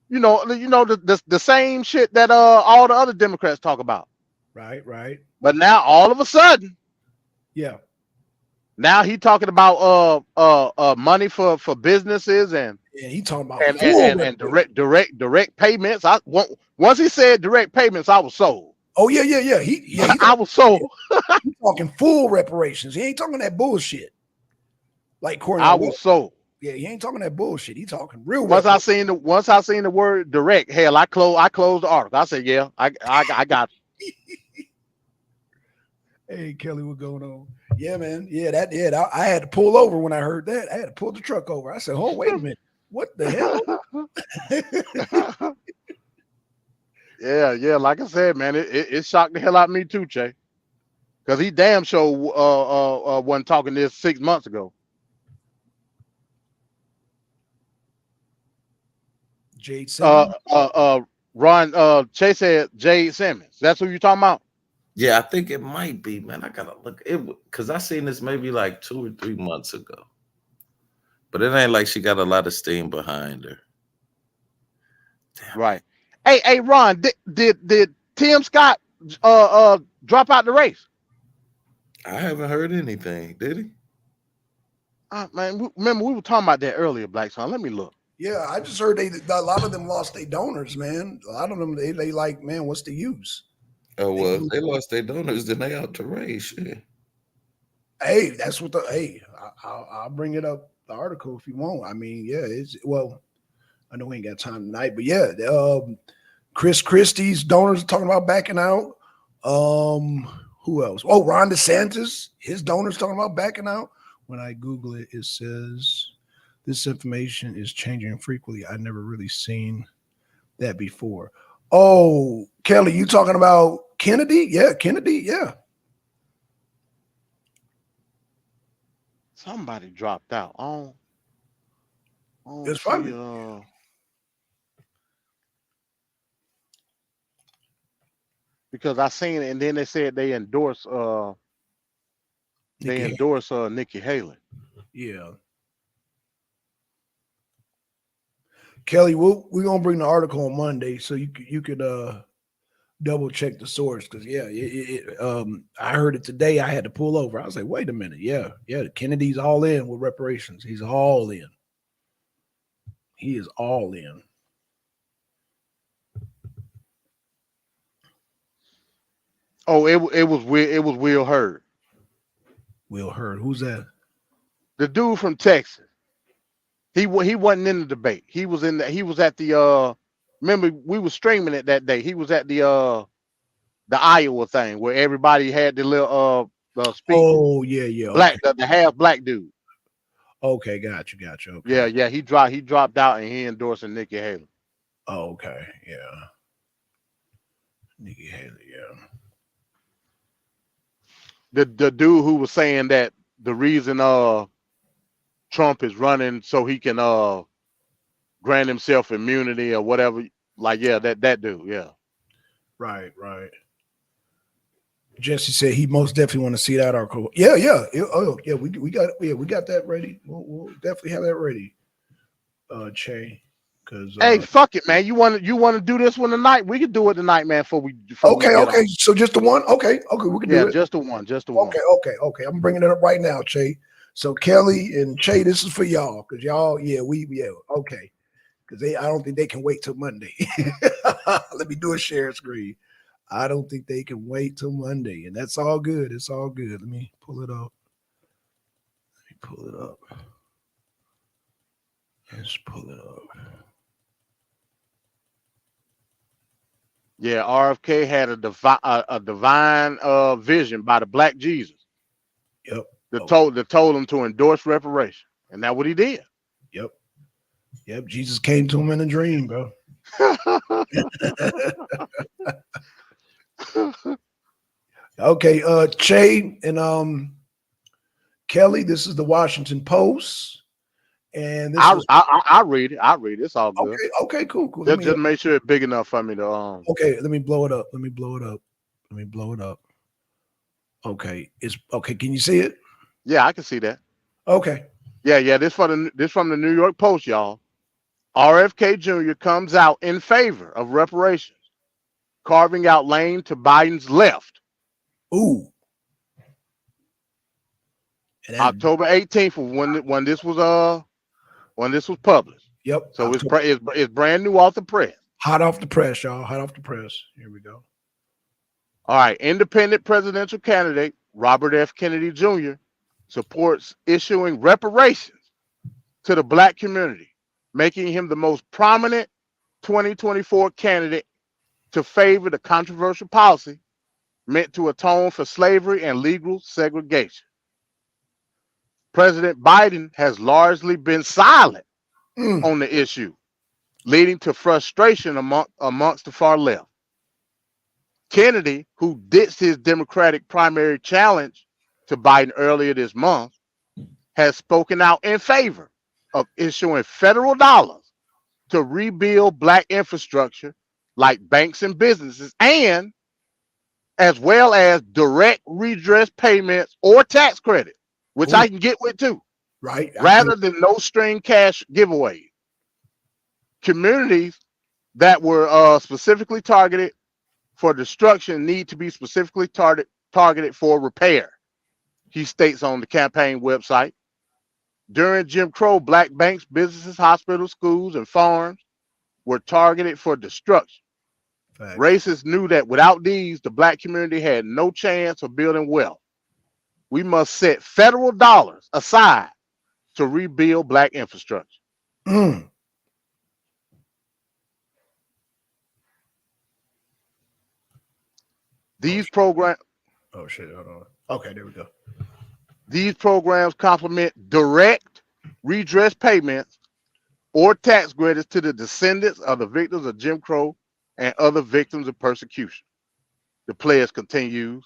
the same shit that all the other Democrats talk about. Right. But now all of a sudden, yeah. Now he talking about money for businesses and he talking about and direct payments. Once he said direct payments, I was sold. Oh yeah. I was sold. He talking full reparations. He ain't talking that bullshit. Like Cornel. I was sold. Yeah, he ain't talking that bullshit. He talking real. Once I seen the word direct, hell, I closed the article. I said, yeah, I got it. Hey Kelly, what going on? Yeah, man. Yeah, I had to pull over when I heard that. I had to pull the truck over. I said, oh, wait a minute. What the hell? Yeah. Like I said, man, it shocked the hell out of me too, Che. Because he damn sure wasn't talking this 6 months ago. Jade Simmons. Ron Che said Jade Simmons. That's who you talking about? Yeah, I think it might be, man. I gotta look it because I seen this maybe like 2 or 3 months ago. But it ain't like she got a lot of steam behind her. Damn. Right. Hey, Ron, did Tim Scott drop out the race? I haven't heard anything. Did he? Man, remember we were talking about that earlier, Black Son. Let me look. Yeah, I just heard a lot of them lost their donors, man. A lot of them they like, man, what's the use? Oh well, if they lost their donors, then they out to race. Shit. Hey, that's what I'll bring it up the article if you want. I mean, yeah, I know we ain't got time tonight, but yeah, Chris Christie's donors are talking about backing out. Who else? Oh, Ron DeSantis, his donors talking about backing out. When I Google it, it says this information is changing frequently. I never really seen that before. Oh, Kelly, you talking about Kennedy? Yeah, Kennedy. Yeah. Somebody dropped out. It's funny. Because I seen it, and then they said they endorse Nikki Haley. Yeah. Kelly, we're gonna bring the article on Monday, so you could double check the source because I heard it today. I had to pull over. I was like, wait a minute, yeah, Kennedy's all in with reparations. He's all in. He is all in. Oh, it was Will Hurd. Will Hurd, who's that? The dude from Texas. He wasn't in the debate. He was at the remember we were streaming it that day. He was at the Iowa thing where everybody had the little speech. Oh yeah. Black the half black dude. Okay, got you. Okay. Yeah. He dropped out and he endorsing Nikki Haley. Oh, okay, yeah. Nikki Haley, yeah. the dude who was saying that the reason Trump is running so he can grant himself immunity or whatever. Like, yeah, that dude, yeah. Right. Jesse said he most definitely want to see that article. Yeah. Oh, yeah. We got that ready. We'll definitely have that ready. Che, because Hey, fuck it, man. You want to do this one tonight? We can do it tonight, man. Before we get okay. on. So just the one. Okay, we can do it. Just the one. Okay. I'm bringing it up right now, Che. So Kelly and Che, this is for y'all because y'all, okay. Because I don't think they can wait till Monday. Let me do a share screen. I don't think they can wait till Monday, and that's all good. It's all good. Let me pull it up. Let's pull it up. Yeah, RFK had a divine vision by the Black Jesus. Yep. That told him to endorse reparation, and that's what he did. Yep. Jesus came to him in a dream, bro. Okay, Che and Kelly, this is the Washington Post. And this I read it. It's all good. Okay, cool. Just make sure it's big enough for me to Okay, let me blow it up. Okay, it's okay. Can you see it? Yeah, I can see that. Okay. Yeah. This from the New York Post, y'all. RFK Jr. comes out in favor of reparations, carving out lane to Biden's left. Ooh. October 18th when this was published. Yep. So it's brand new off the press. Hot off the press, y'all. Hot off the press. Here we go. All right. Independent presidential candidate Robert F. Kennedy Jr. supports issuing reparations to the Black community, making him the most prominent 2024 candidate to favor the controversial policy meant to atone for slavery and legal segregation. President Biden has largely been silent on the issue, leading to frustration amongst the far left. Kennedy, who ditched his Democratic primary challenge to Biden earlier this month, has spoken out in favor of issuing federal dollars to rebuild Black infrastructure like banks and businesses, and as well as direct redress payments or tax credit, which I can get with too. Right. Rather than no string cash giveaways. Communities that were specifically targeted for destruction need to be specifically targeted for repair, he states on the campaign website. During Jim Crow, Black banks, businesses, hospitals, schools, and farms were targeted for destruction. Fact. Racists knew that without these, the Black community had no chance of building wealth. We must set federal dollars aside to rebuild Black infrastructure. These programs. Oh shit! Hold on. Okay, there we go. These programs complement direct redress payments or tax credits to the descendants of the victims of Jim Crow and other victims of persecution. The pledge continues.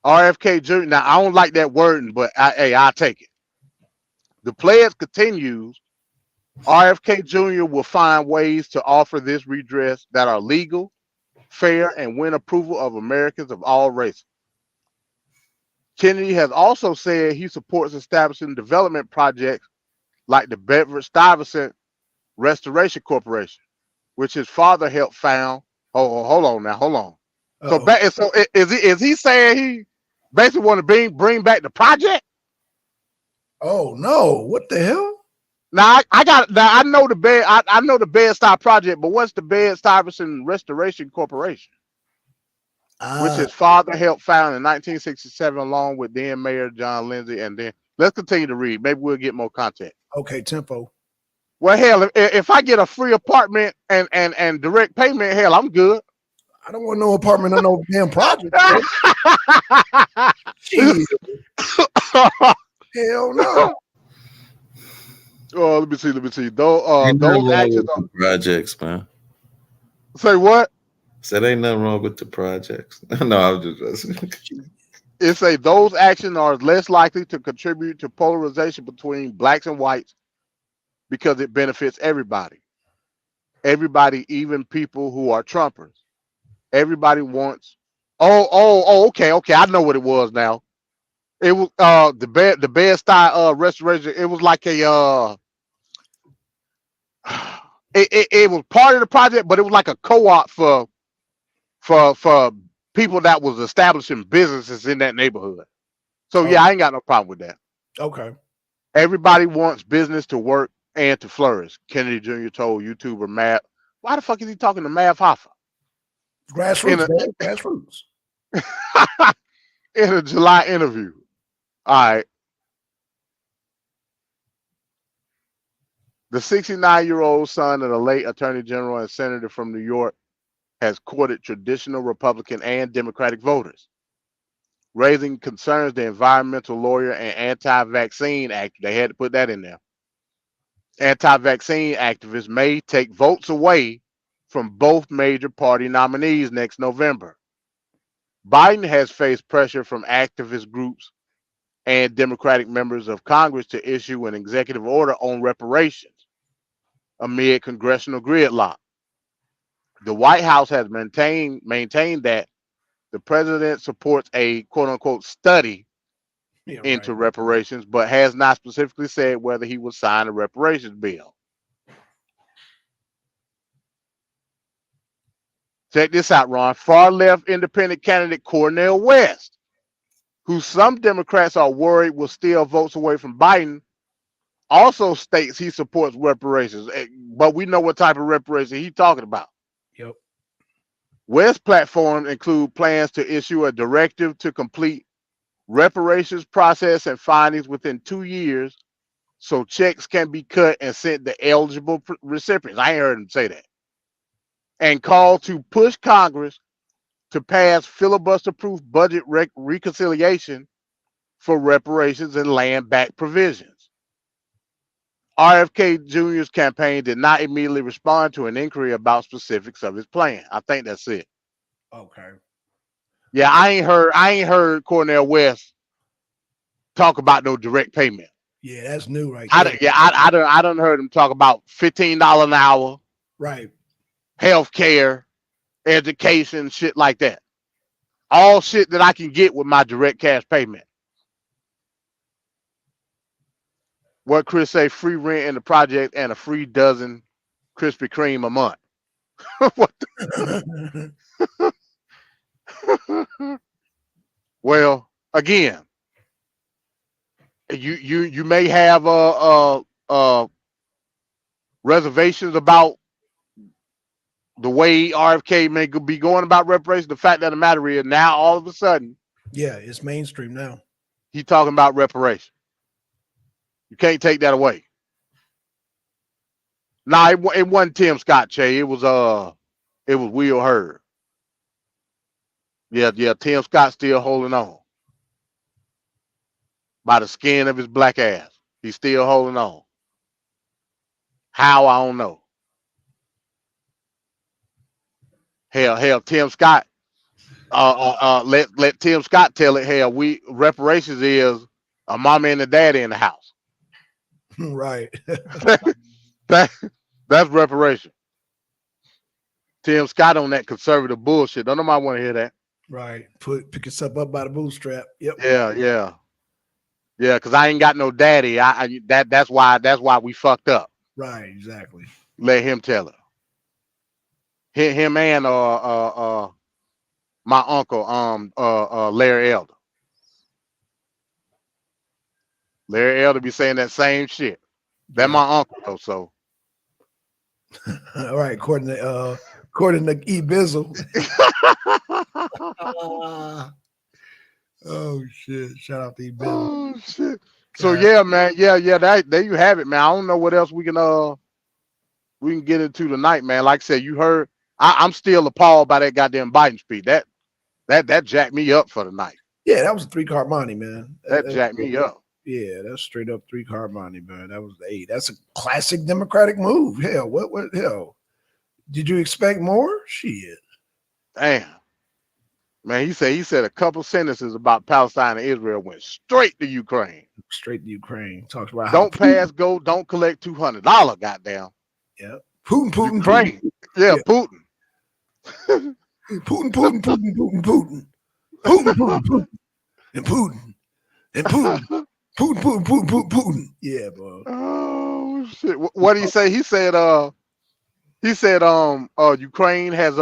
RFK Jr. Now I don't like that wording, but I'll take it. The pledge continues. RFK Jr. will find ways to offer this redress that are legal, fair, and win approval of Americans of all races. Kennedy has also said he supports establishing development projects like the Bedford-Stuyvesant Restoration Corporation, which his father helped found. Hold on. So is he saying he basically want to bring back the project? Oh no! What the hell? Now I know the Bed-Stuy project, but what's the Bedford-Stuyvesant Restoration Corporation? Which his father helped found in 1967 along with then Mayor John Lindsay. And then let's continue to read. Maybe we'll get more content. Okay, tempo. Well, hell, if I get a free apartment and direct payment, hell, I'm good. I don't want no apartment on no damn project. Jeez. Hell no. Oh, let me see. Those actions are projects, man. Say what? Said ain't nothing wrong with the projects. No, I was just It say those actions are less likely to contribute to polarization between blacks and whites because it benefits everybody. Everybody, even people who are Trumpers. Everybody wants. Okay, okay. I know what it was now. It was the Bed-Stuy restoration. It was like a it was part of the project, but it was like a co-op for people that was establishing businesses in that neighborhood. So yeah, I ain't got no problem with that. Okay. Everybody wants business to work and to flourish. Kennedy Jr. told YouTuber Matt. Why the fuck is he talking to Mav Hoffa? Grassroots, man. Grassroots. In a July interview. All right. The 69-year-old son of the late Attorney General and Senator from New York has courted traditional Republican and Democratic voters, raising concerns the environmental lawyer and anti-vaccine activist. They had to put that in there. Anti-vaccine activists may take votes away from both major party nominees next November. Biden has faced pressure from activist groups and Democratic members of Congress to issue an executive order on reparations amid congressional gridlock. The White House has maintained that the president supports a quote unquote study into reparations, but has not specifically said whether he will sign a reparations bill. Check this out, Ron. Far left independent candidate Cornel West, who some Democrats are worried will steal votes away from Biden, also states he supports reparations. But we know what type of reparations he's talking about. Yep. West's platform include plans to issue a directive to complete reparations process and findings within 2 years so checks can be cut and sent to eligible recipients. I ain't heard him say that. And call to push Congress to pass filibuster-proof budget reconciliation for reparations and land back provisions. RFK Jr.'s campaign did not immediately respond to an inquiry about specifics of his plan. I think that's it. Okay. Yeah, I ain't heard Cornel West talk about no direct payment. Yeah, that's new right there. I done heard him talk about $15 an hour, Right. health care, education, shit like that. All shit that I can get with my direct cash payment. What Chris say, free rent in the project and a free dozen Krispy Kreme a month. What the? Well, again, you may have reservations about the way RFK may be going about reparations. The fact of the matter is now all of a sudden, yeah, it's mainstream now. He's talking about reparations. You can't take that away. Nah, it wasn't Tim Scott, Che. It was Will Hurd. Yeah, Tim Scott still holding on by the skin of his black ass. He's still holding on. How, I don't know. Hell, Tim Scott. Let Tim Scott tell it. Hell, reparations is a mama and a daddy in the house. Right. That's reparation. Tim Scott on that conservative bullshit. Don't nobody want to hear that. Right. Pick yourself up by the bootstrap. Yep. Yeah. Because I ain't got no daddy. That's why we fucked up. Right. Exactly. Let him tell it. Him and my uncle Larry Elder. Larry Elder be saying that same shit. That's my uncle though. So. All right. According to E Bizzle. Oh shit! Shout out to E Bizzle. Oh shit! So yeah, man. Yeah. There you have it, man. I don't know what else we can get into tonight, man. Like I said, you heard. I'm still appalled by that goddamn Biden speech. That jacked me up for the night. Yeah, that was a 3-card money, man. That jacked me up. Yeah, that's straight up 3-card money, man. That's a classic Democratic move. Hell, what hell? Did you expect more? Shit. Damn. Man, he said a couple sentences about Palestine and Israel went straight to Ukraine. Straight to Ukraine. Talks about how Don't pass go, don't collect $200. Goddamn. Yeah. Putin. Ukraine. Yeah, Putin. Putin. And Putin. Yeah, bro. Oh shit. What did he say? He said Ukraine has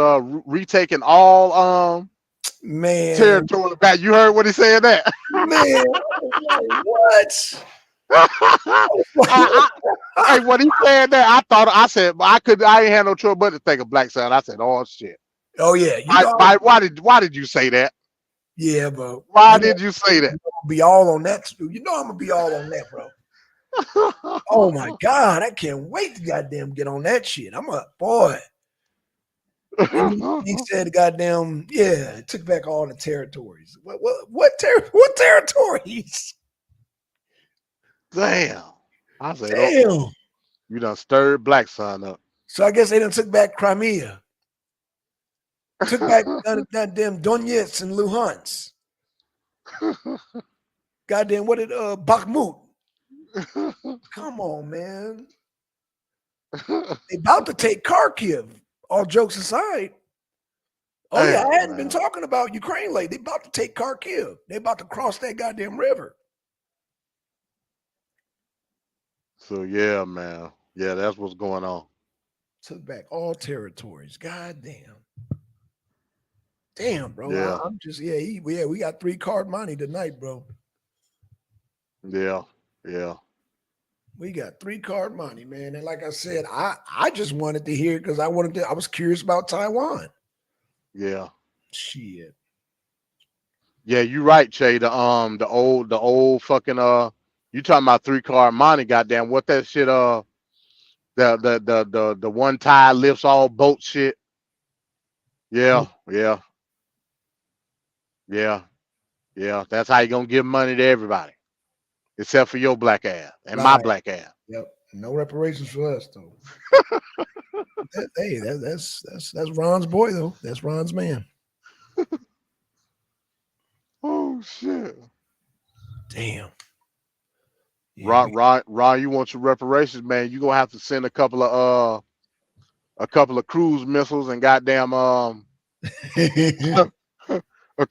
retaken all man territory back. You heard what he said that? Man, what? Hey, when he said that, I said I ain't had no trouble but to think of Black Son. I said, oh shit. Oh yeah. Why did you say that? Yeah, bro. Why did you say that? Be all on that. You know I'm gonna be all on that, bro. Oh my God, I can't wait to goddamn get on that shit. I'm a boy. He said, "Goddamn, yeah, it took back all the territories. What territories?" Damn. I said, damn. Oh, you done stirred Black Son up. So I guess they done took back Crimea, took back goddamn Donetsk and Luhansk. Goddamn, what did Bakhmut? Come on, man. They about to take Kharkiv. All jokes aside. Oh yeah, I hadn't been talking about Ukraine lately. They about to take Kharkiv. They about to cross that goddamn river. So yeah, man. Yeah, that's what's going on. Took back all territories. Goddamn. Damn, bro. Yeah. I'm just we got 3-card money tonight, bro. Yeah. We got 3-card money, man. And like I said, I just wanted to hear because I was curious about Taiwan. Yeah. Shit. Yeah, you're right, Che. The old fucking you talking about 3-card money, goddamn. What that shit the one tide lifts all boat shit. Yeah. That's how you gonna give money to everybody. Except for your black ass and my black ass. Yep. No reparations for us though. Hey, that's Ron's boy though. That's Ron's man. Oh shit. Damn. Yeah, Ron, you want your reparations, man? You gonna have to send a couple of cruise missiles and goddamn a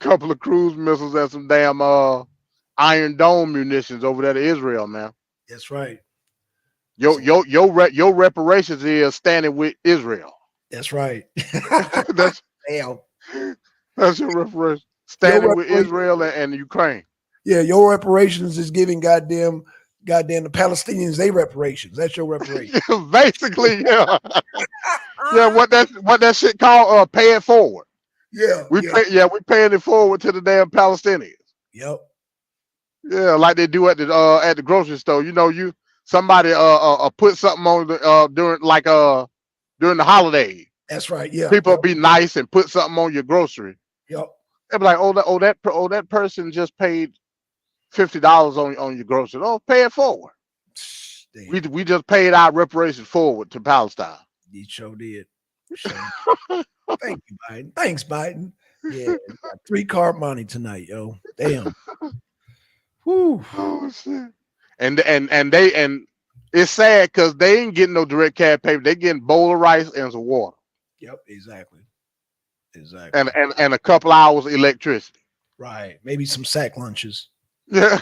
couple of cruise missiles and some damn Iron Dome munitions over there to Israel, man. That's right. Your reparations is standing with Israel. That's right. That's damn. That's your reparations. Standing with Israel and Ukraine. Yeah, your reparations is giving goddamn the Palestinians their reparations. That's your reparations. Basically, yeah. Yeah, what that shit called pay it forward. Yeah. We paying it forward to the damn Palestinians. Yep. Yeah, like they do at the grocery store. You know, somebody put something on during the holiday. That's right. Yeah. People be nice and put something on your grocery. Yep. They'll be like, that person just paid $50 on your grocery. Oh, pay it forward. Damn. We just paid our reparations forward to Palestine. You sure did. Thank you, Biden. Thanks, Biden. Yeah, 3-card money tonight, yo. Damn. Whew. Oh shit. And it's sad because they ain't getting no direct cash payment. They getting a bowl of rice and some water. Yep, exactly. And a couple hours of electricity. Right. Maybe some sack lunches. Yeah.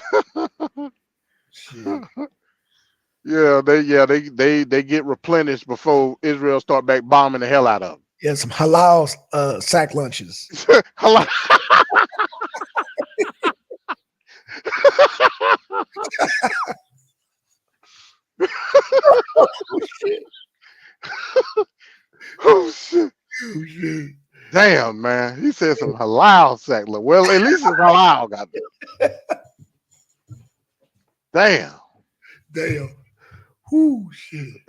Yeah, they get replenished before Israel start back bombing the hell out of them. Yeah, some halal sack lunches. Halal. Oh shit. Damn, man. He said some halal sack. Well, at least it's halal, goddamn. Damn. Whoo, shit.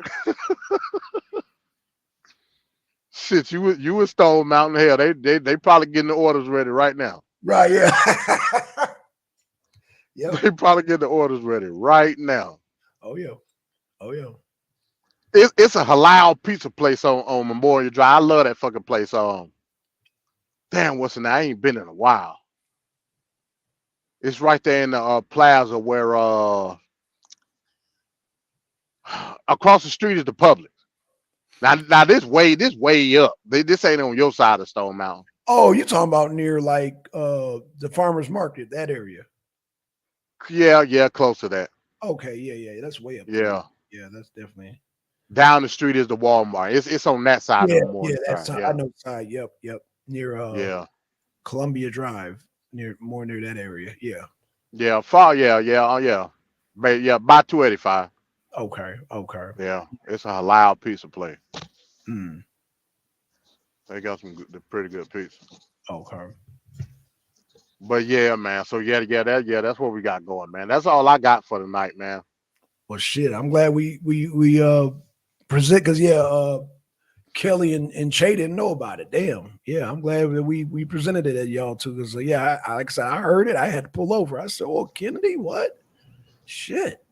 Shit, you would Stone Mountain Hell. They probably getting the orders ready right now. Right, yeah. Yep. They probably get the orders ready right now. Oh yeah. It's a halal pizza place on Memorial Drive. I love that fucking place. damn, what's the name? I ain't been in a while. It's right there in the plaza where across the street is the Publix. Now this way up. This ain't on your side of Stone Mountain. Oh, you talking about near like the farmers market, that area? Yeah, close to that. Okay, yeah, that's way up there. Yeah. Yeah, that's definitely. Down the street is the Walmart. It's on that side of Yeah, the morning that's time. I Yeah. know the side. Yep. Near Yeah. Columbia Drive, near that area. Yeah. Yeah, far, yeah. But yeah, by 285. Okay. Yeah, it's a loud piece of play. Hmm. They got pretty good pizza. Okay. But yeah, man. So that's what we got going, man. That's all I got for tonight, man. Well, shit. I'm glad we present because Kelly and Che didn't know about it. Damn. Yeah, I'm glad that we presented it at y'all too. Because yeah, I like I said, I heard it. I had to pull over. I said, "Oh, Kennedy, what? Shit."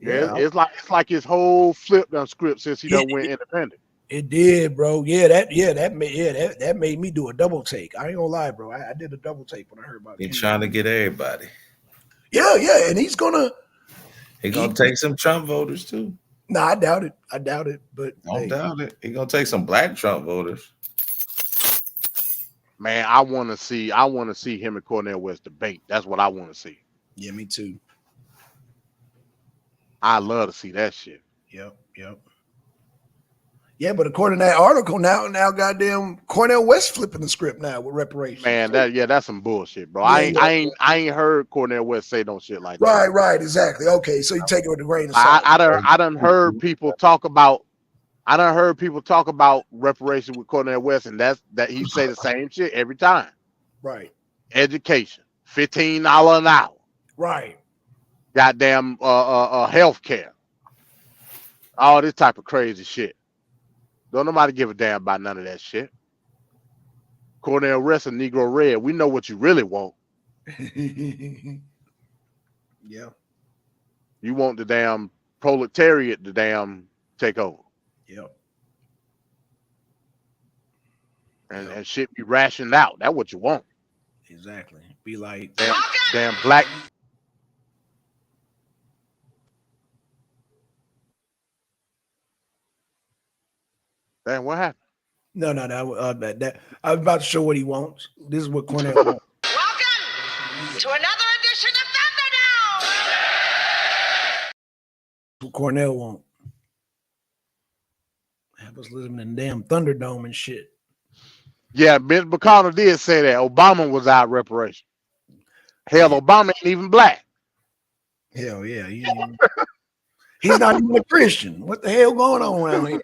Yeah, it's like his whole flip done script since he done went independent. It did, bro. That made me do a double take. I ain't gonna lie, bro. I did a double take when I heard about it. He's trying to get everybody. Yeah, and he's gonna take some Trump voters too. No, I doubt it. But Don't doubt it. He's gonna take some black Trump voters. Man, I want to see him and Cornel West debate. That's what I want to see. Yeah, me too. I love to see that shit. Yep. Yeah, but according to that article, now goddamn Cornel West flipping the script now with reparations. Man, that's some bullshit, bro. I ain't heard Cornel West say no shit like that. Right, exactly. Okay, so you take it with a grain of salt. I done heard people talk about reparations with Cornel West, and that he say the same shit every time. Right. Education, $15 an hour. Right. Goddamn health care. All this type of crazy shit. Don't nobody give a damn about none of that shit. Cornel West and Negro Red, we know what you really want. Yeah. You want the damn proletariat to damn take over. Yep. And shit be rationed out. That's what you want. Exactly. Be like damn black. Damn, what happened? No. That I was about to show what he wants. This is what Cornel wants. Welcome to another edition of Thunderdome. What Cornel wants. Have us living in damn Thunderdome and shit. Yeah, Mitch McConnell did say that Obama was out reparation. Hell, Obama ain't even black. Hell yeah, he's not even a Christian. What the hell going on around here?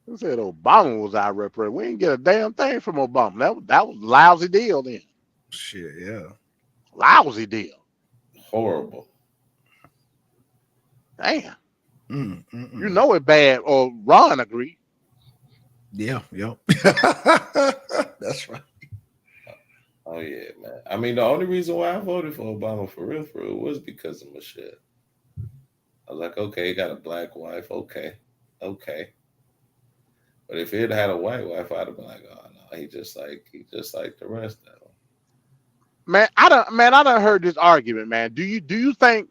Who said Obama was out reparation? We didn't get a damn thing from Obama. That was a lousy deal then. Shit, yeah. Lousy deal. Horrible. Damn. You know it bad. Or Ron agreed. Yeah. That's right. Oh yeah, man. I mean, the only reason why I voted for Obama for real was because of Michelle. I was like, okay, he got a black wife. Okay. But if he had had a white wife, I'd have been like, oh no, he just like the rest of them. Man, I done heard this argument, man. Do you think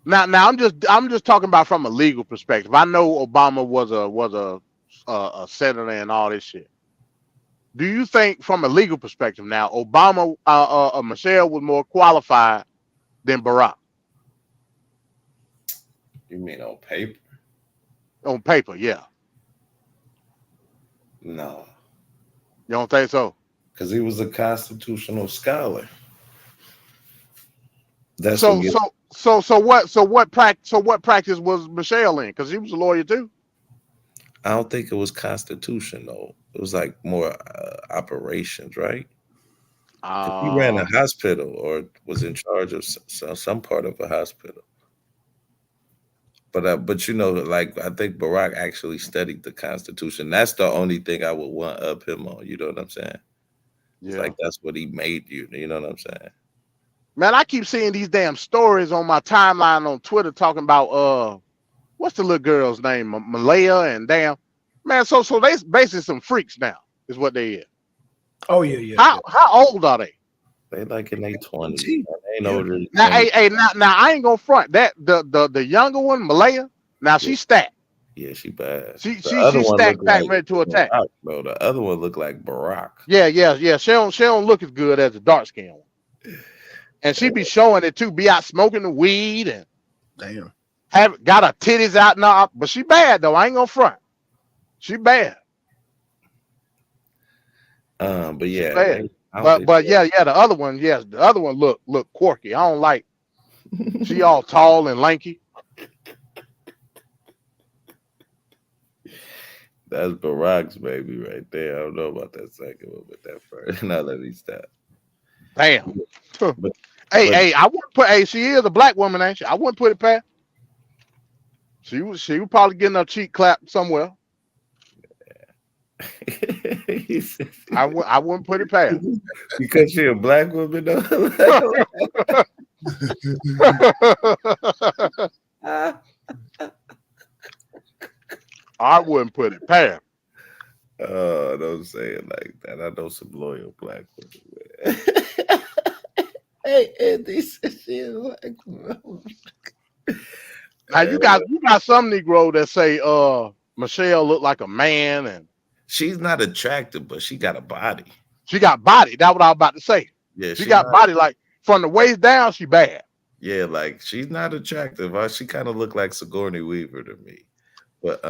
now I'm just talking about from a legal perspective. I know Obama was a senator and all this shit. Do you think from a legal perspective now, Obama Michelle was more qualified than Barack? You mean on paper? On paper, yeah. No. You don't think so? Because he was a constitutional scholar. That's so what practice was Michelle in? Because he was a lawyer too. I don't think it was Constitution though. It was like more operations, right? He ran a hospital or was in charge of some part of a hospital. But you know, like I think Barack actually studied the Constitution. That's the only thing I would want up him on. You know what I'm saying? Yeah. It's like that's what he made you. You know what I'm saying? Man, I keep seeing these damn stories on my timeline on Twitter talking about what's the little girl's name? Malaya and damn man. So they basically some freaks now is what they is. Oh yeah. How old are they? They like in their 20s. They ain't older than Now, 20. now I ain't gonna front that the younger one, Malaya. Now she's stacked. Yeah, she bad. She The other one stacked, look packed, like ready to attack. Barack, bro. The other one look like Barack. Yeah. She don't look as good as the dark skin one. And she be showing it too. Be out smoking the weed and damn. have got her titties out now. But she bad though. I ain't gonna front. She bad. But yeah, Bad. they, But yeah, the other one, yes, the other one look quirky. I don't like. She all tall and lanky. that's Barack's baby right there. I don't know about that second one, but that first. Now let me stop. Damn. But, Hey, I wouldn't put. Hey, she is a black woman, ain't she? I wouldn't put it past. She was probably getting her cheek clapped somewhere. I wouldn't put it past. Because she a black woman, though. I wouldn't put it past. Oh, don't say it like that. I know some loyal black women. Hey, Andy said she a black woman. Now you got some Negro that say Michelle looked like a man, and she's not attractive, but she got a body. She got body. That's what I was about to say. Yeah, she got body. Like from the waist down, she bad. Yeah, like she's not attractive. She kind of looked like Sigourney Weaver to me. But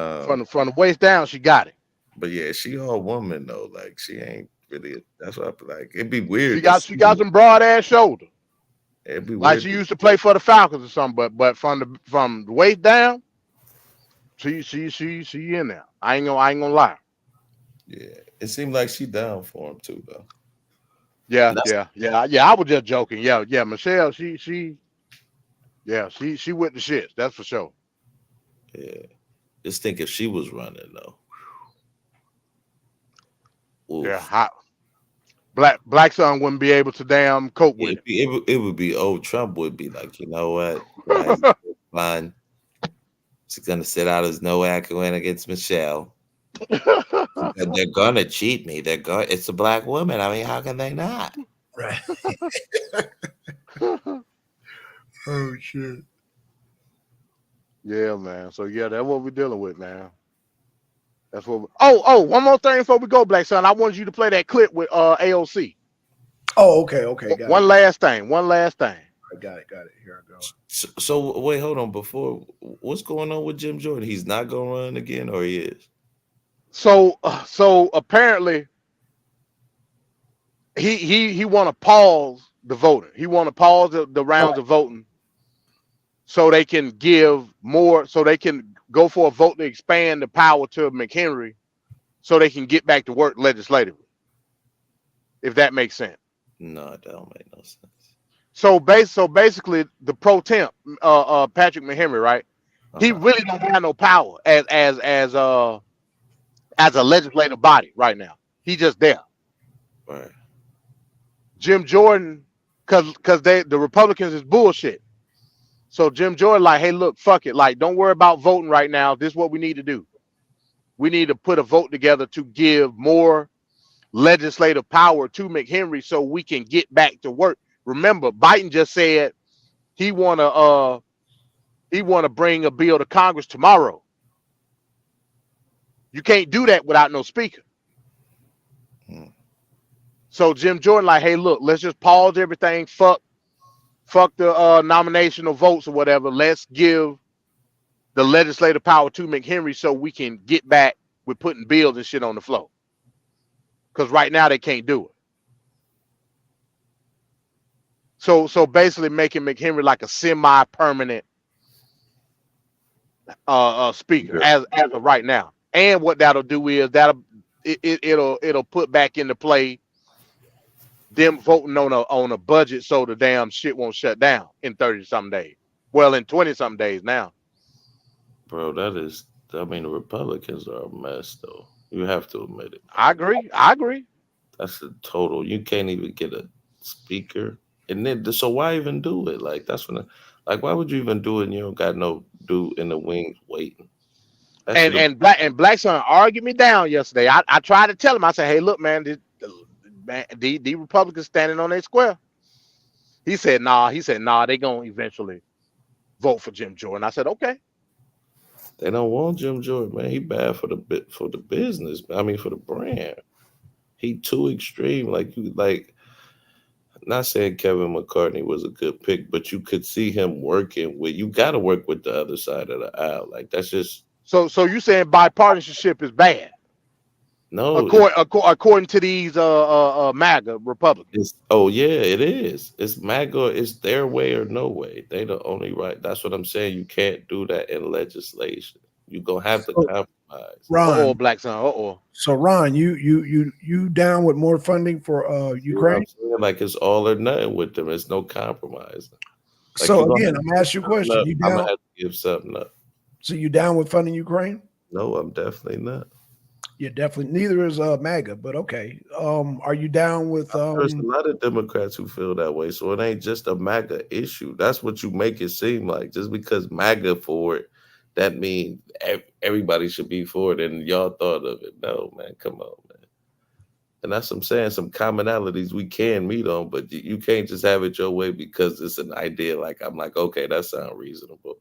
from the waist down, she got it. But yeah, she all woman though. Like she ain't really. That's what I like. It'd be weird. She got some broad ass shoulder. It'd be like weird. She used to play for the Falcons or something. But from the waist down, she in there. I ain't gonna lie. Yeah, it seemed like she down for him too though. Yeah. I was just joking. Yeah. Michelle, she with the shits. That's for sure. Yeah. Just think if she was running though. Oof. Yeah, hot. Black son wouldn't be able to damn cope with it. It would be old Trump would be like, you know what? Fine. He's gonna sit out his no act win against Michelle. They're gonna cheat me. It's a black woman. I mean, how can they not? Right. Oh shit. Yeah, man. So yeah, that's what we're dealing with, man. That's what. One more thing before we go, Black Son. I wanted you to play that clip with AOC. Oh, okay. One last thing. I got it. Here I go. So wait, hold on. Before, what's going on with Jim Jordan? He's not gonna run again, or he is? So apparently, he want to pause the voting. He want to pause the rounds of voting, so they can give more. So they can go for a vote to expand the power to McHenry, so they can get back to work legislatively. If that makes sense. No, that don't make no sense. So basically, the pro temp, Patrick McHenry, right? He really don't have no power as a legislative body right now. He just there. Right. Jim Jordan, cause the Republicans is bullshit. So Jim Jordan like, hey, look, fuck it. Like, don't worry about voting right now. This is what we need to do. We need to put a vote together to give more legislative power to McHenry so we can get back to work. Remember, Biden just said he wanna bring a bill to Congress tomorrow. You can't do that without no speaker. So Jim Jordan like, hey, look, let's just pause everything. Fuck the nominational votes or whatever. Let's give the legislative power to McHenry so we can get back with putting bills and shit on the floor. Because right now they can't do it. So basically making McHenry like a semi-permanent speaker as of right now. And what that'll do is it'll put back into play them voting on a budget so the damn shit won't shut down in 30-something days. Well, in 20-something days now. Bro, the Republicans are a mess though. You have to admit it. I agree. That's a total. You can't even get a speaker. And then, so why even do it? Like, why would you even do it and you don't got no dude in the wings waiting? And Black Son argued me down yesterday. I tried to tell him, I said, hey, look, man, man, the Republicans standing on their square. He said, nah. He said, nah. They gonna eventually vote for Jim Jordan. I said, okay. They don't want Jim Jordan, man. He bad for the business. I mean, for the brand. He too extreme. Not saying Kevin McCartney was a good pick, but you could see him working with. You got to work with the other side of the aisle. Like that's just So you saying bipartisanship is bad? no. According to these MAGA Republicans. It is. It's MAGA. It's their way or no way. They the only right. That's what I'm saying. You can't do that in legislation. You gonna have to compromise. Ron, Black son. So Ron, you down with more funding for Ukraine? Like it's all or nothing with them. It's no compromise. Like so again, I'm gonna ask you a question. You I'm down? gonna have to give something up. So you down with funding Ukraine? No, I'm definitely not. Yeah, definitely. Neither is MAGA, but okay. Are you down with? There's a lot of Democrats who feel that way, so it ain't just a MAGA issue. That's what you make it seem like. Just because MAGA for it, that means everybody should be for it, and y'all thought of it. No, man, come on, man. And that's what I'm saying. Some commonalities we can meet on, but you can't just have it your way because it's an idea. Like I'm like, okay, that sounds reasonable.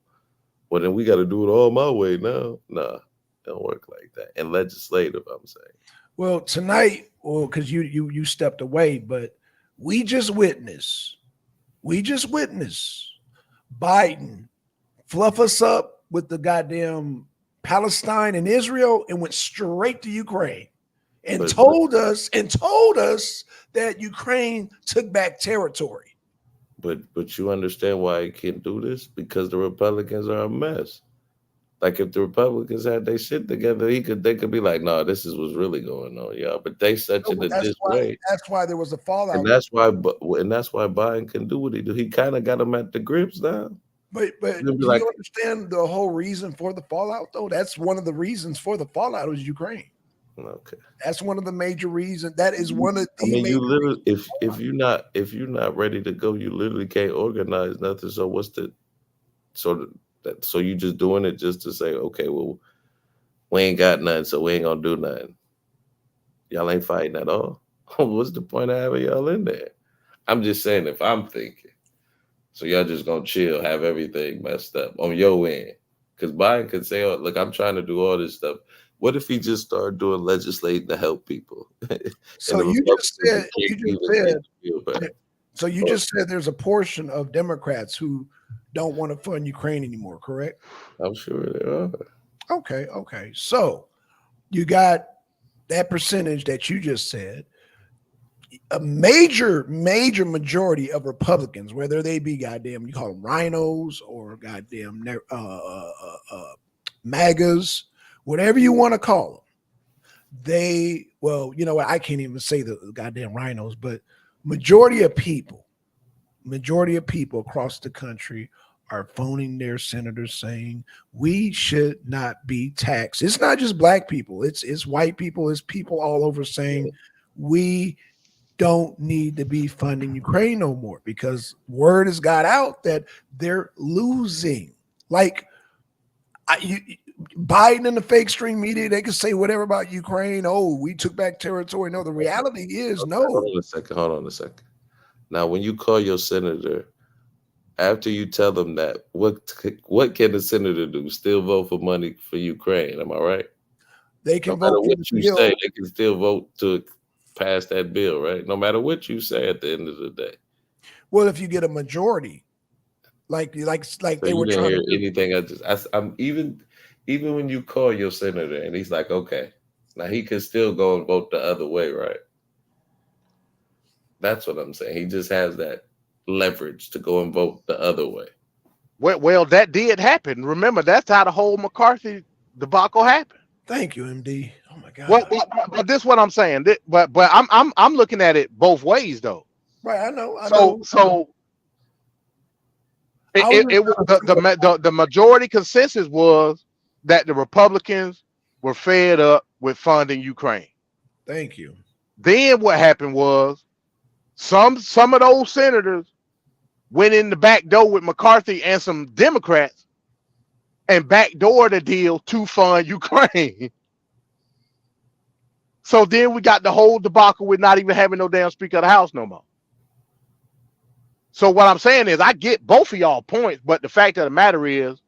Well, then we got to do it all my way now. Nah, it don't work like that. And legislative, I'm saying. Well, tonight, because you stepped away, but we just witnessed Biden fluff us up with the goddamn Palestine and Israel and went straight to Ukraine and told us that Ukraine took back territory. But you understand why he can't do this? Because the Republicans are a mess. Like if the Republicans had their shit together, they could be like, no, this is what's really going on, y'all. But they such in a disarray. That's why there was a fallout. And that's why Biden can do what he do. He kind of got them at the grips now. But do you understand the whole reason for the fallout though? That's one of the reasons for the fallout was Ukraine. Okay. That's one of the major reasons. That is one of the you literally if you're not ready to go, you literally can't organize nothing. So what's the so you just doing it just to say, okay, well, we ain't got nothing, so we ain't gonna do nothing. Y'all ain't fighting at all. What's the point of having y'all in there? I'm just saying if I'm thinking. So y'all just gonna chill, have everything messed up on your end. Because Biden could say, oh, look, I'm trying to do all this stuff. What if he just started doing legislating to help people? So you just said there's a portion of Democrats who don't want to fund Ukraine anymore, correct? I'm sure there are. Okay. So you got that percentage that you just said. A major majority of Republicans, whether they be goddamn, you call them rhinos or goddamn MAGAs, whatever you want to call them, you know what? I can't even say the goddamn rhinos, but majority of people across the country are phoning their senators saying we should not be taxed. It's not just black people, it's white people, it's people all over saying we don't need to be funding Ukraine no more because word has got out that they're losing. Like Biden and the fake stream media, they can say whatever about Ukraine. Oh, we took back territory. No, the reality is no. Hold on a second. Now, when you call your senator, after you tell them that, what can the senator do? Still vote for money for Ukraine? Am I right? They can no vote matter what you say. They can still vote to pass that bill, right? No matter what you say at the end of the day. Well, if you get a majority, like so they were trying to do. Anything. I'm even when you call your senator and he's like, okay, now he can still go and vote the other way, right? That's what I'm saying. He just has that leverage to go and vote the other way. Well, that did happen. Remember, that's how the whole McCarthy debacle happened. Thank you, MD. Oh my God. But this is what I'm saying. But I'm looking at it both ways though. Right, I know. So the majority consensus was that the Republicans were fed up with funding Ukraine. Thank you. Then what happened was some of those senators went in the back door with McCarthy and some Democrats and backdoored the deal to fund Ukraine. So then we got the whole debacle with not even having no damn Speaker of the House no more. So what I'm saying is I get both of y'all points, but the fact of the matter is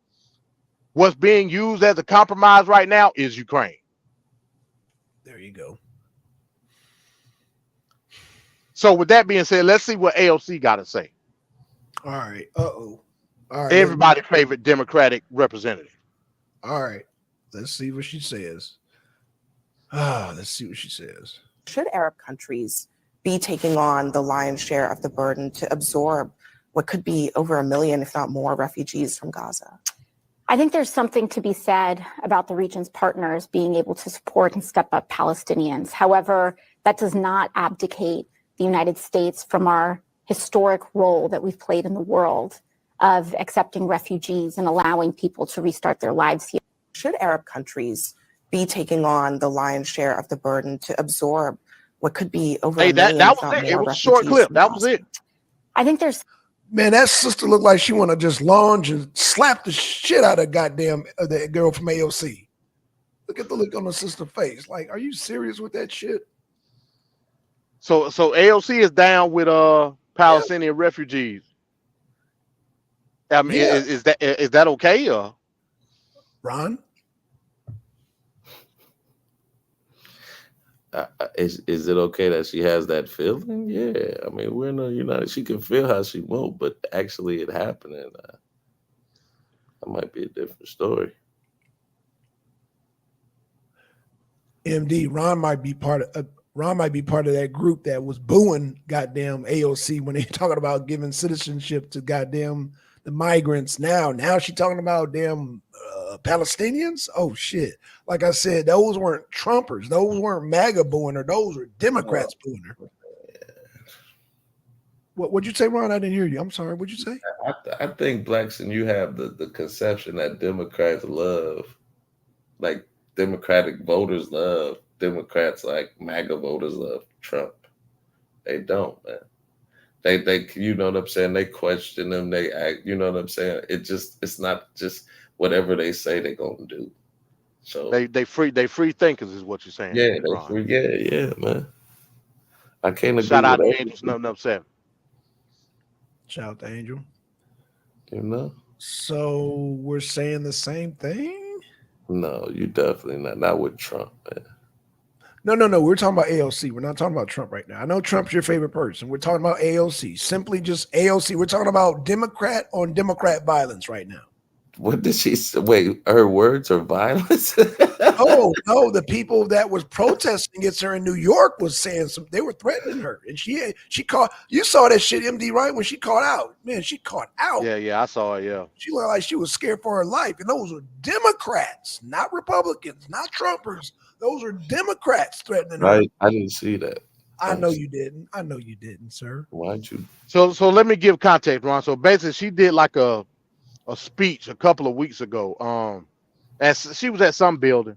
what's being used as a compromise right now is Ukraine. There you go. So with that being said, let's see what AOC got to say. All right. All right. Everybody's favorite Democratic representative. All right. Let's see what she says. Let's see what she says. Should Arab countries be taking on the lion's share of the burden to absorb what could be over 1 million, if not more, refugees from Gaza? I think there's something to be said about the region's partners being able to support and step up Palestinians. However, that does not abdicate the United States from our historic role that we've played in the world of accepting refugees and allowing people to restart their lives here. Should Arab countries be taking on the lion's share of the burden to absorb what could be over 1 million, that if was not it. more, It was a short refugees clip. from That was Gaza? it. I think there's Man, that sister looked like she want to just lunge and slap the shit out of goddamn that girl from AOC. Look at the look on the sister's face. Like, are you serious with that shit? So AOC is down with Palestinian refugees. I mean, Yeah. is that okay? Or Ron? Is it okay that she has that feeling? Yeah, I mean, we're no, she can feel how she won't, but actually it happening, that might be a different story. MD, Ron might be part of that group that was booing goddamn AOC when they talking about giving citizenship to goddamn the migrants. Now she talking about damn Palestinians. Oh shit! Like I said, those weren't Trumpers. Those weren't MAGA booing her. Those were Democrats booing her. What'd you say, Ron? I didn't hear you. I'm sorry. What'd you say? I think Blackson, you have the conception that Democrats love, like Democratic voters love Democrats, like MAGA voters love Trump. They don't, man. They you know what I'm saying? They question them. They act. You know what I'm saying? It's not just whatever they say they're gonna do. So they free thinkers is what you're saying. yeah, Ron. yeah, man. I can't agree Shout out with to everything. Angels 007. Shout out to Angel. You know? So we're saying the same thing? No, you definitely not with Trump, man. No. We're talking about AOC. We're not talking about Trump right now. I know Trump's your favorite person. We're talking about AOC. Simply just AOC. We're talking about Democrat on Democrat violence right now. What did she say? Wait, her words are violence? No, the people that was protesting against her in New York was saying they were threatening her. And she caught, you saw that shit, MD, right? When she caught out. Man, she caught out. Yeah, I saw it, yeah. She looked like she was scared for her life. And those were Democrats, not Republicans, not Trumpers. Those are Democrats threatening her. I didn't see that. I know you didn't. I know you didn't, sir. Why'd you? So let me give context, Ron. So basically, she did like a speech a couple of weeks ago. As she was at some building,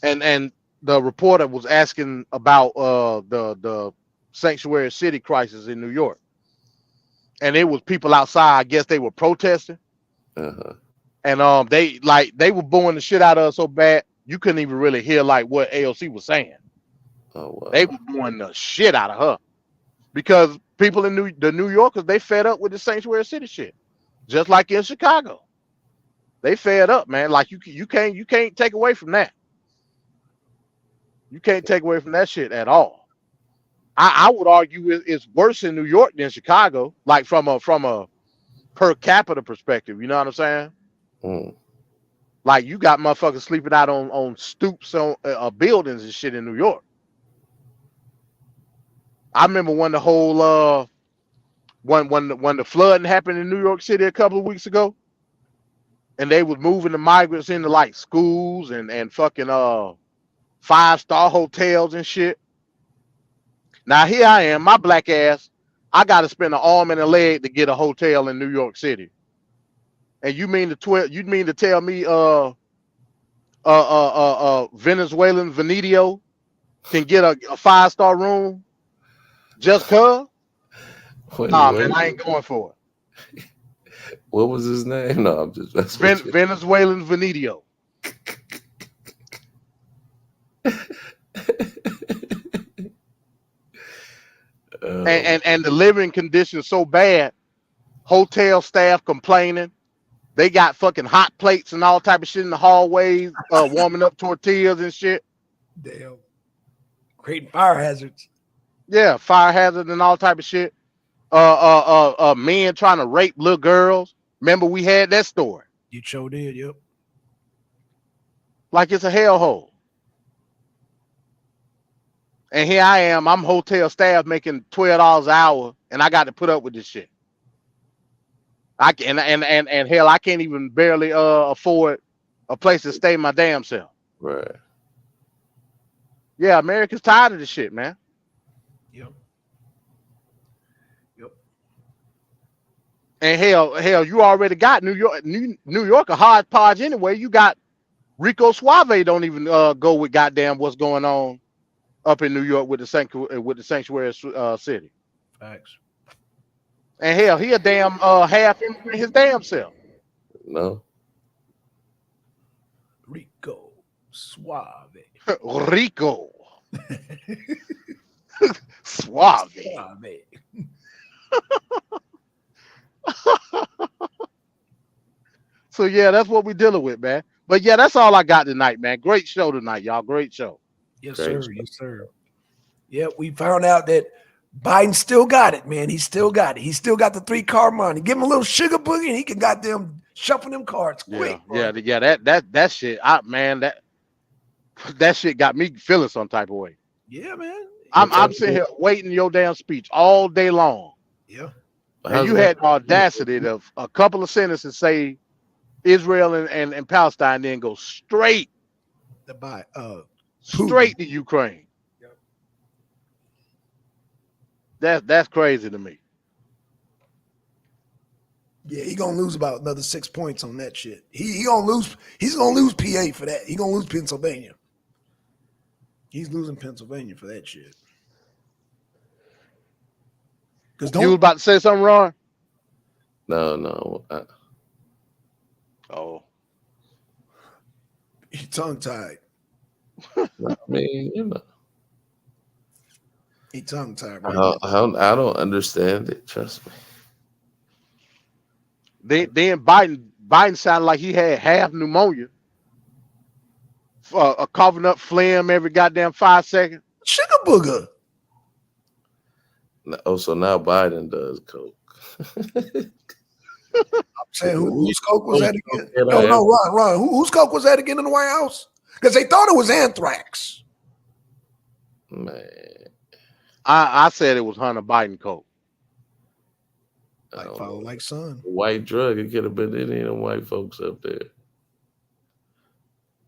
and the reporter was asking about the sanctuary city crisis in New York, and it was people outside. I guess they were protesting, and they were booing the shit out of her so bad you couldn't even really hear like what AOC was saying. Oh, wow. They were booing the shit out of her because people in the New Yorkers, they fed up with the sanctuary city shit, just like in Chicago. They fed up, man. Like you can't take away from that. You can't take away from that shit at all. I would argue it's worse in New York than Chicago, like from a per capita perspective. You know what I'm saying? Mm. Like you got motherfuckers sleeping out on stoops on buildings and shit in New York. I remember when the whole when the flooding happened in New York City a couple of weeks ago, and they was moving the migrants into like schools and fucking 5-star hotels and shit. Now here I am, my black ass, I got to spend an arm and a leg to get a hotel in New York City. And you mean to tell me Venezuelan Venidio can get a 5-star room just cuz? Nah, man, I ain't going for it. What was his name? No, I'm just Venezuelan Venidio. And the living conditions so bad. Hotel staff complaining. They got fucking hot plates and all type of shit in the hallways, warming up tortillas and shit. Damn. Creating fire hazards. Yeah, fire hazard and all type of shit. Men trying to rape little girls. Remember we had that story. You sure did, yep. Like it's a hellhole. And here I am, I'm hotel staff making $12 an hour, and I got to put up with this shit. I can and hell, I can't even barely afford a place to stay my damn self. Right. Yeah, America's tired of this shit, man. Yep. Yep. And hell, you already got New York a hodgepodge anyway. You got Rico Suave don't even go with goddamn what's going on up in New York with the sanctuary city. Facts. And hell, he a damn half immigrant his damn self. No. Rico Suave. Rico. Suave. So yeah, that's what we're dealing with, man. But yeah, that's all I got tonight, man. Great show tonight, y'all. Great show. Yes, sir. Yes, sir. Yeah, we found out that Biden still got it, man. He still got it. He still got the 3-card money. Give him a little sugar boogie, and he can goddamn shuffle them cards quick. Yeah. That shit. That shit got me feeling some type of way. Yeah, man. I'm sitting here waiting your damn speech all day long. Yeah. And you had the audacity of a couple of sentences say Israel and Palestine, then go straight straight to Ukraine. That's crazy to me. Yeah, he gonna lose about another 6 points on that shit. He gonna lose. He's gonna lose PA for that. He gonna lose Pennsylvania. He's losing Pennsylvania for that shit. You was about to say something, Ron? No. Oh, he tongue tied. I mean, you know. He tongue tied. I don't understand it. Trust me. Then Biden sounded like he had half pneumonia, coughing up phlegm every goddamn 5 seconds. Sugar booger. Oh, so now Biden does coke. I'm saying whose coke was that again? No, Ron. Whose coke was that again in the White House? Because they thought it was anthrax. Man. I said it was Hunter Biden coke. Like father, like son. White drug. It could have been any of them white folks up there.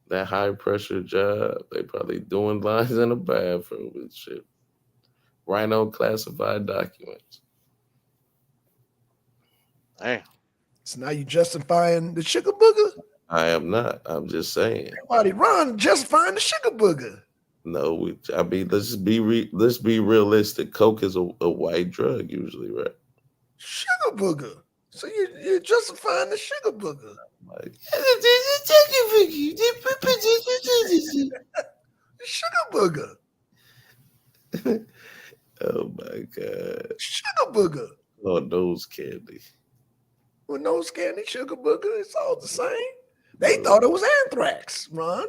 That high pressure job. They probably doing lines in the bathroom and shit. Right on classified documents. Damn. So now you justifying the sugar booger? I am not. I'm just saying. Everybody run justifying the sugar booger. No, I mean let's be realistic. Coke is a white drug usually, right? Sugar booger. So you're justifying the sugar booger. Like, sugar booger. Oh my God. Sugar booger. Oh, nose candy. With nose candy, sugar booger, it's all the same. They thought it was anthrax, Ron.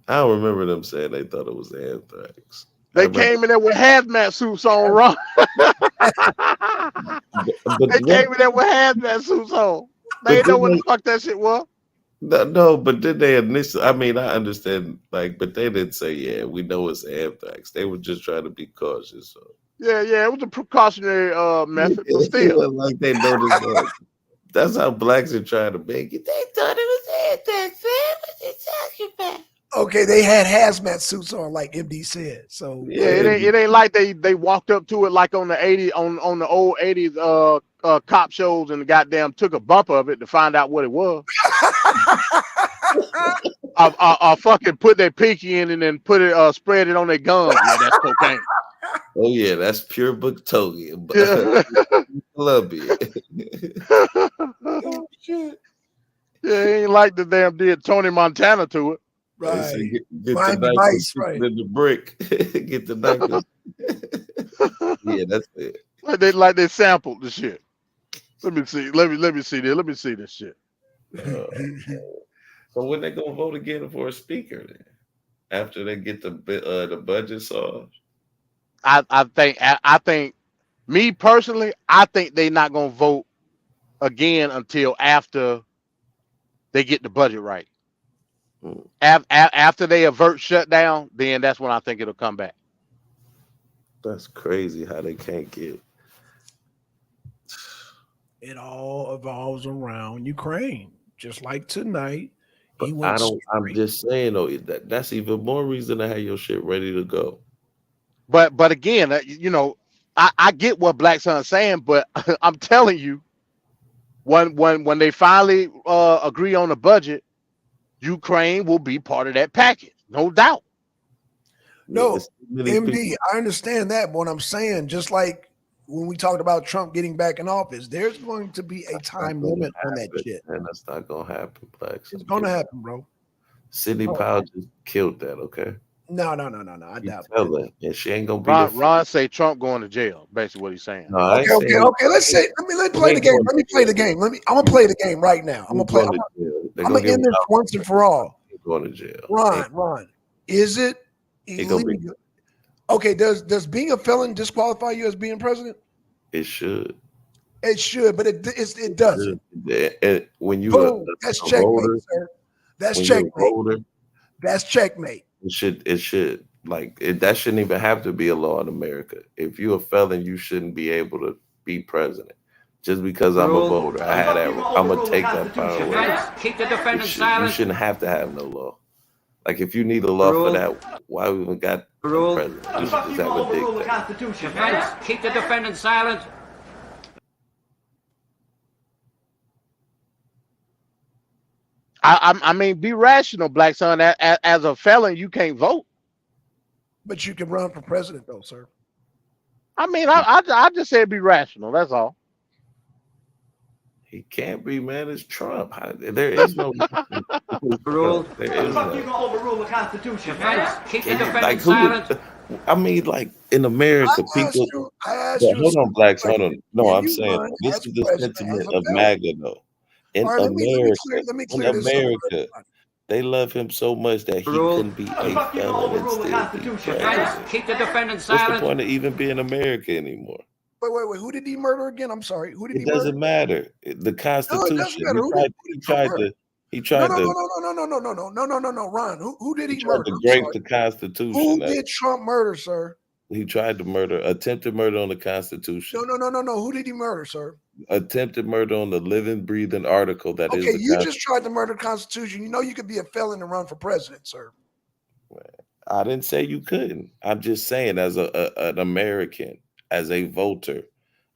I don't remember them saying they thought it was anthrax. They came in there with hazmat suits on, Ron. They came in there with hazmat suits on. They didn't know what the fuck that shit was. No, but did they initially? I mean, I understand, but they didn't say, "Yeah, we know it's anthrax." They were just trying to be cautious. So. Yeah, it was a precautionary method, but still, like they noticed. That's how blacks are trying to make it. They thought it was anthrax. What they talking about? Okay, they had hazmat suits on, like MD said. So yeah, it ain't like they walked up to it like on the 80s on the old 80s cop shows and goddamn took a bump of it to find out what it was. I fucking put their pinky in and then put it spread it on their gums. Yeah, that's cocaine. Oh yeah, that's pure Buktonia. Columbia. Oh, shit. Yeah, it ain't like the damn did Tony Montana to it. Right. Get the knife, right. In the brick. Get the knife. Yeah, that's it. Like they sampled the shit. Let me see. Let me see this. Let me see this shit. Uh, so when they gonna vote again for a speaker then? After they get the budget solved? I think me personally, I think they not gonna vote again until after they get the budget right. Mm. After they avert shutdown, then that's when I think it'll come back. That's crazy how they can't get. It all evolves around Ukraine. Just like tonight, he But went I don't. I'm straight. just saying though, that's even more reason to have your shit ready to go. But again, I get what Black Sun's saying, but I'm telling you, when they finally agree on the budget, Ukraine will be part of that package, no doubt. No, It's too many people. MD, I understand that, but what I'm saying, just like when we talked about Trump getting back in office, there's going to be a That's not time gonna limit on that happen, shit. and that's not gonna happen, Black. It's Son. going to happen, bro. Sidney Oh, Powell just killed that. Okay, no. I you doubt tell that. her, and she ain't gonna be the. Ron say Trump going to jail. Basically, what he's saying. No, I ain't saying Okay. Let's say. Let me he play the ain't game. going Let to me play jail. the game. I'm gonna play the game right now. He's going to jail. They're I'm gonna gonna give him end this out. once and for all. He's going to jail. Ron, is it He gonna be. illegal? Okay, does being a felon disqualify you as being president? It should. It should, but it doesn't. And when you Boom. That's a checkmate, voter, sir. That's when you're a checkmate. voter, That's checkmate. it should like that shouldn't even have to be a law in America. If you're a felon, you shouldn't be able to be president. Just because I'm a voter, I had that. I'm gonna take that power away. Keep the defendant You silent. shouldn't have to have no law. Like if you need a law for that, why we even got a president? Just have a Overrule the dictator. Constitution. Defense, keep the defendant silent. I mean, be rational, Black Son. As a felon, you can't vote. But you can run for president, though, sir. I mean, I just said be rational. That's all. He can't be, man. It's Trump. There is no Rule. There How the is fuck you no. gonna overrule the Constitution? Defense, keep the Like defendant who? silent. I mean, like in America, people. I asked Yeah, you a hold on, simple Blacks. Hold question. on. No, Can I'm you saying run this as is the president as sentiment a of felon? MAGA, though. In All right, America, let me in clear this up. America, they love him so much that he Rule. couldn't be How the a fuck you gonna felon and overrule the still be Constitution? president. Defense, keep the defendant What's the silent. point of even being America anymore? Wait. Who did he murder again? I'm sorry. Who did It he murder? doesn't matter. The No, it doesn't Constitution. matter. He tried to. He No, tried to. Ron. Who did He he tried murder? to I'm break sorry. the Constitution. Who did Trump murder, sir? He tried to murder, attempted murder on the Constitution, No. Who did he murder, sir? attempted murder on the living, breathing article that is Okay, the you Constitution. just tried to murder the Constitution. You know you could be a felon and run for president, sir. I didn't say you couldn't. I'm just saying, as an American, as a voter,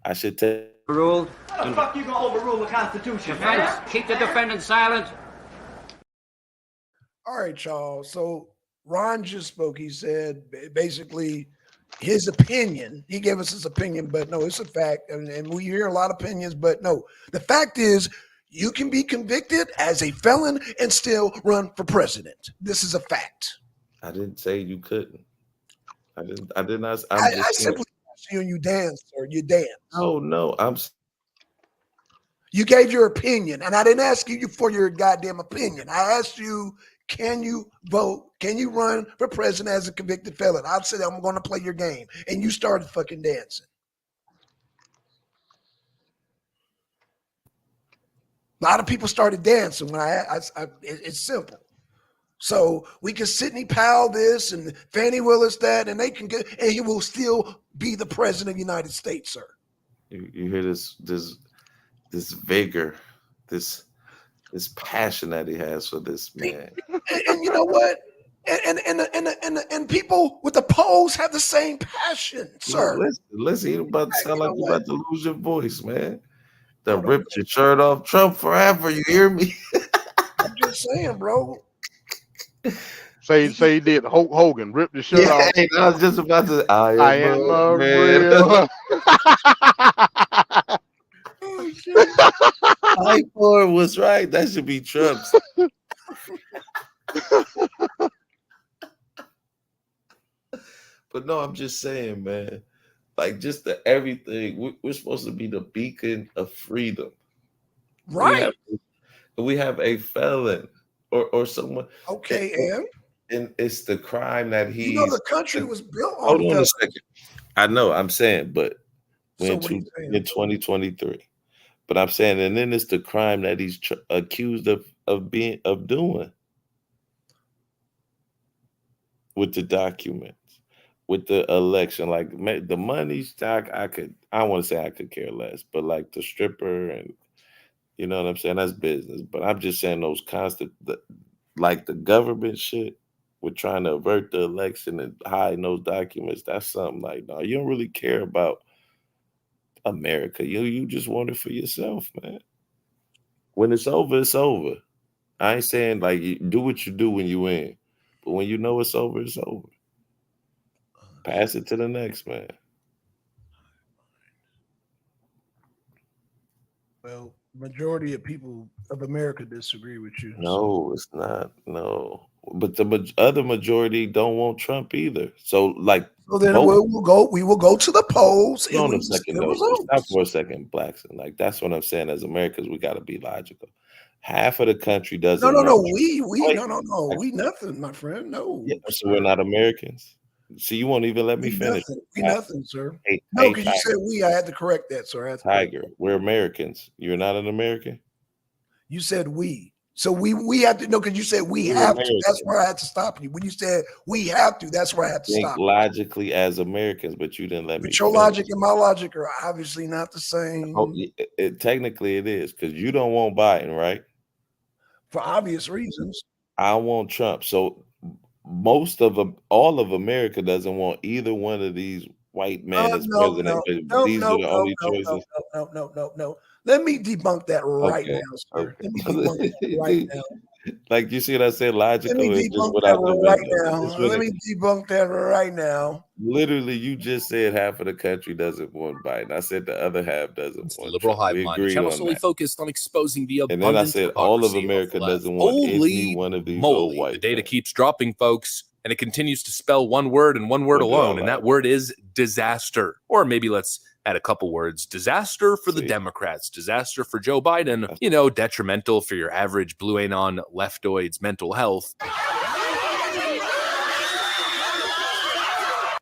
I should take. Ruled. How the fuck you gonna overrule the Constitution? Defense, keep the defendant silent. All right, y'all. So Ron just spoke. He said basically his opinion. He gave us his opinion, but no, it's a fact. And we hear a lot of opinions, but no. The fact is, you can be convicted as a felon and still run for president. This is a fact. I didn't say you couldn't. I did not. I just saying. simply asked you and you danced, or you danced. No. You gave your opinion, and I didn't ask you for your goddamn opinion. I asked you, can you vote? Can you run for president as a convicted felon? I said, I'm going to play your game, and you started fucking dancing. A lot of people started dancing when it's simple. So we can Sidney Powell this and Fannie Willis that, and they can get, and he will still be the president of the United States, sir. You hear this vigor, this passion that he has for this man. And you know what? And people with the polls have the same passion, sir. Listen, you about to sound like you're about to lose your voice, man. Rip your shirt off, Trump forever. You hear me? I'm just saying, bro. Say he did. Hulk Hogan ripped the shirt off. Hey, I was just about to. I am a real. Mike Ford was right. That should be Trump's. But no, I'm just saying, man. Like just the everything. We're supposed to be the beacon of freedom. Right. We have a felon or someone. Okay, And it's the crime that you know he's. the country was built Hold on on a felons. second. I know. I'm saying, but we're So in, what are you saying? in 2023. But I'm saying, and then it's the crime that he's accused of doing with the documents, with the election, like the money stock. I want to say I could care less, but like the stripper and you know what I'm saying, that's business. But I'm just saying those like the government shit. With trying to avert the election and hiding those documents, that's something like no, you don't really care about America. You just want it for yourself, man. When it's over, it's over. I ain't saying like you do what you do when you win, but when you know it's over, it's over. Pass it to the next man. Well, majority of people of America disagree with you. No, it's not. No, but the other majority don't want Trump either. So like, So then both. we will go to the polls and Hold we on a will see second the though. results. Stop for a second, Blackson. Like that's what I'm saying. As Americans, we got to be logical. Half of the country doesn't No. want. We Wait, no. We nothing, my friend. No. yeah, so we're not Americans. So you won't even let me We finish. nothing. We nothing, sir. Hey, No, hey, because you said we. I had to correct that, sir. I had to correct Tiger, we're Americans. You're not an American. You said we. So we have to know because you said we We're have to. That's Americans. where I had to stop you. When you said we have to, that's where I had to Think stop. logically as Americans, but you didn't let me But your finish. logic and my logic are obviously not the same. Oh, technically it is because you don't want Biden, right? For obvious reasons. I want Trump. So all of America doesn't want either one of these white men as president. But these are the only choices. No. Let me debunk that right Okay. now, sir. Okay. Let me debunk that right now. Like you see what I said, Let me logical is just debunk went that out the right window. now. Let me debunk that right now. Literally, you just said half of the country doesn't want Biden. I said the other half doesn't want Liberal Trump. Hive We Mind, the agreed channel on solely that. focused on exposing the And then I abundant said all of hypocrisy America the left. doesn't want any Holy one of these old moly, white the data men. keeps dropping, folks, and it continues to spell one word and one word What did I alone, and like? that word is disaster. Or maybe let's add a couple words. Disaster for the Democrats, disaster for Joe Biden, detrimental for your average blue anon leftoid's mental health.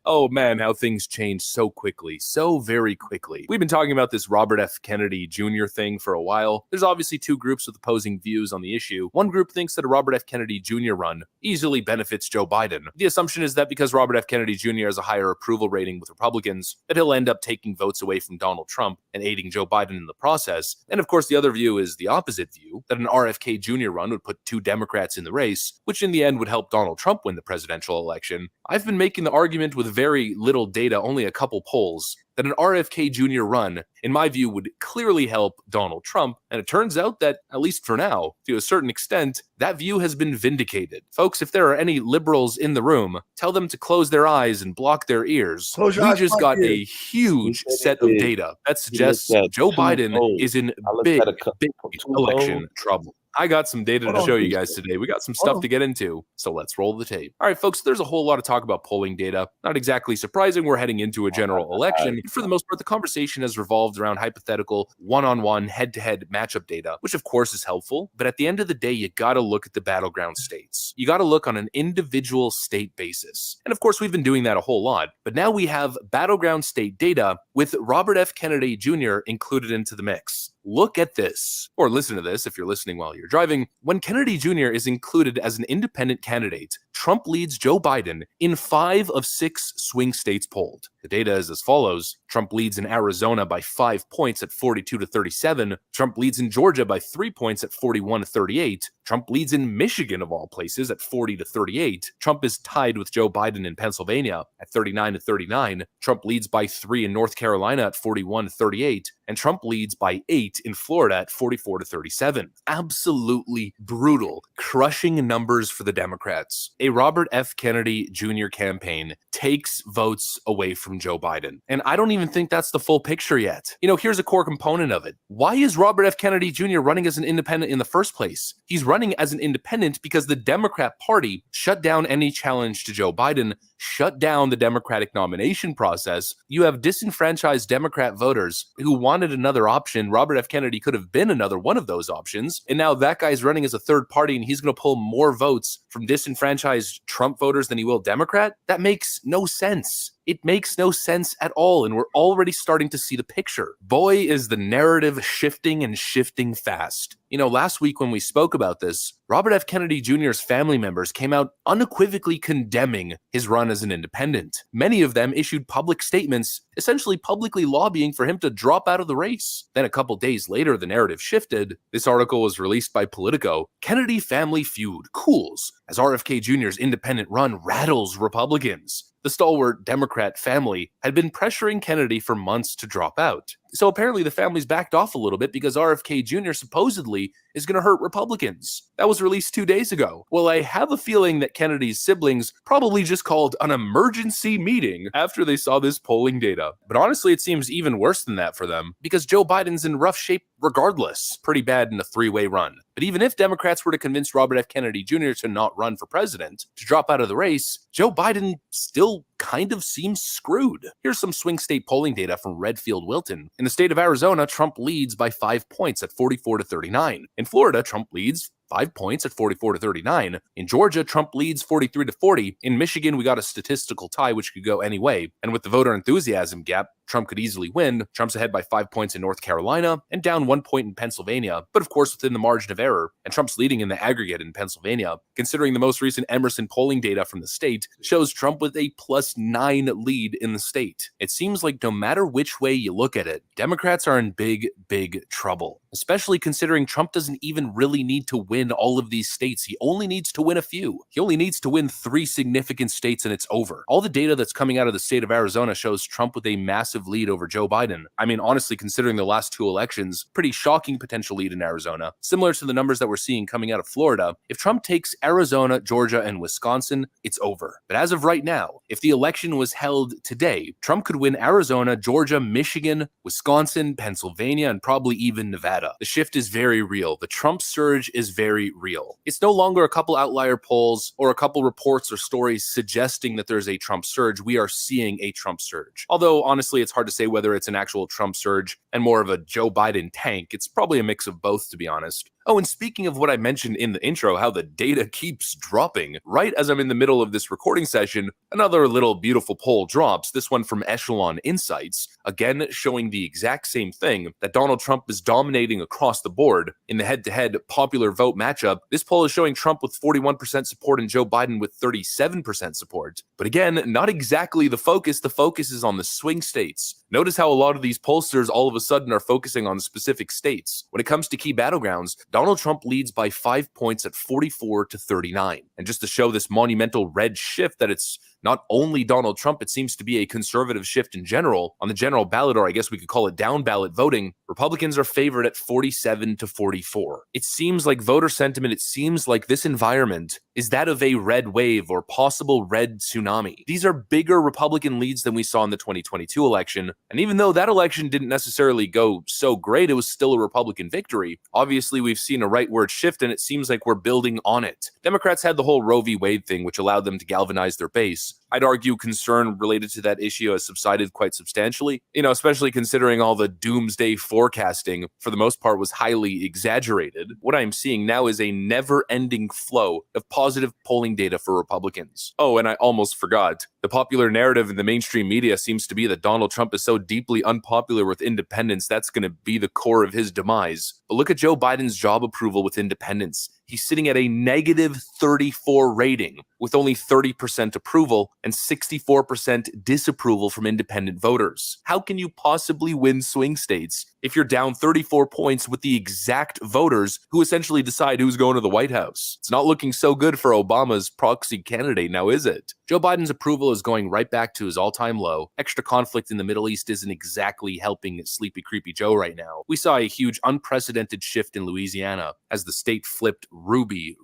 Oh man, how things change so quickly, so very quickly. We've been talking about this Robert F. Kennedy Jr. thing for a while. There's obviously two groups with opposing views on the issue. One group thinks that a Robert F. Kennedy Jr. run easily benefits Joe Biden. The assumption is that because Robert F. Kennedy Jr. has a higher approval rating with Republicans, that he'll end up taking votes away from Donald Trump and aiding Joe Biden in the process. And of course, the other view is the opposite view, that an RFK Jr. run would put two Democrats in the race, which in the end would help Donald Trump win the presidential election. I've been making the argument with very little data, only a couple polls, that an RFK Jr. run, in my view, would clearly help Donald Trump. And it turns out that, at least for now, to a certain extent, that view has been vindicated. Folks, if there are any liberals in the room, tell them to close their eyes and block their ears. Close your We eyes, just block got your a ears. huge set of data that suggests at Joe two Biden polls. is in I looked big, at big two election polls. trouble. I got some data Hold to on. show you guys today. We got some stuff to get into, so let's roll the tape. All right, folks, there's a whole lot of talk about polling data. Not exactly surprising. We're heading into a general election. For the most part, the conversation has revolved around hypothetical one-on-one, head-to-head matchup data, which of course is helpful. But at the end of the day, you got to look at the battleground states. You got to look on an individual state basis. And of course, we've been doing that a whole lot. But now we have battleground state data with Robert F. Kennedy Jr. included into the mix. Look at this, or listen to this if you're listening while you're driving. When Kennedy Jr. is included as an independent candidate, Trump leads Joe Biden in 5 of 6 swing states polled. The data is as follows. Trump leads in Arizona by 5 points at 42-37. Trump leads in Georgia by 3 points at 41-38. Trump leads in Michigan, of all places, at 40-38. Trump is tied with Joe Biden in Pennsylvania at 39-39. Trump leads by 3 in North Carolina at 41-38. And Trump leads by 8 in Florida at 44-37. Absolutely brutal, crushing numbers for the Democrats. A Robert F. Kennedy Jr. campaign takes votes away from Joe Biden. And I don't even think that's the full picture yet. You know, here's a core component of it. Why is Robert F. Kennedy Jr. running as an independent in the first place? He's running as an independent because the Democrat Party shut down any challenge to Joe Biden shut down the Democratic nomination process. You have disenfranchised Democrat voters who wanted another option. Robert F. Kennedy could have been another one of those options. And now that guy's running as a third party and he's going to pull more votes from disenfranchised Trump voters than he will Democrat? That makes no sense. It makes no sense at all, and we're already starting to see the picture. Boy, is the narrative shifting and shifting fast. You know, last week when we spoke about this, Robert F. Kennedy Jr.'s family members came out unequivocally condemning his run as an independent. Many of them issued public statements, essentially publicly lobbying for him to drop out of the race. Then a couple days later, the narrative shifted. This article was released by Politico. Kennedy family feud cools as RFK Jr.'s independent run rattles Republicans. The stalwart Democrat family had been pressuring Kennedy for months to drop out. So apparently the family's backed off a little bit because RFK Jr. supposedly is going to hurt Republicans. That was released 2 days ago. Well, I have a feeling that Kennedy's siblings probably just called an emergency meeting after they saw this polling data. But honestly, it seems even worse than that for them because Joe Biden's in rough shape regardless. Pretty bad in a three-way run. But even if Democrats were to convince Robert F. Kennedy Jr. to not run for president, to drop out of the race, Joe Biden still kind of seems screwed. Here's some swing state polling data from Redfield Wilton. In the state of Arizona, Trump leads by 5 points at 44-39. In Florida, Trump leads 5 points at 44-39. In Georgia, Trump leads 43-40. In Michigan, we got a statistical tie, which could go any way. And with the voter enthusiasm gap, Trump could easily win. Trump's ahead by 5 points in North Carolina and down 1 point in Pennsylvania, but of course within the margin of error. And Trump's leading in the aggregate in Pennsylvania. Considering the most recent Emerson polling data from the state shows Trump with a +9 lead in the state. It seems like no matter which way you look at it, Democrats are in big, big trouble. Especially considering Trump doesn't even really need to win all of these states. He only needs to win a few. He only needs to win 3 significant states and it's over. All the data that's coming out of the state of Arizona shows Trump with a massive lead over Joe Biden. I mean, honestly, considering the last 2 elections, pretty shocking potential lead in Arizona. Similar to the numbers that we're seeing coming out of Florida, if Trump takes Arizona, Georgia, and Wisconsin, it's over. But as of right now, if the election was held today, Trump could win Arizona, Georgia, Michigan, Wisconsin, Pennsylvania, and probably even Nevada. The shift is very real. The Trump surge is very real. It's no longer a couple outlier polls or a couple reports or stories suggesting that there's a Trump surge. We are seeing a Trump surge. Although, honestly, it's hard to say whether it's an actual Trump surge and more of a Joe Biden tank. It's probably a mix of both, to be honest. Oh, and speaking of what I mentioned in the intro, how the data keeps dropping, right as I'm in the middle of this recording session, another little beautiful poll drops, this one from Echelon Insights, again showing the exact same thing, that Donald Trump is dominating across the board in the head-to-head popular vote matchup. This poll is showing Trump with 41% support and Joe Biden with 37% support. But again, not exactly the focus. The focus is on the swing states. Notice how a lot of these pollsters all of a sudden are focusing on specific states. When it comes to key battlegrounds, Donald Trump leads by 5 points at 44-39. And just to show this monumental red shift that it's not only Donald Trump, it seems to be a conservative shift in general. On the general ballot, or I guess we could call it down ballot voting, Republicans are favored at 47-44. It seems like voter sentiment, it seems like this environment is that of a red wave or possible red tsunami. These are bigger Republican leads than we saw in the 2022 election. And even though that election didn't necessarily go so great, it was still a Republican victory. Obviously, we've seen a rightward shift and it seems like we're building on it. Democrats had the whole Roe v. Wade thing, which allowed them to galvanize their base. I'd argue concern related to that issue has subsided quite substantially, especially considering all the doomsday forecasting, for the most part, was highly exaggerated. What I'm seeing now is a never-ending flow of positive polling data for Republicans. Oh, and I almost forgot. The popular narrative in the mainstream media seems to be that Donald Trump is so deeply unpopular with independents, that's going to be the core of his demise. But look at Joe Biden's job approval with independents. He's sitting at a -34 rating with only 30% approval and 64% disapproval from independent voters. How can you possibly win swing states if you're down 34 points with the exact voters who essentially decide who's going to the White House? It's not looking so good for Obama's proxy candidate now, is it? Joe Biden's approval is going right back to his all-time low. Extra conflict in the Middle East isn't exactly helping Sleepy Creepy Joe right now. We saw a huge unprecedented shift in Louisiana as the state flipped ruby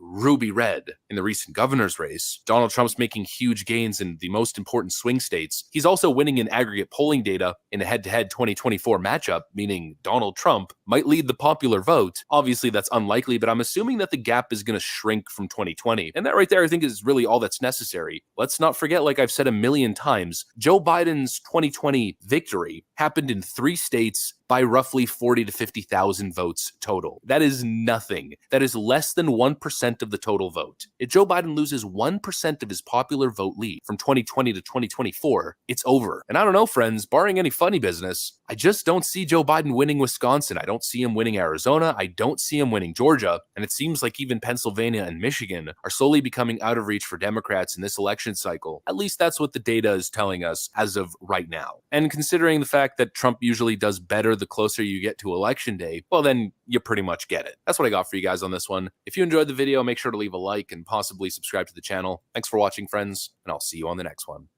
red in the recent governor's race. Donald Trump's making huge gains in the most important swing states. He's also winning in aggregate polling data in a head-to-head 2024 matchup, meaning Donald Trump might lead the popular vote. Obviously, that's unlikely, but I'm assuming that the gap is going to shrink from 2020. And that right there, I think, is really all that's necessary. Let's let's not forget, like I've said a million times, Joe Biden's 2020 victory happened in 3 states by roughly 40 to 50,000 votes total. That is nothing. That is less than 1% of the total vote. If Joe Biden loses 1% of his popular vote lead from 2020 to 2024, it's over. And I don't know, friends, barring any funny business, I just don't see Joe Biden winning Wisconsin. I don't see him winning Arizona. I don't see him winning Georgia. And it seems like even Pennsylvania and Michigan are slowly becoming out of reach for Democrats in this election cycle. At least that's what the data is telling us as of right now. And considering the fact that Trump usually does better the closer you get to election day, well, then you pretty much get it. That's what I got for you guys on this one. If you enjoyed the video, make sure to leave a like and possibly subscribe to the channel. Thanks for watching, friends, and I'll see you on the next one.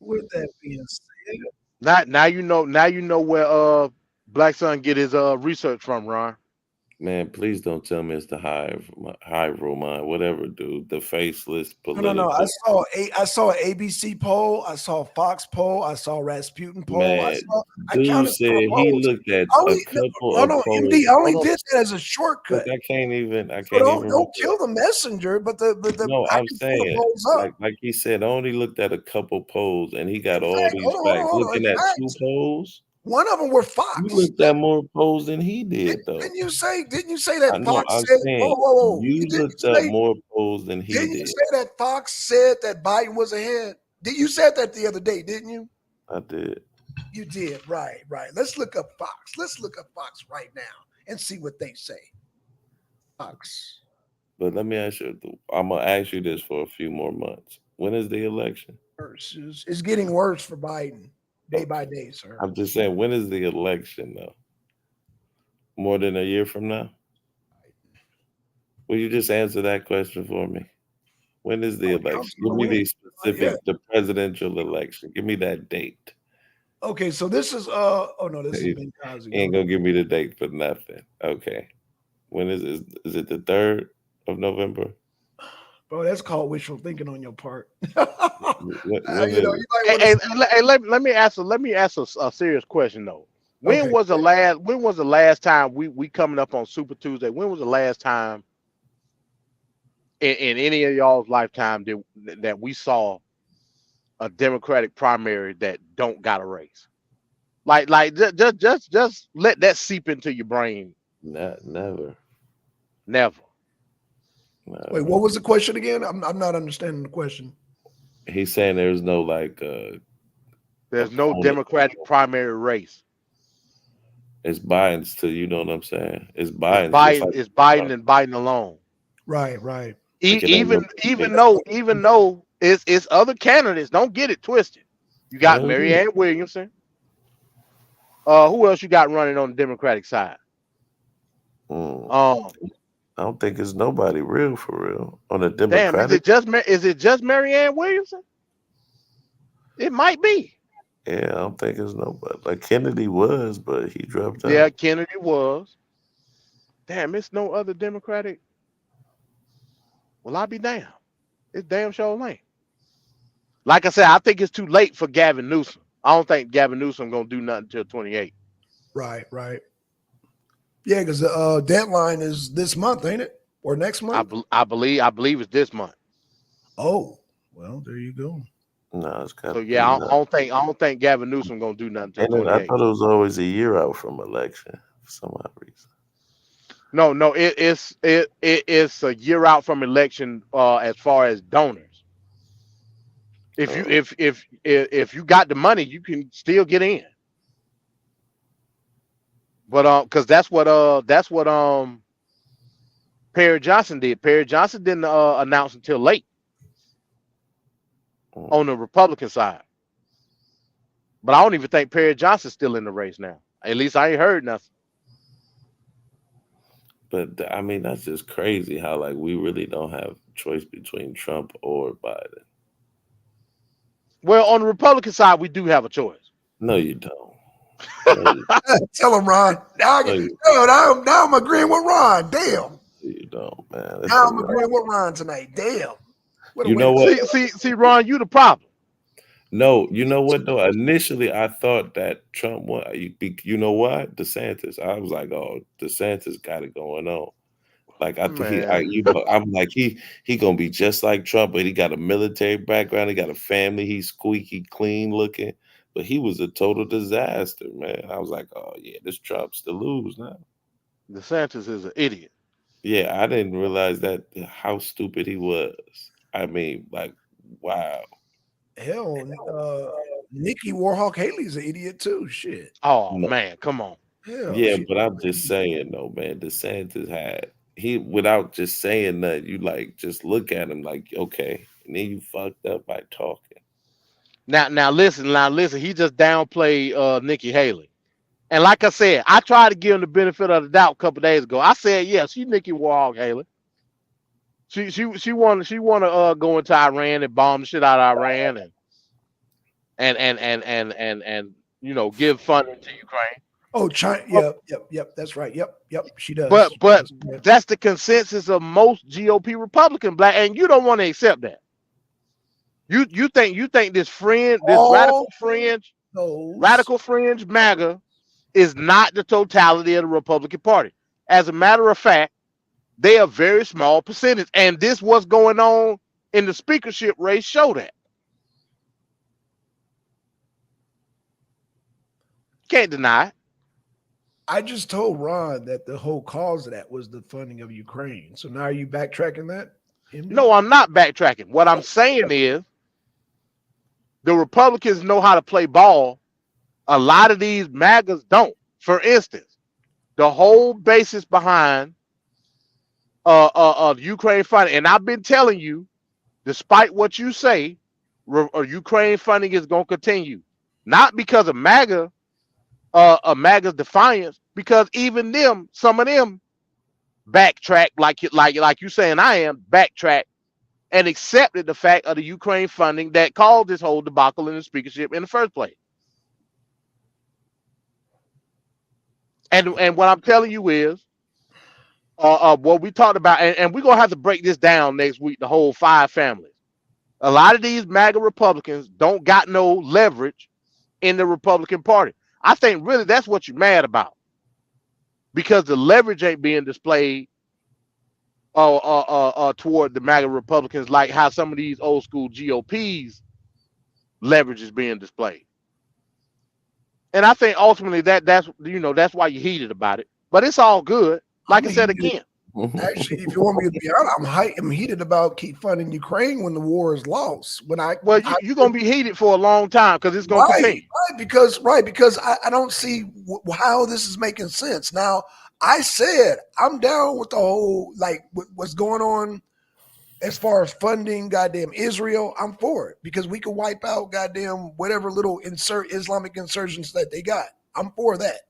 With that being said, Now you know where Black Son get his research from, Ron. Man, please don't tell me it's the Hive Roman, whatever, dude. The faceless political. No. I saw an ABC poll. I saw a Fox poll. I saw a Rasputin poll. Man, I dude counted said several he polls. looked at Only, a couple hold of on, polls. MD. I only Hold on. did that as a shortcut. Look, I can't even. So don't kill the messenger. But No, I I'm can pull the saying, polls up. like he said, I only looked at a couple polls, and he got In all fact, these hold on, facts. Looking In at fact, 2 polls, one of them were Fox. you looked at more polls than he did, though. Didn't you say I that know. Fox I'm said? saying Whoa! you Didn't looked you up say? more polls than he Didn't you did. say that Fox said that Biden was ahead? You said that the other day, didn't you? I did. You did, right. Let's look up Fox. Let's look up Fox right now and see what they say. Fox. But let me ask you. I'm gonna ask you this for a few more months. When is the election? It's getting worse for Biden day by day, sir. I'm just saying, when is the election, though? More than a year from now? Will you just answer that question for me? When is the election? Give me the specific, the presidential election. Give me that date. Okay, so this is this is Benghazi. He ain't gonna give me the date for nothing. Okay. When is it? Is it the 3rd of November? Bro, that's called wishful thinking on your part. Let me ask a serious question though. When was the last time we coming up on Super Tuesday? When was the last time in any of y'all's lifetime that we saw a Democratic primary that don't got a race? Like just let that seep into your brain. Never. Wait, what was the question again? I'm not understanding the question. He's saying there's no there's no Democratic primary race. It's Biden's too. You know what I'm saying? It's Biden. Biden's. It's Biden and Biden alone. Right. Even though it's other candidates. Don't get it twisted. You got Marianne Williamson. Who else you got running on the Democratic side? I don't think it's nobody real for real on the Democratic. Damn, is it just Marianne Williamson? It might be. Yeah, I don't think it's nobody. Like Kennedy was, but he dropped out. Yeah, Kennedy was. Damn, it's no other Democratic. Well, I'll be damned. It's damn sure lame. Like I said, I think it's too late for Gavin Newsom. I don't think Gavin Newsom gonna do nothing until 28. Right. Yeah, because the deadline is this month, ain't it? Or next month? I believe it's this month. Oh, well, there you go. No, it's got. So yeah, I don't think Gavin Newsom gonna do nothing until 28. I thought it was always a year out from election for some odd reason. No, it's a year out from election as far as donors. If you got the money, you can still get in. But because that's what Perry Johnson did. Perry Johnson didn't announce until late on the Republican side. But I don't even think Perry Johnson's still in the race now. At least I ain't heard nothing. But I mean, that's just crazy how we really don't have choice between Trump or Biden. Well, on the Republican side, we do have a choice. No, you don't. Tell him, Ron. Now I'm agreeing with Ron. Damn. You don't, man. Now I'm agreeing with Ron tonight. Damn. You know what? See, Ron, you the problem. No, you know what though? Initially, I thought that Trump won. You know what? DeSantis. I was like, oh, DeSantis got it going on. Like I think Man, I'm like he gonna be just like Trump, but he got a military background. He got a family. He's squeaky clean looking, but he was a total disaster, man. I was like, oh yeah, this Trump's to lose now. DeSantis is an idiot. Yeah, I didn't realize that how stupid he was. I mean, like, wow. Hell, Nikki Warhawk Haley's an idiot too. Shit. Oh No, man, come on. Hell, yeah, she's but I'm an just idiot. saying though, man. DeSantis had he without just saying that, you like just look at him like, okay, and then you fucked up by talking. Now listen. He just downplayed Nikki Haley. And like I said, I tried to give him the benefit of the doubt a couple days ago. I said, yeah, she's Nikki Warhawk Haley. She wanna go into Iran and bomb the shit out of Iran and give funding to Ukraine. Oh, China. But Yep. That's right. Yep. She does. but but that's the consensus of most GOP Republican black, and you don't want to accept that. You think this All those. radical fringe MAGA is not the totality of the Republican Party. As a matter of fact, they are very small percentage, and this what's going on in the speakership race show that. Can't deny it. I just told Ron that the whole cause of that was the funding of Ukraine. So now are you backtracking that? MD? No, I'm not backtracking. What I'm saying is the Republicans know how to play ball. A lot of these MAGAs don't. For instance, the whole basis behind Ukraine funding, and I've been telling you, despite what you say, Ukraine funding is going to continue, not because of MAGA's defiance, because even them, some of them, backtrack like you saying I am backtrack and accepted the fact of the Ukraine funding that caused this whole debacle in the speakership in the first place. And what I'm telling you is, what we talked about, and we're gonna have to break this down next week. The whole 5 families. A lot of these MAGA Republicans don't got no leverage in the Republican Party. I think really that's what you're mad about, because the leverage ain't being displayed toward the MAGA Republicans like how some of these old school GOPs leverage is being displayed. And I think ultimately that's why you're heated about it. But it's all good. Like I said again. Actually, if you want me to be honest, I'm heated about keep funding Ukraine when the war is lost. You're gonna be heated for a long time because it's gonna continue. Because I don't see how this is making sense. Now, I said I'm down with the whole what's going on as far as funding goddamn Israel. I'm for it because we can wipe out goddamn whatever little Islamic insurgents that they got. I'm for that.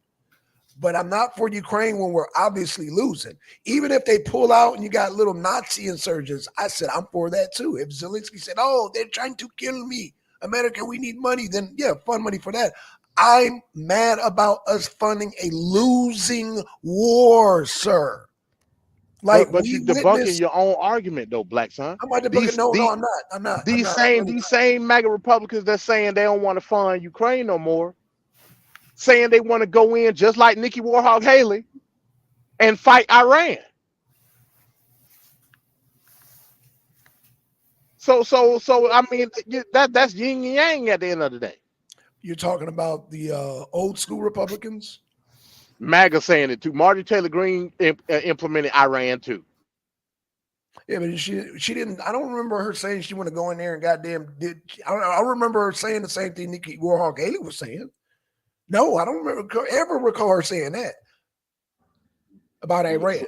But I'm not for Ukraine when we're obviously losing. Even if they pull out and you got little Nazi insurgents, I said I'm for that too. If Zelensky said, "Oh, they're trying to kill me, America, we need money," then yeah, fund money for that. I'm mad about us funding a losing war, sir. But you're debunking your own argument, though, Black Son. I'm not debunking. No, I'm not. These same MAGA Republicans that's saying they don't want to fund Ukraine no more, saying they want to go in just like Nikki Warhawk Haley and fight Iran. So I mean that's yin and yang at the end of the day. You're talking about the old school Republicans? MAGA saying it too. Marjorie Taylor Greene implemented Iran too. Yeah, but she didn't. I don't remember her saying she want to go in there and goddamn did. I remember her saying the same thing Nikki Warhawk Haley was saying. No, I don't ever recall her saying that about Iran.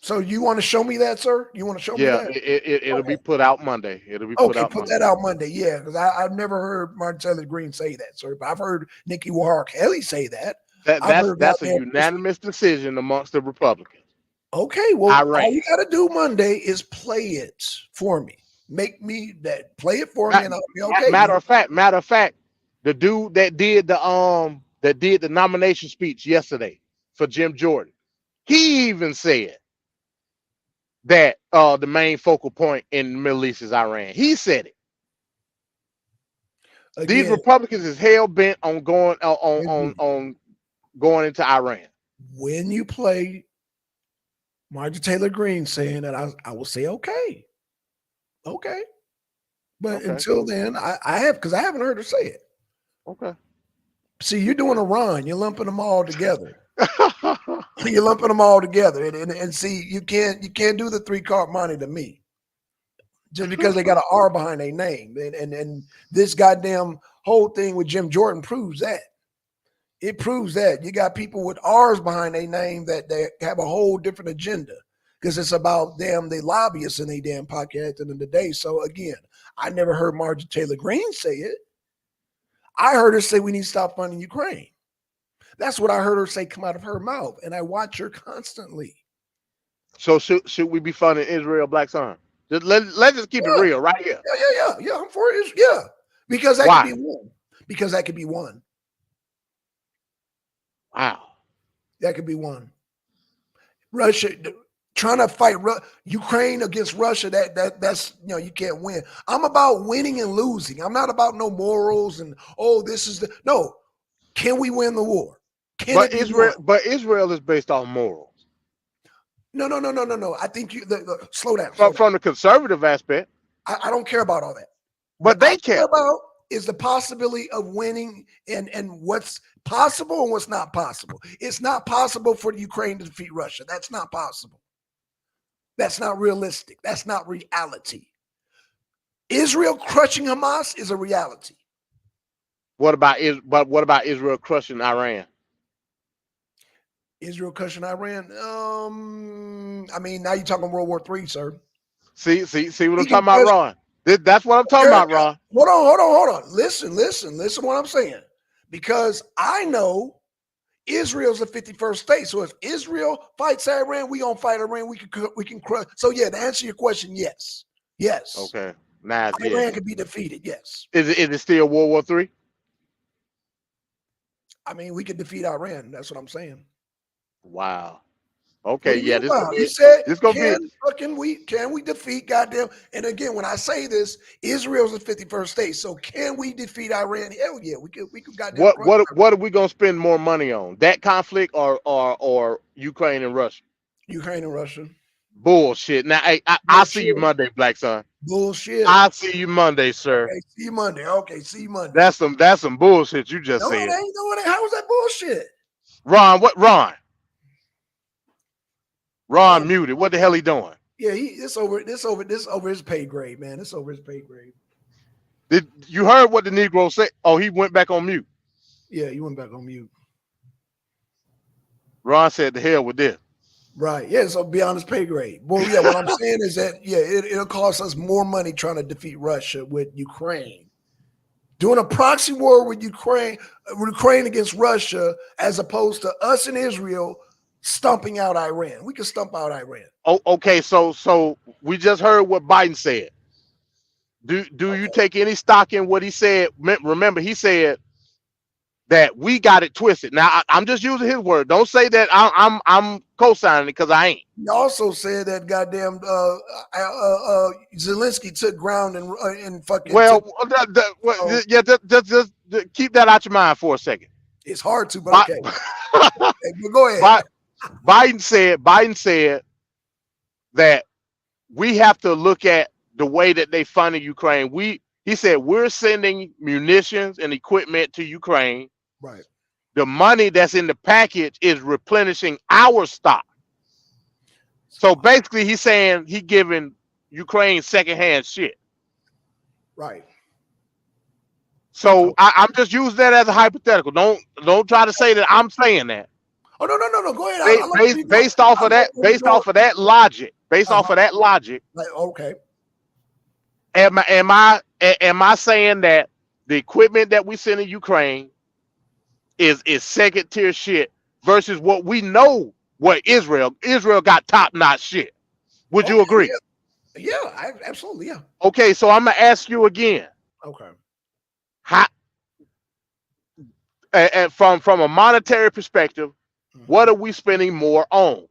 So you want to show me that, sir? You want to show me that? It'll be put out Monday. It'll be put out put Monday. that out Monday. Yeah, because I've never heard Martin Taylor Greene say that, sir. But I've heard Nikki Warhawk Haley say that. That's a unanimous decision amongst the Republicans. Okay, well, all you got to do Monday is play it for me. Make me play it for me, and I'll be okay. Matter of fact, the dude that did the nomination speech yesterday for Jim Jordan, he even said that the main focal point in the Middle East is Iran. He said it. Again, these Republicans is hell bent on going on going into Iran. When you play Marjorie Taylor Greene saying that, I will say okay. But Okay. until then, I haven't heard her say it. Okay. See, you're doing a run. You're lumping them all together. You're lumping them all together, and see, you can't do the 3-card money to me just because they got an R behind their name, and this goddamn whole thing with Jim Jordan proves that. It proves that you got people with R's behind their name that they have a whole different agenda because it's about them, they lobbyists in a damn podcast at the end of the day. So again, I never heard Marjorie Taylor Greene say it. I heard her say we need to stop funding Ukraine. That's what I heard her say come out of her mouth, and I watch her constantly. So should we be funding Israel, Black Son? Let's just keep it real right here. Yeah. I'm for it. Yeah, because that Why? could be one. Because that could be one. Wow. That could be one. Russia trying to fight Ukraine against Russia. That's you can't win. I'm about winning and losing. I'm not about no morals and this is no. Can we win the war? But Israel is based on morals. No. I think slow down. From the conservative aspect. I don't care about all that. But they I care about is the possibility of winning and what's possible and what's not possible. It's not possible for Ukraine to defeat Russia. That's not possible. That's not realistic. That's not reality. Israel crushing Hamas is a reality. What about Israel crushing Iran? Israel crushing Iran? I mean, now you're talking World War III, sir. See what I'm talking about, Ron? That's what I'm talking about, Ron. Hold on. Listen what I'm saying. Because I know Israel's the 51st state. So if Israel fights Iran, we gonna fight Iran. We can crush. So yeah, to answer your question, yes. Okay. Nice. Iran can be defeated. Yes. Is it still World War III? I mean, we could defeat Iran. That's what I'm saying. Wow. Okay, yeah. This gonna be. Can we defeat goddamn? And again, when I say this, Israel's the 51st state. So can we defeat Iran? Hell yeah, we could goddamn. What are we gonna spend more money on? That conflict or Ukraine and Russia? Ukraine and Russia. Bullshit. Now, hey, I'll see you Monday, Black Son. Bullshit. I'll see you Monday, sir. Okay, see you Monday. Okay, see you Monday. That's some bullshit you just said. No, it ain't. How was that bullshit? Ron, what Ron? Ron muted. What the hell he doing? Yeah, this over his pay grade, man. It's over his pay grade. Did you heard what the Negro said? Oh, he went back on mute. Yeah, he went back on mute. Ron said, "The hell with this." Right. Yeah, so beyond his pay grade. Well, yeah, what I'm saying is that it'll cost us more money trying to defeat Russia with Ukraine. Doing a proxy war with Ukraine against Russia, as opposed to us and Israel stumping out Iran. We can stump out Iran. Oh, okay. So we just heard what Biden said. Do you take any stock in what he said? Remember, he said that we got it twisted. Now I'm just using his word. Don't say that I'm co-signing it because I ain't. He also said that goddamn Zelensky took ground and fucking. Well, just keep that out your mind for a second. It's hard to, but okay. Okay, go ahead. Biden said that we have to look at the way that they funded Ukraine. He said we're sending munitions and equipment to Ukraine. Right. The money that's in the package is replenishing our stock. So basically, he's saying he giving Ukraine secondhand shit. Right. So I'm just using that as a hypothetical. Don't try to say that I'm saying that. Oh no. Go ahead. Based off of that logic. Like, okay. Am I saying that the equipment that we send in Ukraine is second tier shit versus what we know what Israel got top notch shit? Would you agree? Yeah, absolutely. Yeah. Okay, so I'm gonna ask you again. Okay. How? And from a monetary perspective, what are we spending more on?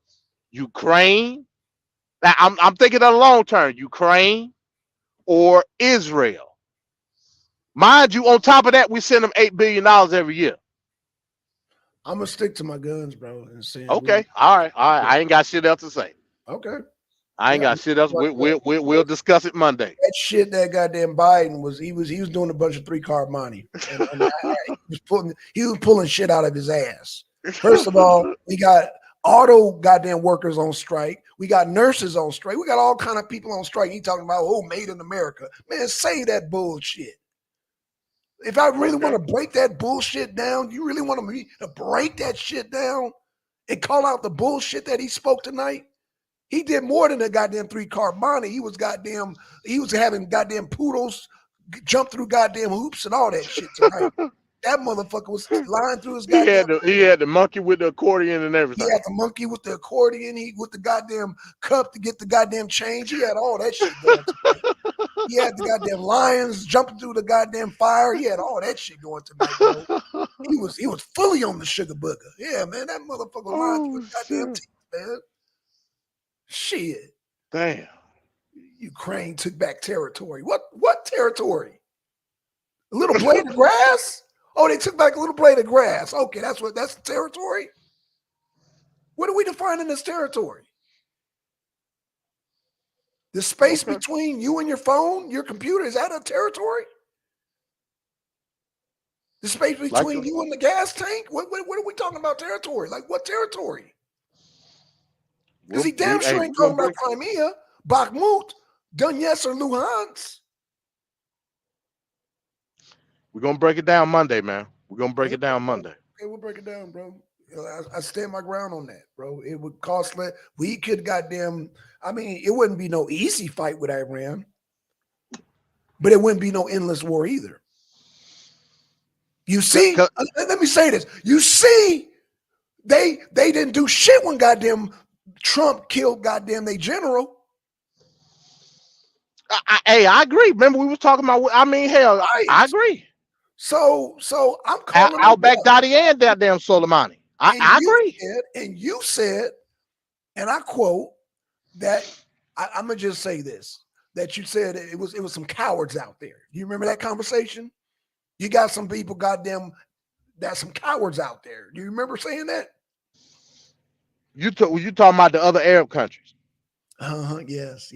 Ukraine? Now, I'm thinking of the long term. Ukraine or Israel? Mind you, on top of that, we send them $8 billion every year. I'm gonna stick to my guns, bro. And say, okay, all right. I ain't got shit else to say. Okay. I ain't Yeah, got shit else. We'll discuss it Monday. that shit that goddamn Biden was doing a bunch of 3-card money, and he was pulling shit out of his ass. First of all, we got auto goddamn workers on strike. We got nurses on strike. We got all kind of people on strike. He talking about made in America. Man, say that bullshit. If I really want to break that bullshit down, you really want me to break that shit down and call out the bullshit that he spoke tonight? He did more than a goddamn 3-card money. He was having goddamn poodles jump through goddamn hoops and all that shit tonight. That motherfucker was lying through his goddamn. He had the monkey with the accordion and everything. He had the monkey with the accordion. He with the goddamn cup to get the goddamn change. He had all that shit going tonight. He had the goddamn lions jumping through the goddamn fire. He had all that shit going tonight, bro. He was fully on the sugar booger. Yeah, man, that motherfucker lying through his goddamn teeth, man. Shit. Damn. Ukraine took back territory. What territory? A little blade of grass? Oh, they took back a little blade of grass. Okay, that's the territory. What are we defining as territory? The space between you and your phone, your computer, is that a territory? The space between you and the gas tank? What are we talking about territory? Like what territory? Because he damn sure ain't talking about Crimea, Bakhmut, Donetsk, or Luhansk. We're gonna break it down Monday, man. We're gonna break it down Monday. Okay, we'll break it down, bro. I stand my ground on that, bro. It would cost less. We could goddamn. I mean, it wouldn't be no easy fight with Iran, but it wouldn't be no endless war either. You see, let me say this. You see, they didn't do shit when goddamn Trump killed goddamn they general. I agree. Remember we was talking about. I mean, hell, right. I agree. So I'm calling al-Baghdadi and that damn Soleimani. I agree. And you said, and I quote that I'm gonna just say this: that you said it was some cowards out there. Do you remember that conversation? You got some people, goddamn, that's some cowards out there. Do you remember saying that? You talking about the other Arab countries? Yes.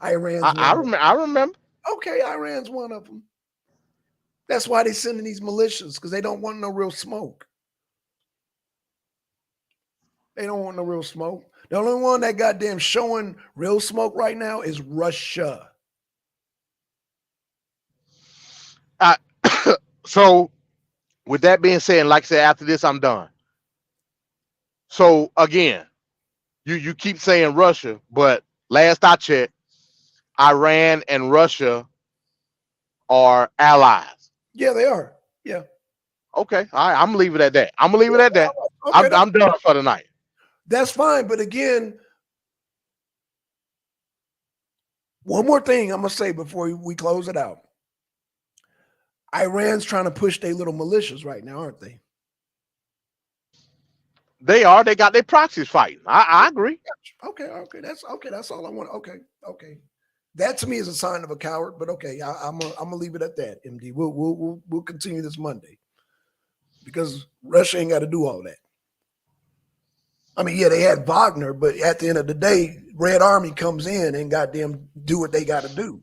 Iran's I remember. Okay, Iran's one of them. That's why they sending these militias, because they don't want no real smoke. They don't want no real smoke. The only one that goddamn showing real smoke right now is Russia. So, with that being said, like I said, after this, I'm done. So again, you keep saying Russia, but last I checked, Iran and Russia are allies. Yeah, they are. Yeah. Okay. All right. I'm gonna leave it at that. I'm Okay, I'm done for the night. That's fine. But again, one more thing I'm gonna say before we close it out. Iran's trying to push their little militias right now, aren't they? They are. They got their proxies fighting. I agree. Okay. That's all I want. Okay. That to me is a sign of a coward. But okay, I'm gonna leave it at that. MD. We'll continue this Monday because Russia ain't got to do all that. I mean, yeah, they had Wagner, but at the end of the day, Red Army comes in and goddamn do what they got to do.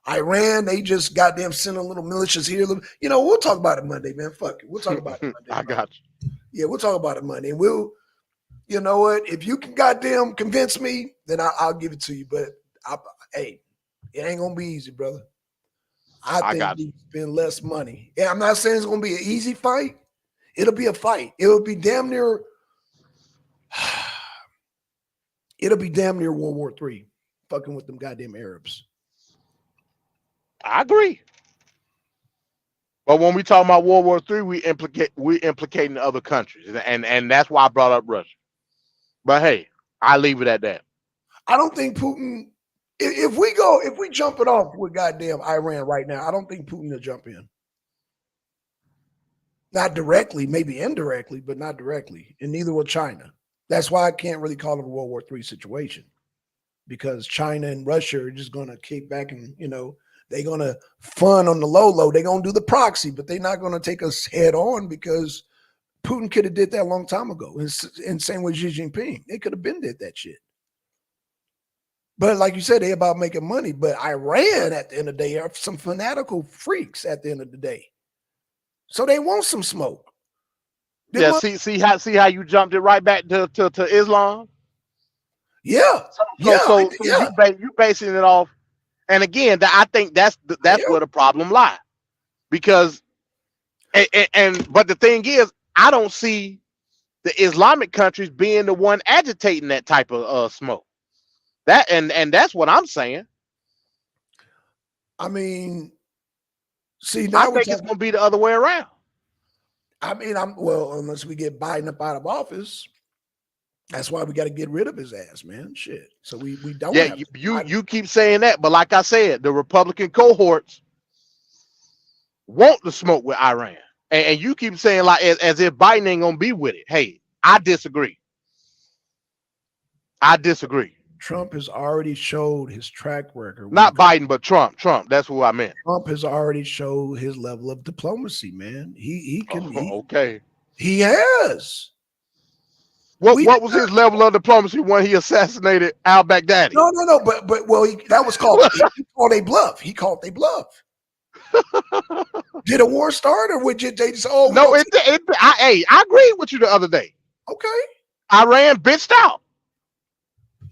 Iran, they just goddamn send a little militias here. We'll talk about it Monday, man. Fuck it. We'll talk about it Monday. I got you. Yeah, we'll talk about it Monday. And you know what? If you can goddamn convince me, then I'll give it to you. But, hey, it ain't going to be easy, brother. I think we spend less money. Yeah, I'm not saying it's going to be an easy fight. It'll be a fight. It'll be damn near World War III, fucking with them goddamn Arabs. I agree. But when we talk about World War III, we're implicating other countries, and that's why I brought up Russia. But hey, I leave it at that. I don't think Putin. If we jump it off with goddamn Iran right now, I don't think Putin will jump in. Not directly, maybe indirectly, but not directly, and neither will China. That's why I can't really call it a World War III situation, because China and Russia are just going to kick back and they're going to fund on the low. They're going to do the proxy, but they're not going to take us head on, because Putin could have did that a long time ago. And same with Xi Jinping. They could have been did that shit. But like you said, they about making money. But Iran, at the end of the day, are some fanatical freaks at the end of the day. So they want some smoke. Yeah, see how you jumped it right back to Islam. Yeah, So you basing it off, and again, I think that's where the problem lies, because but the thing is, I don't see the Islamic countries being the one agitating that type of smoke. That and that's what I'm saying. I mean, see, now I think it's going to be the other way around. I mean, unless we get Biden up out of office, that's why we got to get rid of his ass, man. Shit. So we don't. Yeah, have you keep saying that, but like I said, the Republican cohorts want to smoke with Iran, and you keep saying like as if Biden ain't gonna be with it. Hey, I disagree. Trump has already showed his track record. Not Biden, but Trump. That's who I meant. Trump has already showed his level of diplomacy, man. He can. Okay. He has. What was his level of diplomacy when he assassinated al-Baghdadi? No. But that was called. He called a bluff. He called a bluff. Did a war start, or would they just? Oh no! I agreed with you the other day. Okay. Iran bitched out.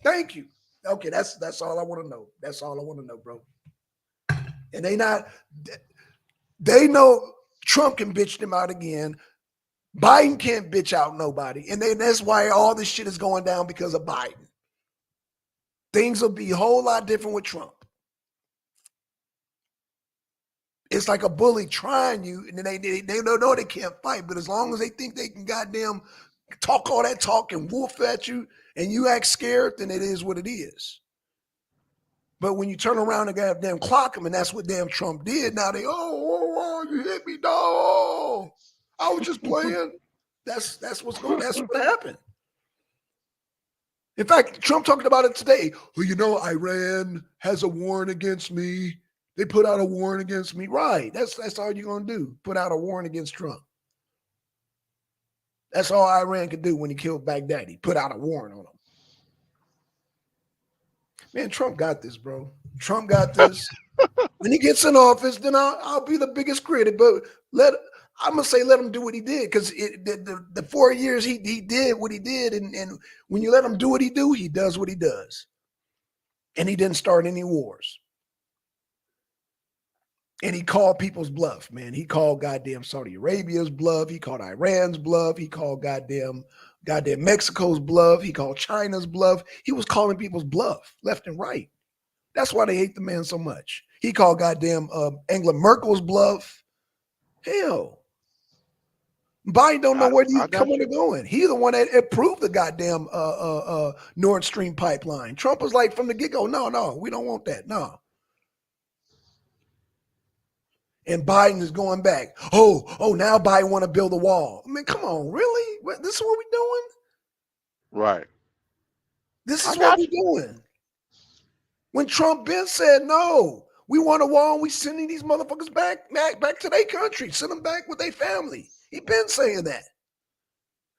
Thank you. Okay, that's all I want to know. That's all I want to know, bro. And they know Trump can bitch them out again. Biden can't bitch out nobody. And that's why all this shit is going down, because of Biden. Things will be a whole lot different with Trump. It's like a bully trying you, and then they don't know they can't fight. But as long as they think they can goddamn talk all that talk and wolf at you, and you act scared, then it is what it is. But when you turn around and goddamn clock them, and that's what damn Trump did, now they, you hit me, dog. I was just playing. That's what happened. In fact, Trump talking about it today. Well, Iran has a warrant against me. They put out a warrant against me. Right. That's all you're gonna do. Put out a warrant against Trump. That's all Iran could do when he killed Baghdadi. Put out a warrant on him. Man, Trump got this, bro. Trump got this. When he gets in office, then I'll be the biggest critic. But I'm gonna say let him do what he did, because the 4 years he did what he did, and when you let him do what he do, he does what he does, and he didn't start any wars. And he called people's bluff, man. He called goddamn Saudi Arabia's bluff. He called Iran's bluff. He called goddamn Mexico's bluff. He called China's bluff. He was calling people's bluff left and right. That's why they hate the man so much. He called goddamn Angela Merkel's bluff. Hell. Biden don't know where he's coming or going. He's the one that approved the goddamn Nord Stream pipeline. Trump was like from the get-go, no, we don't want that, no. And Biden is going back. Oh, now Biden want to build a wall. I mean, come on, really? This is what we're doing? Right. This is what we're doing. When Trump been said, no, we want a wall, and we sending these motherfuckers back to their country. Send them back with their family. He been saying that.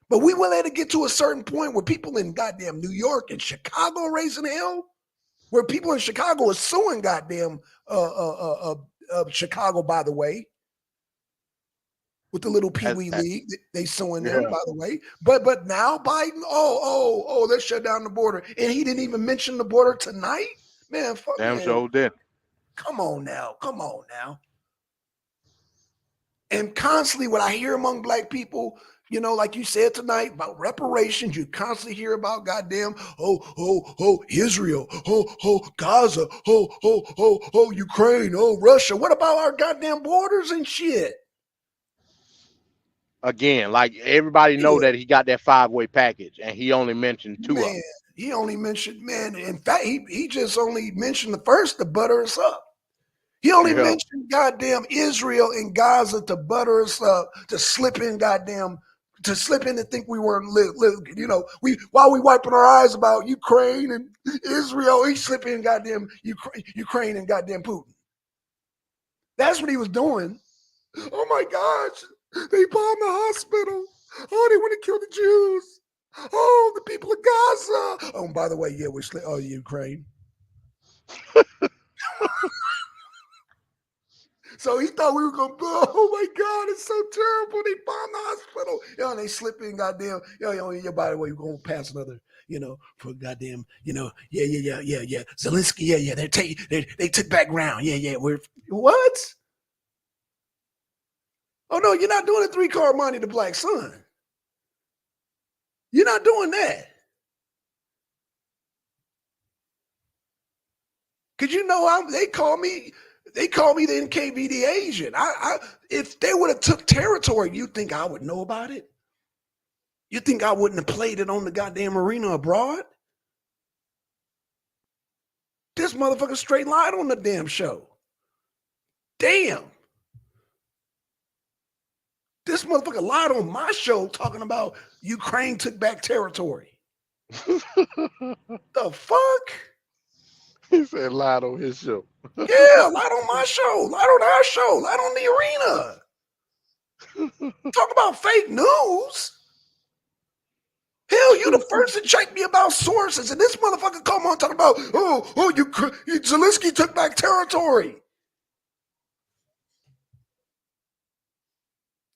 But we will let it get to a certain point where people in goddamn New York and Chicago raising hell, where people in Chicago are suing goddamn Chicago, by the way, with the little Pee Wee League. They suing them, by the way. But now Biden, let's shut down the border. And he didn't even mention the border tonight? Man, fuck damn man. sure did. Come on now. And constantly what I hear among black people, like you said tonight about reparations, you constantly hear about goddamn, Israel, Gaza, Ukraine, Russia. What about our goddamn borders and shit? Again, like everybody know that he got that 5-way package, and he only mentioned 2 of them. He only mentioned, in fact, he just only mentioned the first to butter us up. He only mentioned goddamn Israel and Gaza to butter us up, to slip in and think we weren't while we wiping our eyes about Ukraine and Israel, he slipped in goddamn Ukraine and goddamn Putin. That's what he was doing. Oh my gosh, they bombed the hospital. Oh, they want to kill the Jews. Oh, the people of Gaza. Oh, and by the way, Ukraine. So he thought we were gonna. Oh my God, it's so terrible. They bombed the hospital. And they slip in, goddamn. Your body, way you gonna pass another. For goddamn. Yeah. Zelensky, yeah. They took back ground. Yeah. We're what? Oh no, you're not doing a 3-card Monty the Black Sun. You're not doing that. Cause they call me the NKVD agent. If they would have took territory, you think I would know about it? You think I wouldn't have played it on the goddamn arena abroad? This motherfucker straight lied on the damn show. Damn. This motherfucker lied on my show talking about Ukraine took back territory. The fuck? He said lied on his show. Yeah, lied on my show. Lied on our show. Lied on the arena. Talk about fake news. Hell, you the first to check me about sources, and this motherfucker come on talking about, Zelensky took back territory.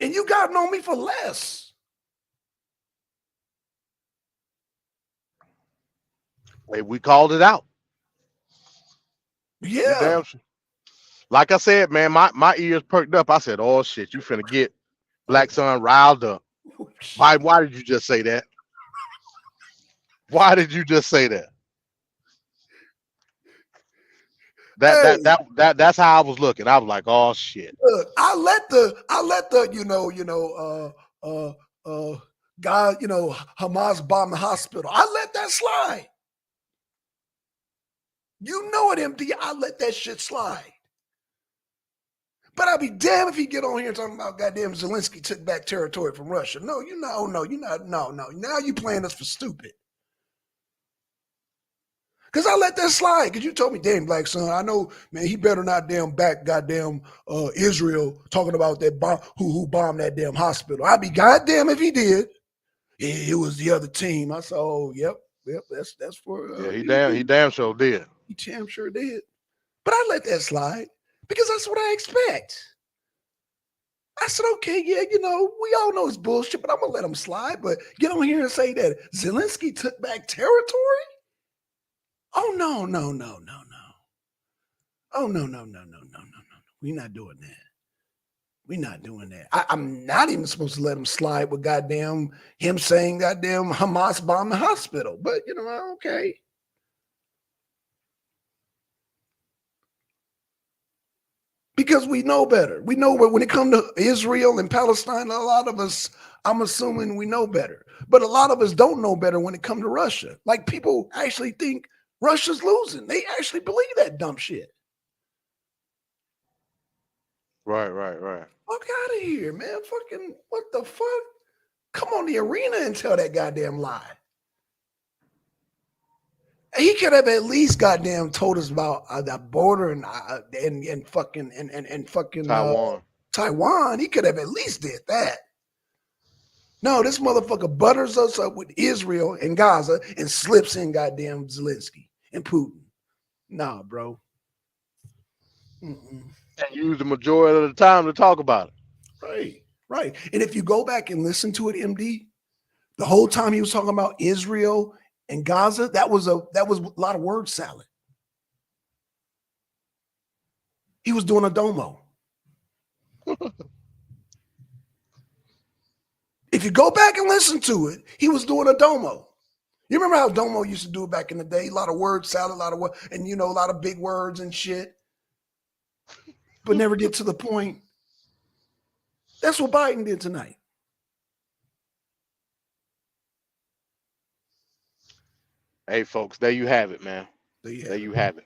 And you got on me for less. Hey, we called it out. Yeah. Like I said, man, my ears perked up. I said, oh shit, you finna get Black Sun riled up. Why did you just say that? Why did you just say that? That's how I was looking. I was like, oh shit. Look, I let the guy, Hamas bomb the hospital. I let that slide. You know it, MD. I let that shit slide. But I'll be damned if he get on here talking about goddamn Zelensky took back territory from Russia. No, you're not. No. Now you playing us for stupid. Because I let that slide. Because you told me, damn, Black Son, I know, man, he better not damn back goddamn Israel talking about that bomb, who bombed that damn hospital. I'd be goddamn if he did. It was the other team. I said, oh, yep, that's for. Yeah, he damn sure did. He damn sure did. But I let that slide because that's what I expect. I said, okay, yeah, we all know it's bullshit, but I'm going to let him slide. But get on here and say that Zelensky took back territory? Oh, no. Oh, no. We're not doing that. We're not doing that. I'm not even supposed to let him slide with goddamn him saying goddamn Hamas bombed the hospital. But, okay. Because we know better. We know when it comes to Israel and Palestine, a lot of us, I'm assuming we know better. But a lot of us don't know better when it comes to Russia. Like people actually think Russia's losing. They actually believe that dumb shit. Right. Fuck out of here, man. Fucking what the fuck? Come on the arena and tell that goddamn lie. He could have at least goddamn told us about the border and fucking Taiwan. Taiwan. He could have at least did that. No, this motherfucker butters us up with Israel and Gaza and slips in goddamn Zelensky and Putin. Nah, bro. And use the majority of the time to talk about it. Right. And if you go back and listen to it, MD, the whole time he was talking about Israel and Gaza, that was a lot of word salad. He was doing a domo. If you go back and listen to it, he was doing a domo. You remember how domo used to do it back in the day? A lot of word salad, a lot of big words and shit, but never get to the point. That's what Biden did tonight. Hey, folks, there you have it, man. There you have it.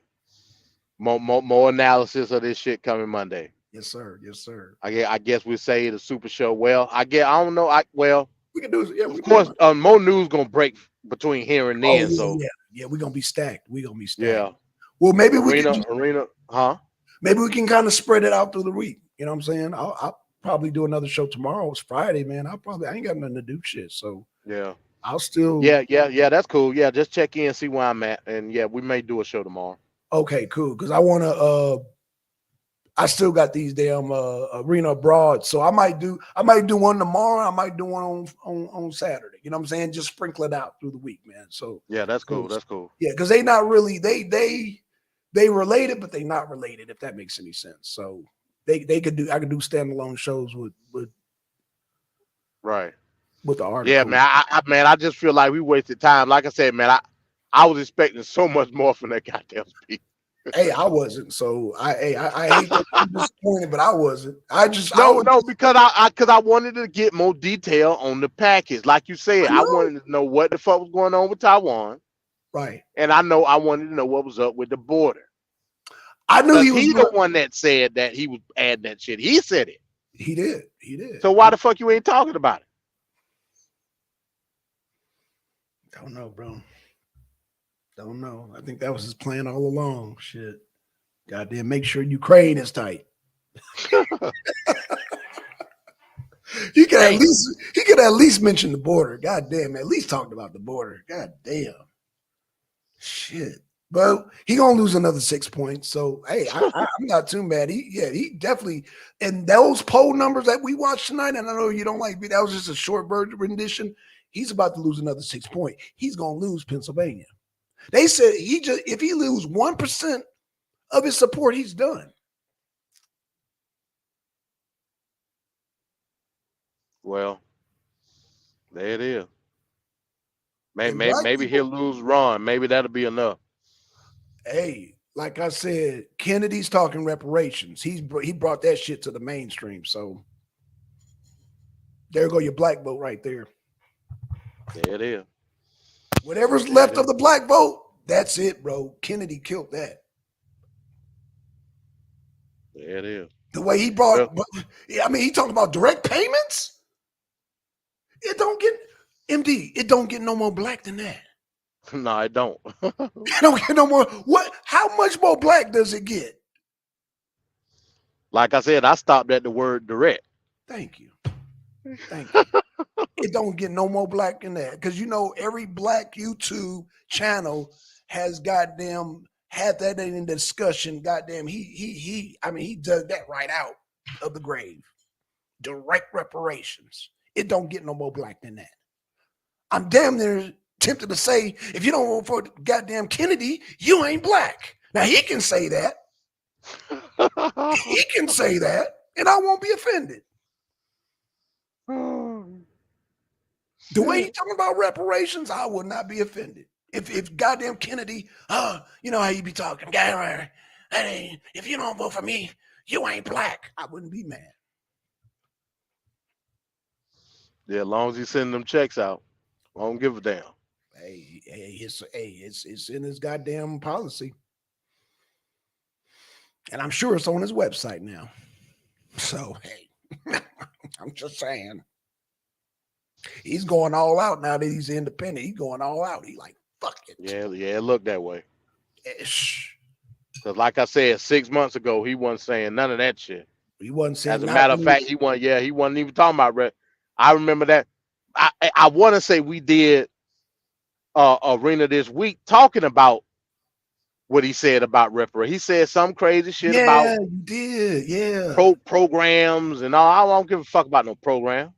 More analysis of this shit coming Monday. Yes, sir. I guess we say the super show. Well, I don't know. We can do it. Yeah, of course, more news gonna break between here and then. Yeah, we're gonna be stacked. Yeah. Well, maybe arena, huh? Maybe we can kind of spread it out through the week. You know what I'm saying? I'll probably do another show tomorrow. It's Friday, man. I ain't got nothing to do shit. So yeah. I'll still. Yeah. That's cool. Yeah, just check in, see where I'm at, and yeah, we may do a show tomorrow. Okay, cool. Because I want to. I still got these damn arena abroad, so I might do one tomorrow. I might do one on Saturday. You know what I'm saying? Just sprinkle it out through the week, man. So yeah, that's cool. That's cool. Yeah, because they not really they related, but they not related. If that makes any sense. So I could do standalone shows with right with the article. Yeah, man. I just feel like we wasted time. Like I said, man, I was expecting so much more from that goddamn speech. Hey, I wasn't. So I hate that I'm disappointed, but I wasn't. Because I wanted to get more detail on the package. Like you said, I wanted to know what the fuck was going on with Taiwan. Right. And I wanted to know what was up with the border. I knew he's the one that said that he was adding that shit. He said it. He did. He did. So why the fuck you ain't talking about it? Don't know, bro. Don't know. I think that was his plan all along. Shit. Goddamn, make sure Ukraine is tight. He could at least mention the border. God damn, at least talked about the border. God damn. Shit. But he gonna lose another 6 points. So hey, I'm not too mad. He definitely, and those poll numbers that we watched tonight, and I know you don't like me, that was just a short version rendition. He's about to lose another 6 points. He's gonna lose Pennsylvania. They said if he lose 1% of his support, he's done. Well, there it is. Maybe he'll lose Ron. Maybe that'll be enough. Hey, like I said, Kennedy's talking reparations. He brought that shit to the mainstream. So there go your black vote right there. There it is. Whatever's left of the black vote, that's it, bro. Kennedy killed that. There it is. The way he brought, he talked about direct payments. It don't get no more black than that. No, it don't. It don't get no more. What? How much more black does it get? Like I said, I stopped at the word direct. Thank you. Thank you. It don't get no more black than that. Because every black YouTube channel has goddamn had that in discussion. Goddamn, he dug that right out of the grave. Direct reparations. It don't get no more black than that. I'm damn near tempted to say, if you don't vote for goddamn Kennedy, you ain't black. Now he can say that. He can say that, and I won't be offended. The way he talking about reparations, I would not be offended. If goddamn Kennedy, you know how you be talking, if you don't vote for me, you ain't black. I wouldn't be mad. Yeah, as long as he's sending them checks out, I don't give a damn. Hey, it's in his goddamn policy. And I'm sure it's on his website now. So, hey, I'm just saying. He's going all out now that he's independent. He's going all out. He like, fuck it. Yeah, it looked that way. Because like I said, 6 months ago, he wasn't saying none of that shit. He wasn't saying. As a matter of fact, he wasn't even talking about rep. I remember that. I want to say we did arena this week talking about what he said about reparation. He said some crazy shit about you did, programs and all. I don't give a fuck about no program.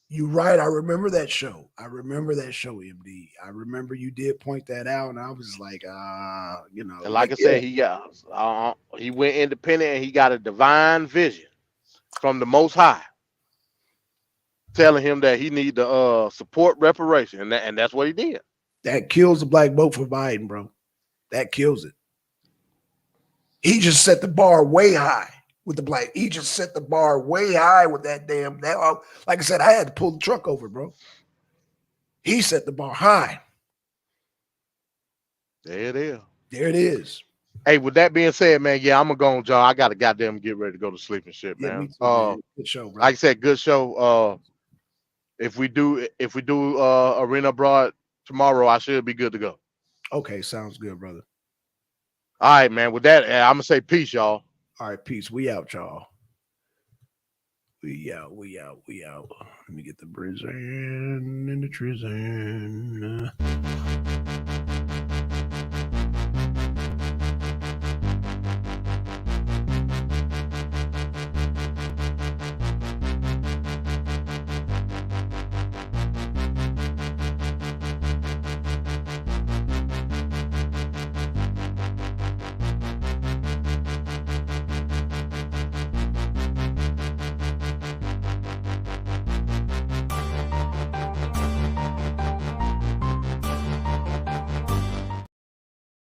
You're right. I remember that show. MD. I remember you did point that out, and I was like, And like I said, he went independent, and he got a divine vision from the Most High, telling him that he need to support reparation, and that's what he did. That kills the black vote for Biden, bro. That kills it. He just set the bar way high with the black. He just set the bar way high with that damn. Like I said, I had to pull the truck over, bro. He set the bar high. There it is. There it is. Hey, with that being said, man, yeah, I'm gonna go on, John. I gotta goddamn get ready to go to sleep and shit, man. Me too, man. Good show, bro. Like I said, good show. If we do arena abroad tomorrow, I should be good to go. Okay, sounds good, brother. All right, man. With that, I'm gonna say peace, y'all. All right, peace. We out, y'all. We out. Let me get the bridge in the trees in.